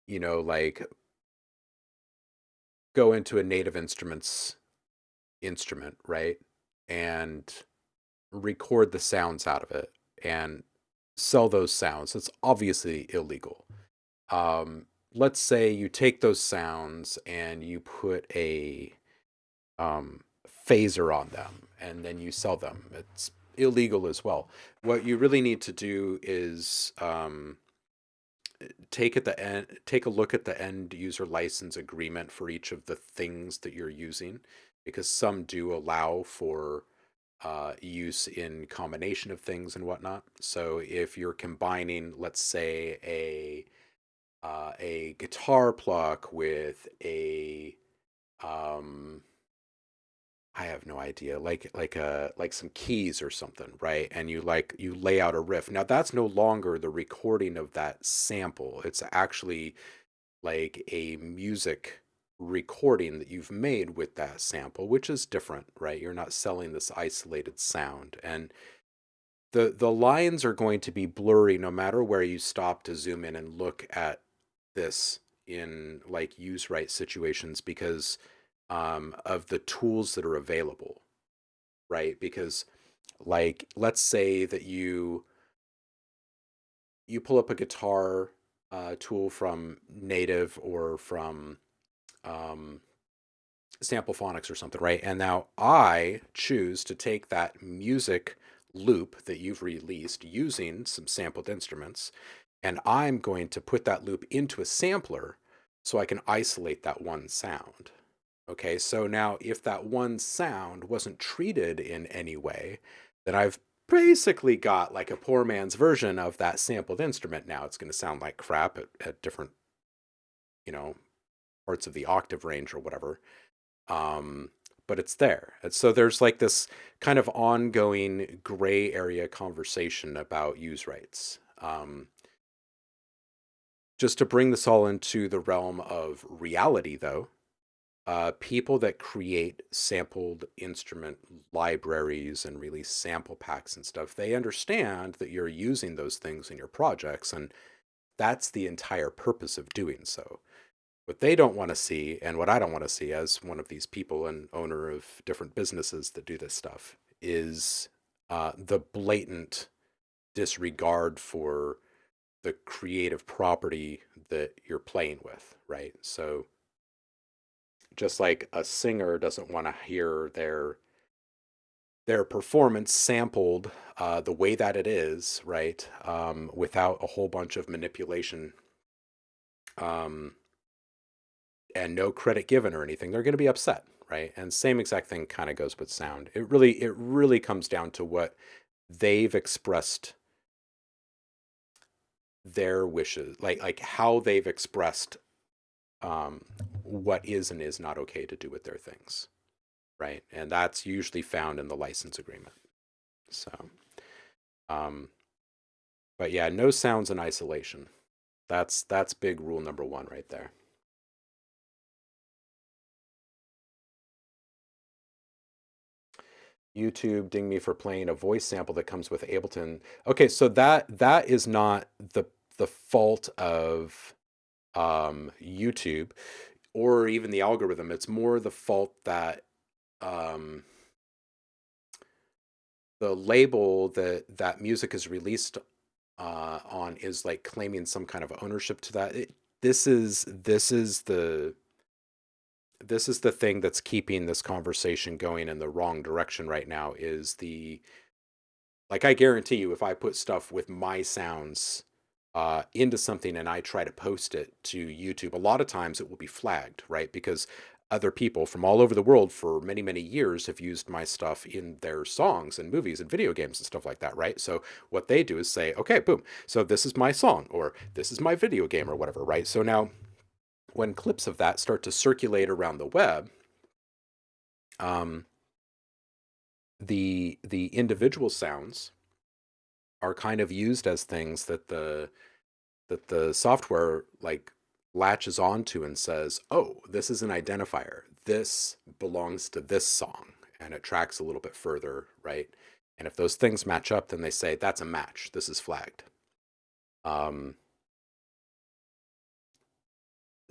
like go into a native instruments instrument, right, and record the sounds out of it and sell those sounds, it's obviously illegal. Um, let's say you take those sounds and you put a phaser on them and then you sell them. It's illegal as well. What you really need to do is take a look at the end user license agreement for each of the things that you're using, because some do allow for use in combination of things and whatnot. So if you're combining, let's say, a guitar pluck with a I have no idea, like some keys or something, right? And you lay out a riff. Now that's no longer the recording of that sample. It's actually like a music recording that you've made with that sample, which is different, right? You're not selling this isolated sound. And the lines are going to be blurry no matter where you stop to zoom in and look at this in like use right situations, because of the tools that are available, right? Because like let's say that you pull up a guitar tool from Native or from um, Samplephonics or something, right? And now I choose to take that music loop that you've released using some sampled instruments, and I'm going to put that loop into a sampler so I can isolate that one sound. Okay, so now if that one sound wasn't treated in any way, then I've basically got like a poor man's version of that sampled instrument. Now it's going to sound like crap at different, you know, parts of the octave range or whatever. Um, but it's there. And so there's like this kind of ongoing gray area conversation about use rights. Just to bring this all into the realm of reality, though, people that create sampled instrument libraries and release sample packs and stuff, they understand that you're using those things in your projects, and that's the entire purpose of doing so. What they don't want to see, and what I don't want to see as one of these people and owner of different businesses that do this stuff, is the blatant disregard for the creative property that you're playing with, right? So just like a singer doesn't want to hear their performance sampled the way that it is, right, without a whole bunch of manipulation, um, and no credit given or anything, they're going to be upset, right? And same exact thing kind of goes with sound. It really comes down to what they've expressed their wishes, like how they've expressed um, what is and is not okay to do with their things, right? And that's usually found in the license agreement. So, um, but yeah, no sounds in isolation. That's big rule number one right there. YouTube ding me for playing a voice sample that comes with Ableton. Okay, so that is not the fault of YouTube or even the algorithm. It's more the fault that um, the label that music is released on is like claiming some kind of ownership to that. This is the thing that's keeping this conversation going in the wrong direction right now, is the Like I guarantee you, if I put stuff with my sounds into something and I try to post it to YouTube, a lot of times it will be flagged, right? Because other people from all over the world for many, many years have used my stuff in their songs and movies and video games and stuff like that, right? So what they do is say, okay, boom, so this is my song or this is my video game or whatever, right? So now when clips of that start to circulate around the web, um, the individual sounds are kind of used as things that the software like latches onto and says, "Oh, this is an identifier. This belongs to this song." And it tracks a little bit further, right? And if those things match up, then they say that's a match. This is flagged. Um,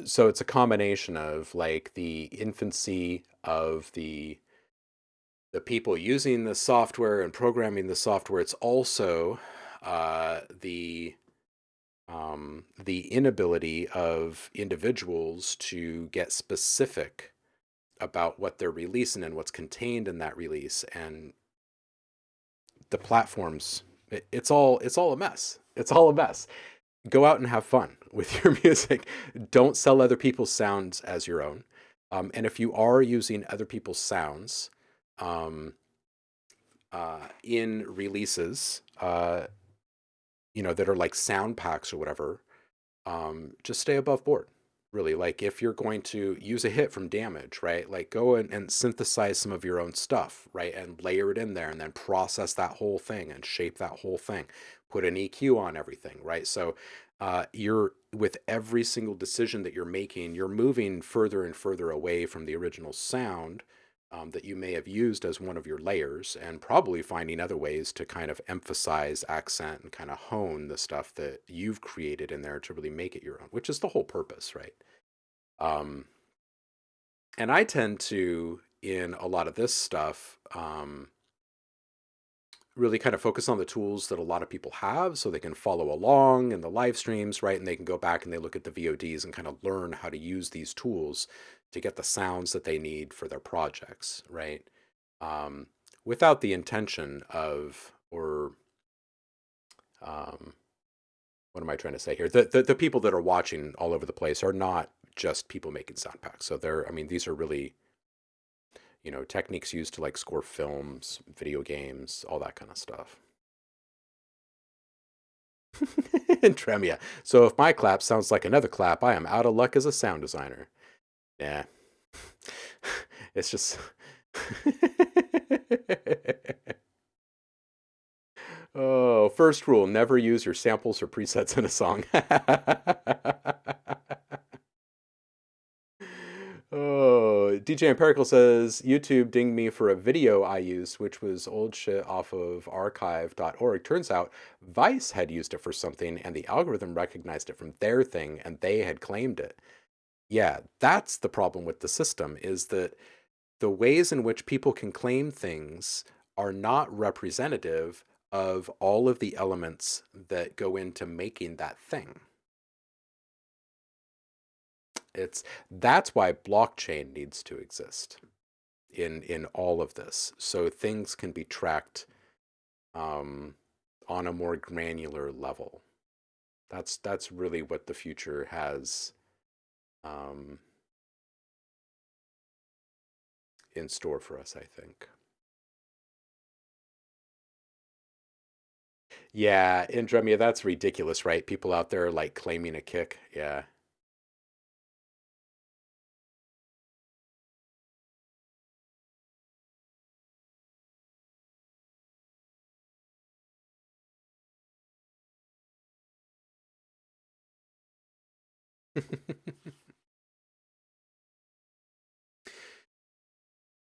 so it's a combination of like the infancy of the people using the software and programming the software. It's also the inability of individuals to get specific about what they're releasing and what's contained in that release, and the platforms. It's all a mess. It's all a mess. Go out and have fun with your music. Don't sell other people's sounds as your own. And if you are using other people's sounds um, in releases, that are like sound packs or whatever, just stay above board. Really, like if you're going to use a hit from Damage, right? Like go and synthesize some of your own stuff, right? And layer it in there and then process that whole thing and shape that whole thing. Put an EQ on everything, right? So you're with every single decision that you're making, you're moving further and further away from the original sound that you may have used as one of your layers, and probably finding other ways to kind of emphasize, accent, and kind of hone the stuff that you've created in there to really make it your own, which is the whole purpose, right? Um, and I tend to, in a lot of this stuff, really kind of focus on the tools that a lot of people have so they can follow along in the live streams, right? And they can go back and they look at the VODs and kind of learn how to use these tools to get the sounds that they need for their projects, right? Um, Without the intention of, or um, what am I trying to say here? The people that are watching all over the place are not just people making sound packs. So they're, I mean, these are really, techniques used to like score films, video games, all that kind of stuff. And Tremia. So if my clap sounds like another clap, I am out of luck as a sound designer. Yeah. It's just. Oh, first rule, never use your samples or presets in a song. Oh, DJ Empirical says YouTube dinged me for a video I used, which was old shit off of archive.org. Turns out Vice had used it for something and the algorithm recognized it from their thing and they had claimed it. Yeah, that's the problem with the system, is that the ways in which people can claim things are not representative of all of the elements that go into making that thing. That's why blockchain needs to exist in all of this, so things can be tracked um, on a more granular level. That's really what the future has um, in store for us, I think. Yeah, Indremia, that's ridiculous, right? People out there like claiming a kick. Yeah.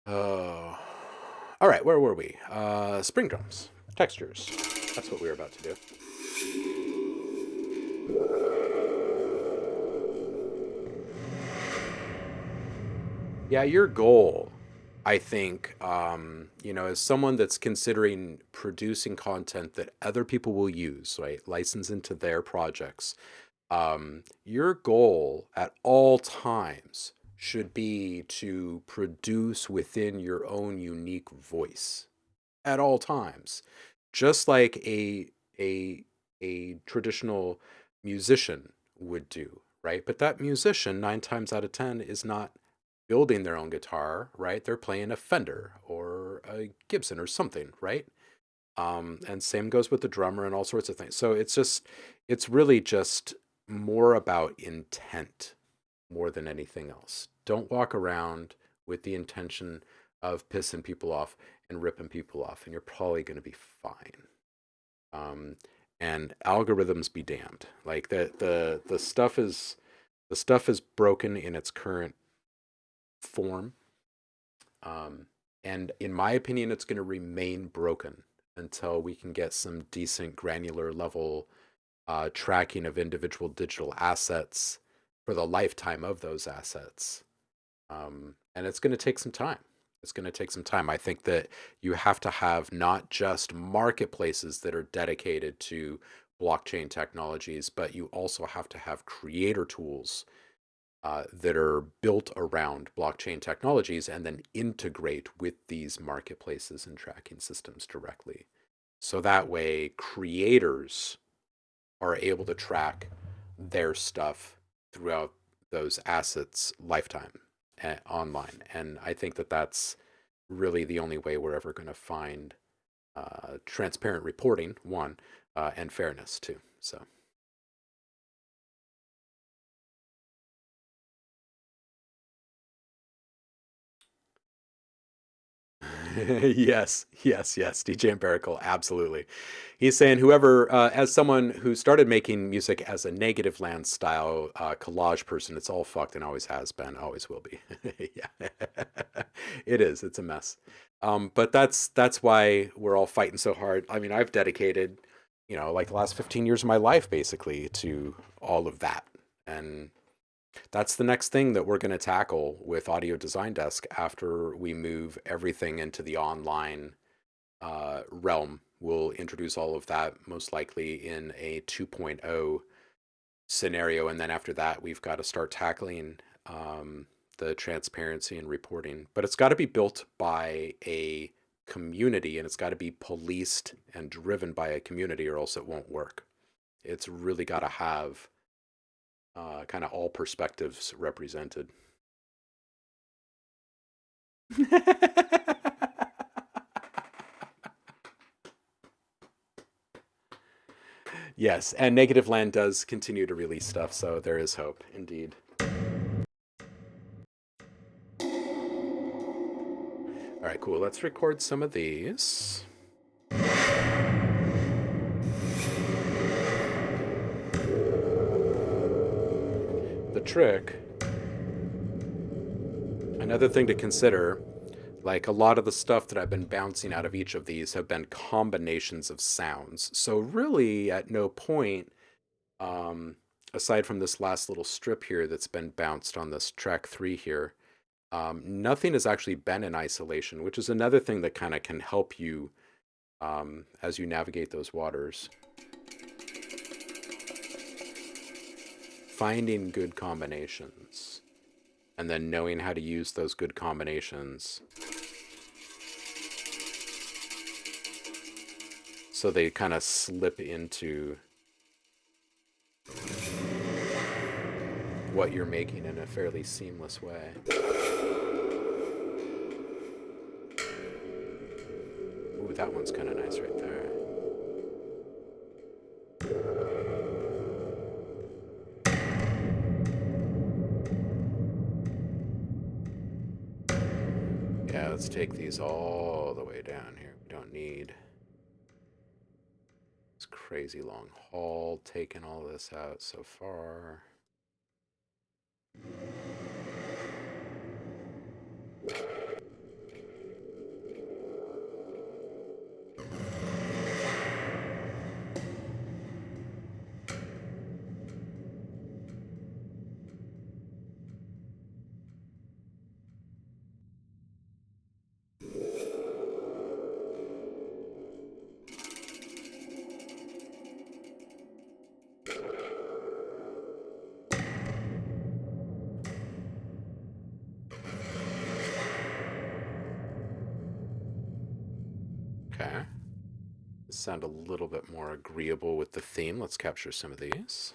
Oh. All right, where were we? Spring drums, textures. That's what we were about to do. Yeah, your goal, I think, as someone that's considering producing content that other people will use, right, license into their projects, your goal at all times should be to produce within your own unique voice at all times. just like a a traditional musician would do, right? But that musician, 9 times out of 10, is not building their own guitar, right? They're playing a Fender or a Gibson or something, right? And same goes with the drummer and all sorts of things. So it's really just more about intent more than anything else. Don't walk around with the intention of pissing people off and ripping people off, and you're probably going to be fine. Um, and algorithms be damned. Like the stuff is broken in its current form. And in my opinion, it's going to remain broken until we can get some decent granular level tracking of individual digital assets for the lifetime of those assets. And it's going to take some time. It's going to take some time. I think that you have to have not just marketplaces that are dedicated to blockchain technologies, but you also have to have creator tools that are built around blockchain technologies and then integrate with these marketplaces and tracking systems directly. So that way, creators are able to track their stuff throughout those assets' lifetime online. And I think that that's really the only way we're ever going to find transparent reporting, one, and fairness, too. So. Yes, yes, yes. DJ Empirical, absolutely. He's saying whoever, as someone who started making music as a negative land style collage person, it's all fucked and always has been, always will be. Yeah, it is. It's a mess. But that's why we're all fighting so hard. I mean, I've dedicated, like the last 15 years of my life basically to all of that, and that's the next thing that we're going to tackle with Audio Design Desk after we move everything into the online realm. We'll introduce all of that most likely in a 2.0 scenario. And then after that, we've got to start tackling the transparency and reporting. But it's got to be built by a community and it's got to be policed and driven by a community or else it won't work. It's really got to have kind of all perspectives represented. Yes, and Negative Land does continue to release stuff, so there is hope, indeed. All right, cool. Let's record some of these. The trick, another thing to consider, like a lot of the stuff that I've been bouncing out of each of these have been combinations of sounds. So really, at no point, um, aside from this last little strip here that's been bounced on this track 3 here, nothing has actually been in isolation, which is another thing that kind of can help you as you navigate those waters. Finding good combinations and then knowing how to use those good combinations so they kind of slip into what you're making in a fairly seamless way. Ooh, that one's kind of nice right there. Yeah, let's take these all the way down here. We don't need this crazy long haul taking all this out so far. sound a little bit more agreeable with the theme. Let's capture some of these.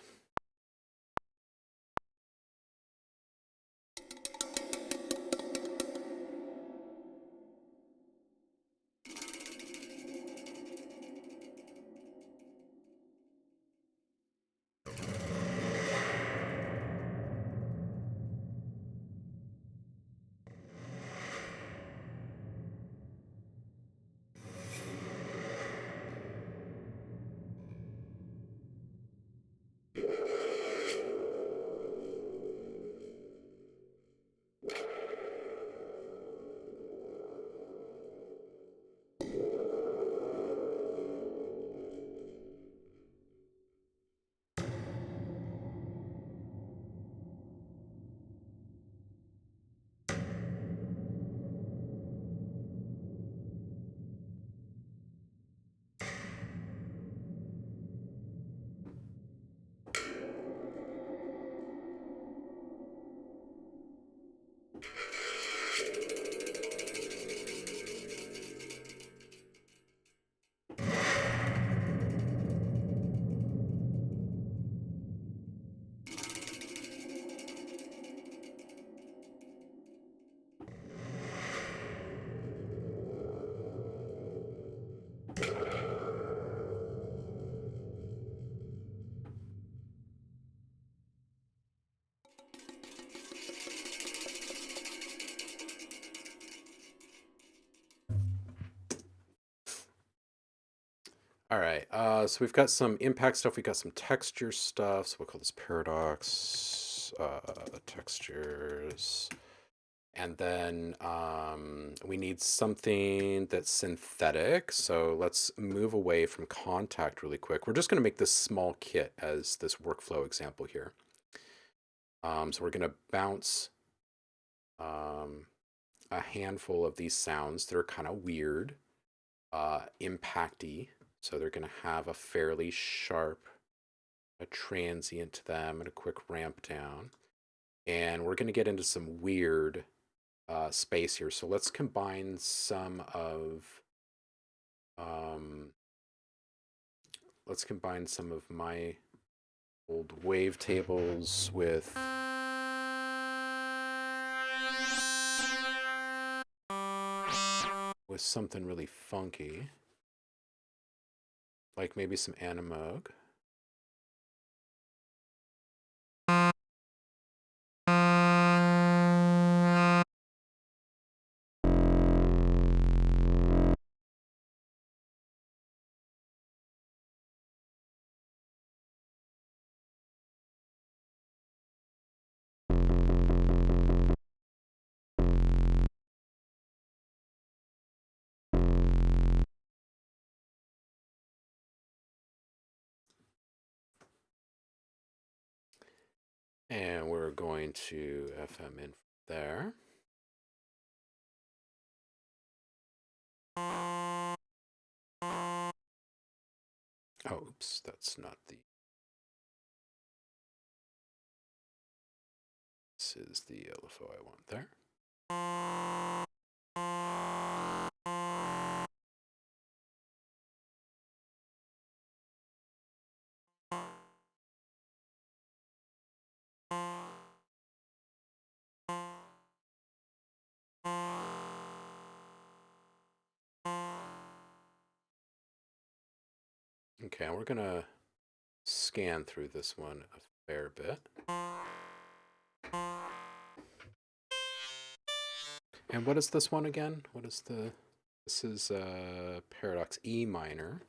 All right, so we've got some impact stuff, we've got some texture stuff, so we'll call this paradox, textures, and then we need something that's synthetic, so let's move away from kontakt really quick. We're just going to make this small kit as this workflow example here. So we're going to bounce a handful of these sounds that are kind of weird, impacty. So they're going to have a fairly sharp, a transient to them and a quick ramp down. And we're going to get into some weird space here. So let's combine some of my old wavetables with something really funky. Like maybe some Animoog. And we're going to FM in there. Oh, oops, that's not the... This is the LFO I want there. Okay, we're gonna scan through this one a fair bit. And what is this one again? What is the... This is Paradox E minor.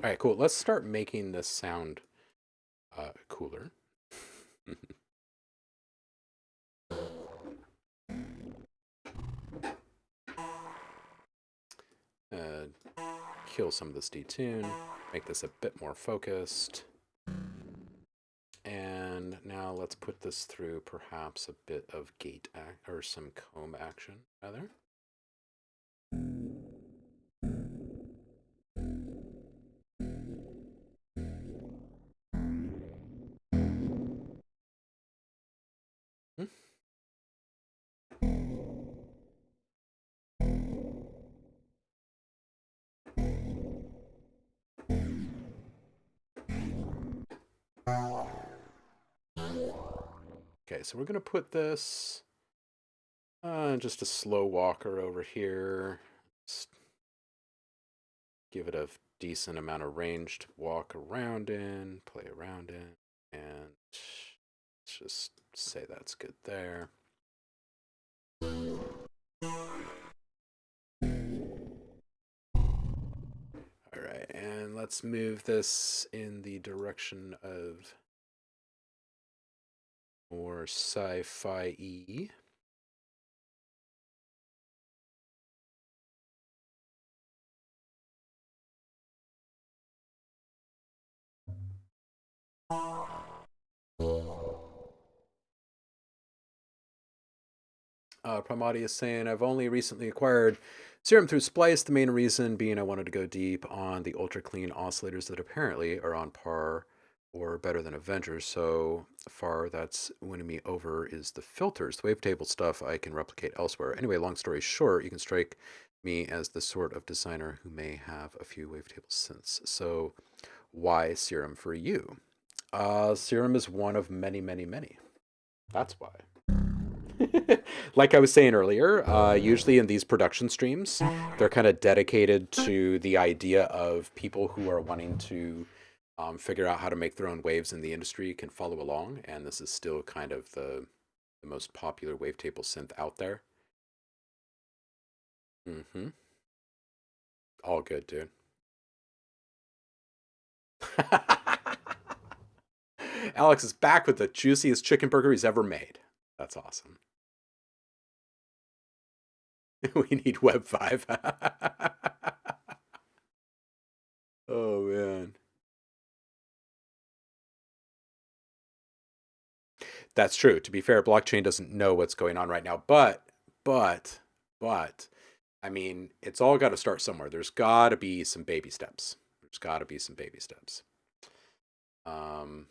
All right, cool. Let's start making this sound cooler. Kill some of this detune, make this a bit more focused. And now let's put this through perhaps a bit of gate or some comb action rather. Okay, so we're going to put this just a slow walker over here. Just give it a decent amount of range to walk around in, play around in, and let's just say that's good there. All right, and let's move this in the direction of more sci-fi-y. Pramati is saying, I've only recently acquired serum through Splice, the main reason being I wanted to go deep on the ultra clean oscillators that apparently are on par or better than Avengers. So far, that's winning me over is the filters. The wavetable stuff I can replicate elsewhere. Anyway, long story short, you can strike me as the sort of designer who may have a few wavetable synths. So why serum for you? Serum is one of many, many, many. That's why. Like I was saying earlier, usually in these production streams, they're kind of dedicated to the idea of people who are wanting to figure out how to make their own waves in the industry can follow along. And this is still kind of the most popular wavetable synth out there. Mm-hmm. All good, dude. Alex is back with the juiciest chicken burger he's ever made. That's awesome. We need Web 5. Oh, man. That's true. To be fair, blockchain doesn't know what's going on right now. But, but, I mean, it's all got to start somewhere. There's got to be some baby steps. There's got to be some baby steps. Um,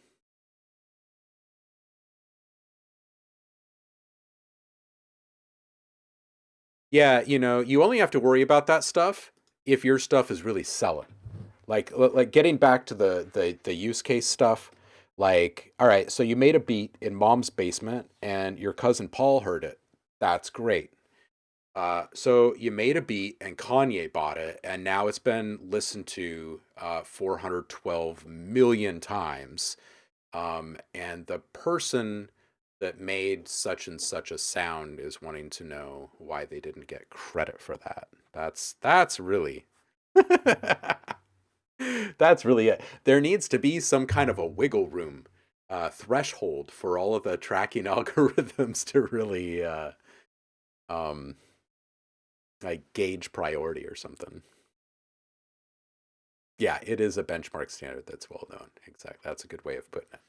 yeah, you only have to worry about that stuff if your stuff is really selling. Like getting back to the use case stuff. Like, all right, so you made a beat in mom's basement and your cousin Paul heard it. That's great. So you made a beat and Kanye bought it, and now it's been listened to 412 million times. And the person that made such and such a sound is wanting to know why they didn't get credit for that. That's really that's really it. There needs to be some kind of a wiggle room threshold for all of the tracking algorithms to really um, like gauge priority or something. Yeah, it is a benchmark standard that's well known. Exactly. That's a good way of putting it.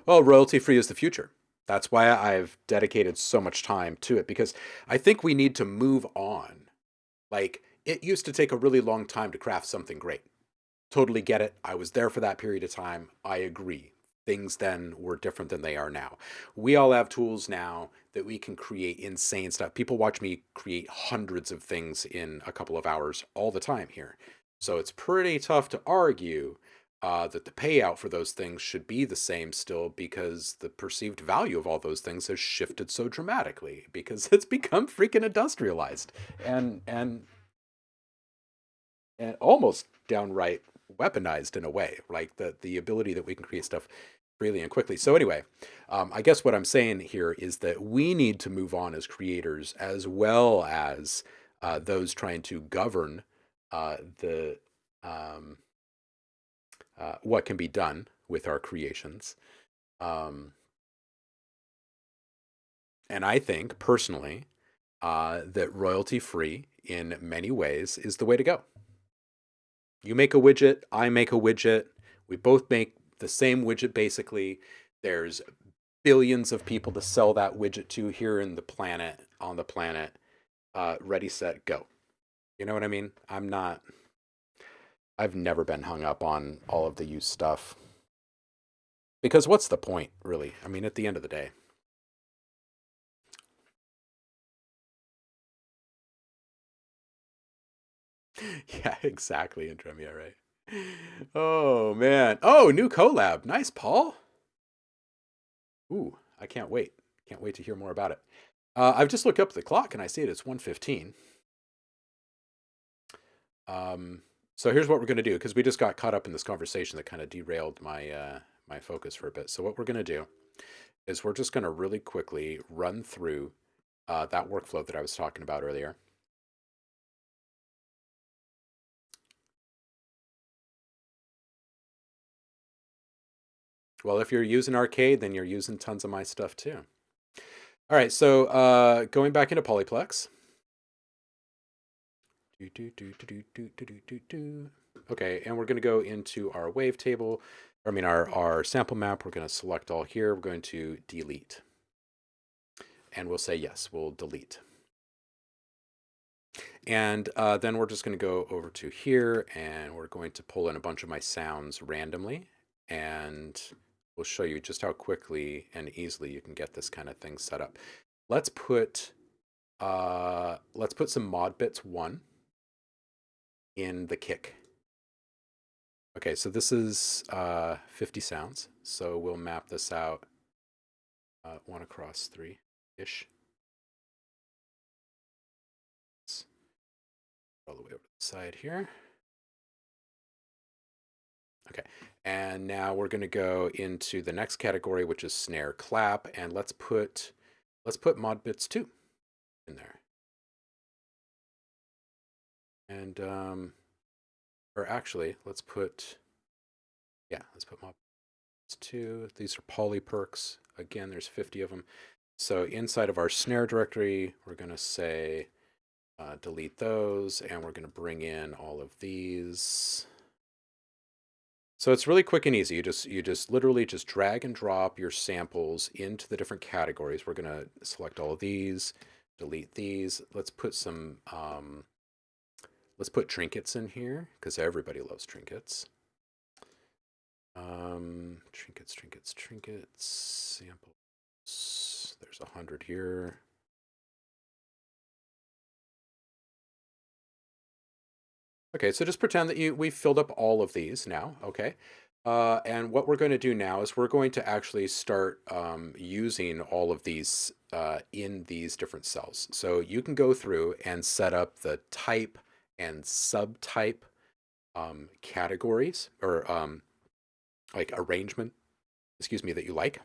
Well, royalty free is the future. That's why I've dedicated so much time to it because I think we need to move on. Like, it used to take a really long time to craft something great. Totally get it. I was there for that period of time. I agree. Things then were different than they are now. We all have tools now that we can create insane stuff. People watch me create hundreds of things in a couple of hours all the time here. So it's pretty tough to argue that the payout for those things should be the same still because the perceived value of all those things has shifted so dramatically because it's become freaking industrialized and almost downright weaponized in a way, like the ability that we can create stuff freely and quickly. So anyway, I guess what I'm saying here is that we need to move on as creators as well as those trying to govern the what can be done with our creations. Um, and I think personally that royalty free in many ways is the way to go. You make a widget, I make a widget. We both make the same widget basically. There's billions of people to sell that widget to here in the planet, on the planet. Ready, set, go. You know what I mean? I've never been hung up on all of the use stuff. Because what's the point, really? I mean, at the end of the day. Yeah, exactly, Andromeda, right? Oh man. Oh, new collab. Nice, Paul. Ooh, I can't wait. Can't wait to hear more about it. I've just looked up the clock and I see it's 1:15. Um, so here's what we're going to do because we just got caught up in this conversation that kind of derailed my focus for a bit. So what we're going to do is we're just going to really quickly run through that workflow that I was talking about earlier. Well, if you're using Arcade, then you're using tons of my stuff too. All right, so going back into Polyplex. Okay, and we're going to go into our wavetable. I mean, our sample map. We're going to select all here. We're going to delete. And we'll say yes, we'll delete. And then we're just going to go over to here and we're going to pull in a bunch of my sounds randomly. And we'll show you just how quickly and easily you can get this kind of thing set up. Let's put some mod bits 1 in the kick. Okay, so this is 50 sounds. So we'll map this out 1 across 3-ish. All the way over to the side here. Okay, and now we're going to go into the next category, which is snare clap, and let's put mod bits 2 in there. And or actually, let's put mod bits 2. These are poly perks. Again, there's 50 of them. So inside of our snare directory, we're going to say delete those, and we're going to bring in all of these. So it's really quick and easy. You just literally just drag and drop your samples into the different categories. We're going to select all of these, delete these. Let's put some let's put trinkets in here because everybody loves trinkets. Trinkets, samples. There's 100 here. Okay, so just pretend that we've filled up all of these now, okay? And what we're going to do now is we're going to actually start using all of these in these different cells. So you can go through and set up the type and subtype categories or like arrangement, excuse me, that you like.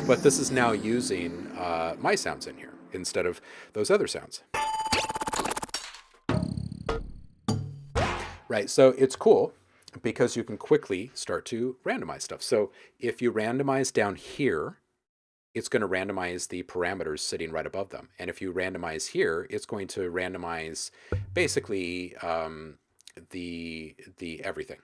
But this is now using my sounds in here instead of those other sounds. Right, so it's cool because you can quickly start to randomize stuff. So if you randomize down here, it's going to randomize the parameters sitting right above them. And if you randomize here, it's going to randomize basically the everything.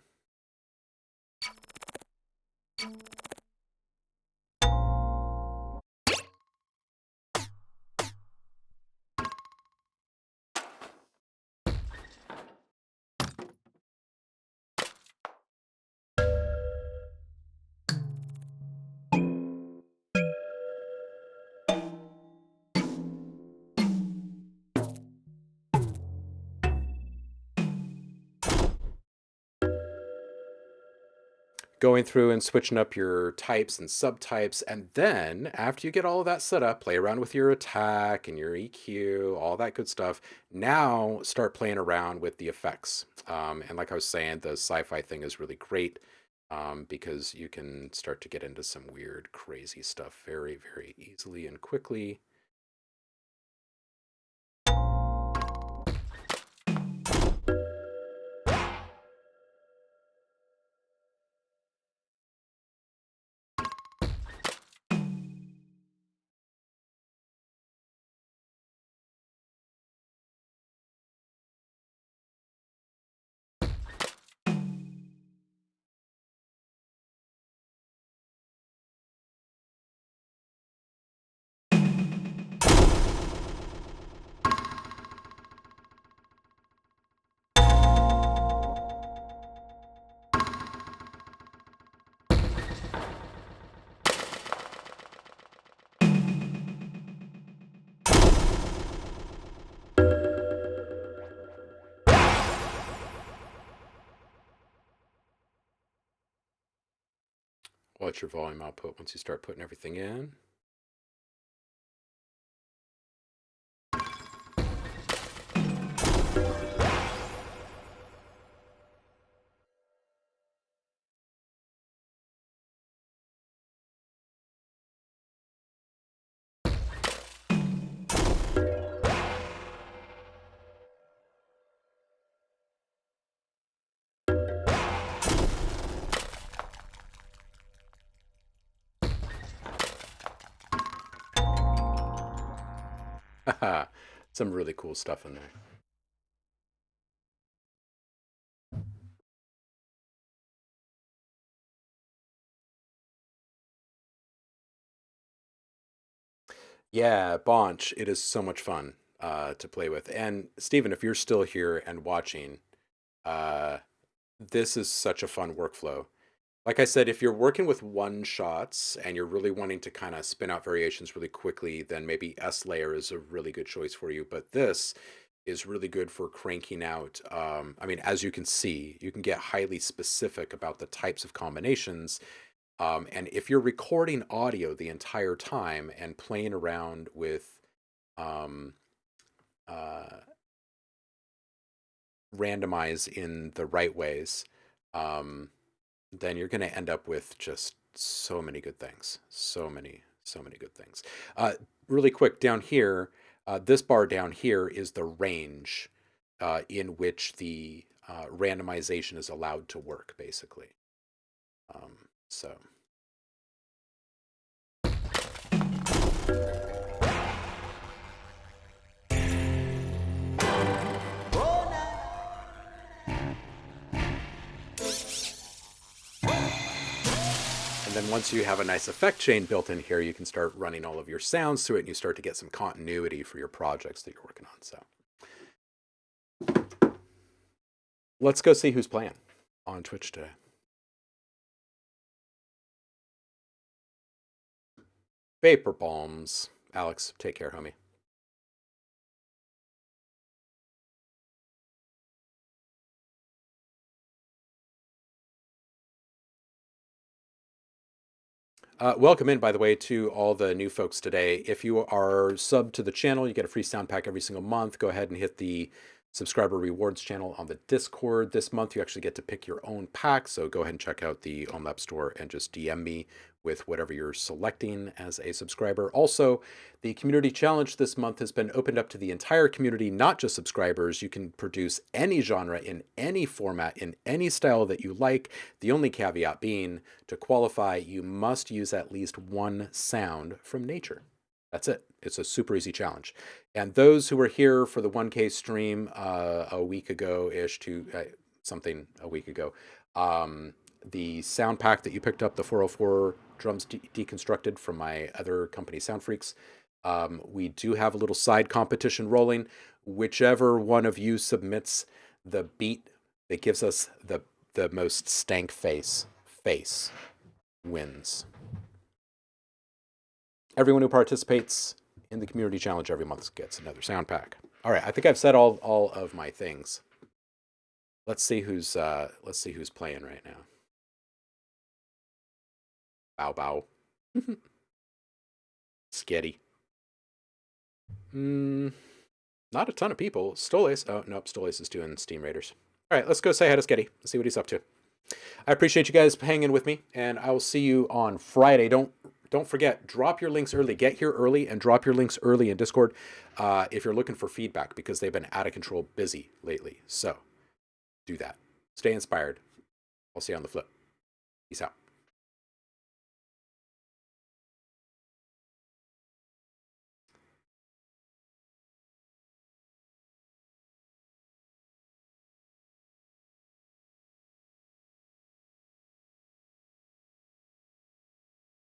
Going through and switching up your types and subtypes. And then after you get all of that set up, play around with your attack and your EQ, all that good stuff. Now start playing around with the effects. And like I was saying, the sci-fi thing is really great because you can start to get into some weird, crazy stuff very, very easily and quickly. Watch your volume output once you start putting everything in. Some really cool stuff in there. Yeah, Bonch, it is so much fun to play with. And Stephen, if you're still here and watching, uh, this is such a fun workflow. Like I said, if you're working with one shots and you're really wanting to kind of spin out variations really quickly, then maybe S layer is a really good choice for you. But this is really good for cranking out. I mean, as you can see, you can get highly specific about the types of combinations. And if you're recording audio the entire time and playing around with um, uh, randomize in the right ways, um, then you're going to end up with just so many good things. So many good things. Really quick down here, this bar down here is the range in which the randomization is allowed to work, basically. So. And then once you have a nice effect chain built in here, you can start running all of your sounds through it and you start to get some continuity for your projects that you're working on. So let's go see who's playing on Twitch today. Vapor bombs. Alex, take care, homie. Welcome in, by the way, to all the new folks today. If you are subbed to the channel, you get a free sound pack every single month. Go ahead and hit the subscriber rewards channel on the Discord. This month, you actually get to pick your own pack. So go ahead and check out the OhmLab store and just DM me with whatever you're selecting as a subscriber. Also, the community challenge this month has been opened up to the entire community, not just subscribers. You can produce any genre in any format, in any style that you like. The only caveat being, to qualify, you must use at least one sound from nature. That's it. It's a super easy challenge. And those who were here for the 1K stream a week ago-ish to something a week ago, the sound pack that you picked up, the 404 drums deconstructed from my other company, Sound Freaks, we do have a little side competition rolling. Whichever one of you submits the beat that gives us the most stank face wins. Everyone who participates in the community challenge every month gets another sound pack. All right, I think I've said all of my things. Let's see who's playing right now. Bow bow. Sketty. Not a ton of people. Stoles. Oh nope, Stoles is doing Steam Raiders. All right, let's go say hi to Sketty. Let's see what he's up to. I appreciate you guys hanging with me, and I will see you on Friday. Don't forget, drop your links early. Get here early and drop your links early in Discord if you're looking for feedback, because they've been out of control busy lately. So do that. Stay inspired. I'll see you on the flip. Peace out.